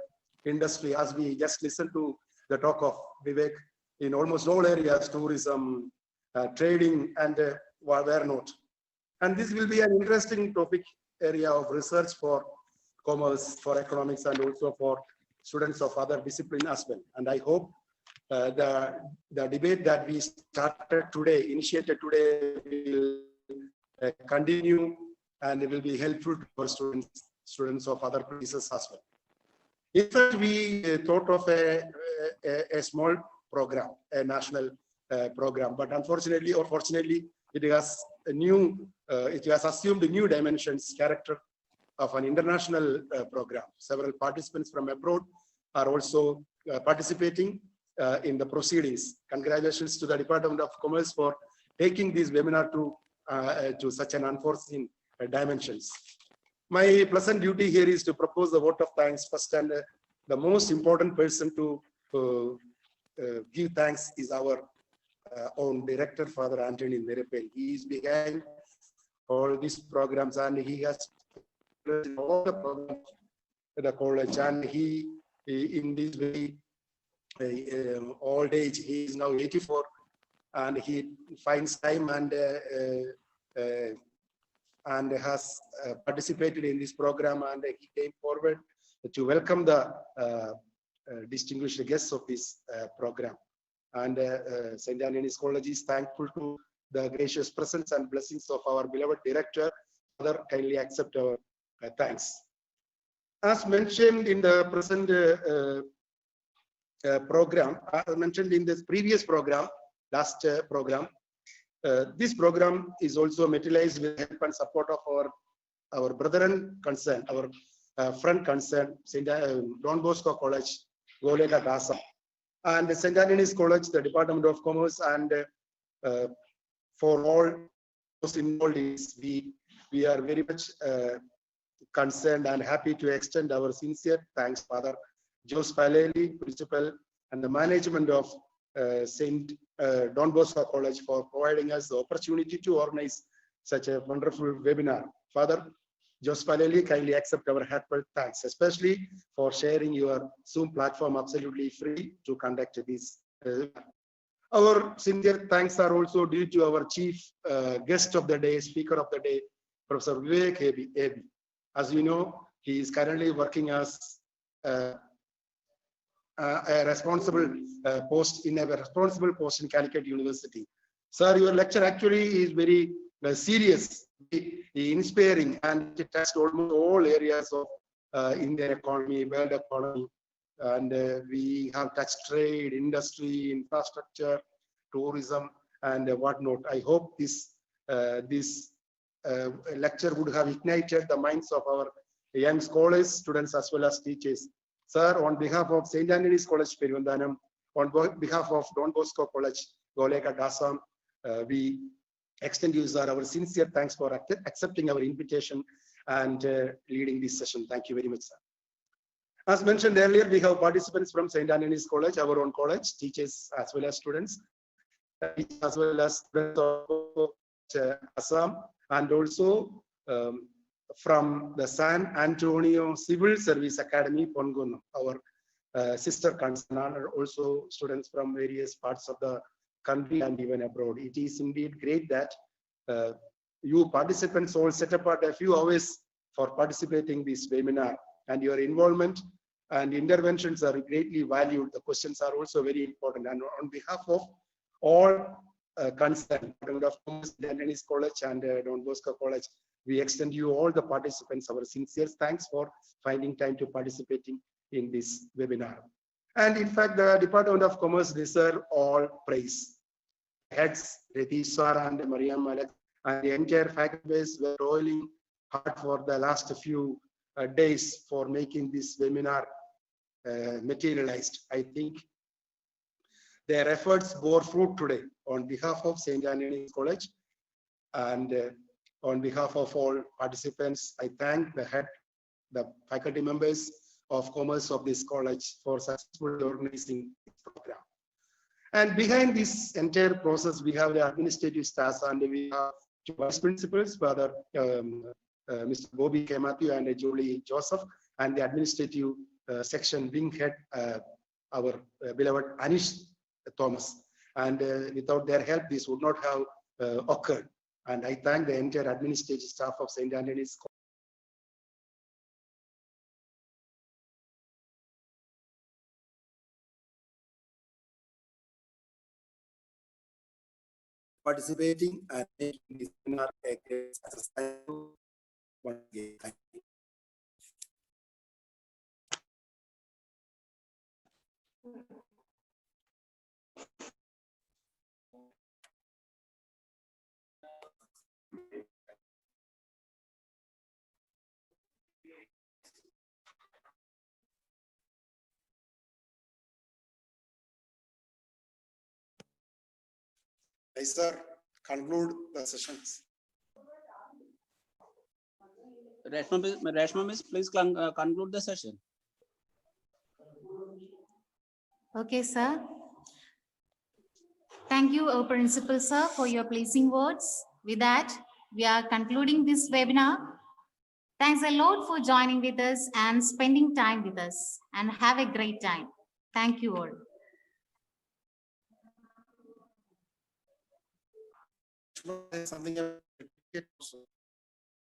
industry, as we just listened to the talk of Vivek, in almost all areas, tourism, trading, and where not. And this will be an interesting topic area of research for commerce, for economics, and also for students of other disciplines as well. And I hope the debate that we started today, initiated today, will continue, and it will be helpful for students of other places as well. In fact, we thought of a small program, a national program, but unfortunately or fortunately, it has assumed new dimensions, character of an international program. Several participants from abroad are also participating in the proceedings. Congratulations to the Department of Commerce for taking this webinar to such an unforeseen dimensions. My pleasant duty here is to propose the vote of thanks first, and the most important person to give thanks is our own director, Father Antony Nirappel. He is behind all these programs, and he has all the programs at the college, and he in this very old age, he is now 84, and he finds time and has participated in this program, and he came forward to welcome the distinguished guests of this program. And St. Antony's College is thankful to the gracious presence and blessings of our beloved director. Father, kindly accept our thanks. As mentioned in the present program, as mentioned in this previous program, last program, this program is also materialized with help and support of our brethren concerned, our friend concerned, DonBoscoCollege, Golaghat, Assam, and St. Antony's College, the Department of Commerce, and for all those involved, we are very much concerned and happy to extend our sincere thanks, Father Jose Paleli, Principal, and the management of DonBoscoCollege for providing us the opportunity to organize such a wonderful webinar. Father Jose Paleli, kindly accept our heartfelt thanks, especially for sharing your Zoom platform absolutely free to conduct this. Our sincere thanks are also due to our chief guest of the day, speaker of the day, Professor Vivek A.B. As you know, he is currently working as a responsible post in Calicut University. Sir, your lecture actually is very serious, inspiring, and it touched almost all areas of Indian economy, world economy, and we have touched trade, industry, infrastructure, tourism, and whatnot. I hope this lecture would have ignited the minds of our young scholars, students, as well as teachers. Sir, on behalf of St. Antony's College, Peruvanthanam, on behalf of DonBoscoCollege, Golaghat, Assam, we extend you, sir, our sincere thanks for accepting our invitation and leading this session. Thank you very much, sir. As mentioned earlier, we have participants from St. Antony's College, our own college, teachers as well as students, as well as students of Assam, and also from the San Antonio Civil Service Academy, Ponkunnam, our sister concern, and also students from various parts of the country and even abroad. It is indeed great that you participants all set apart a few hours for participating in this webinar, and your involvement and interventions are greatly valued. The questions are also very important, and on behalf of all concerned, of St. Antony's College and DonBoscoCollege, we extend you all the participants our sincere thanks for finding time to participating in this webinar. And in fact, the Department of Commerce deserve all praise. Heads, Ratheesh sir and Mariam Malek, and the entire faculty base were toiling hard for the last few days for making this webinar materialized. I think their efforts bore fruit today. On behalf of St. Anthony's College and on behalf of all participants, I thank the faculty members of commerce of this college for successfully organizing this program. And behind this entire process, we have the administrative staff and we have two vice principals, Father Mr. Bobby K. Mathew and Julie Joseph, and the administrative section wing head, our beloved Anish Thomas. And without their help, this would not have occurred. And I thank the entire administrative staff of St. Anthony's College. Participating and making this webinar a great success. Thank you. Once again, thank you. I, sir, conclude the sessions. Reshma Miss, please conclude the session. Okay, sir. Thank you, our principal, sir, for your pleasing words. With that, we are concluding this webinar. Thanks a lot for joining with us and spending time with us, and have a great time. Thank you all. Something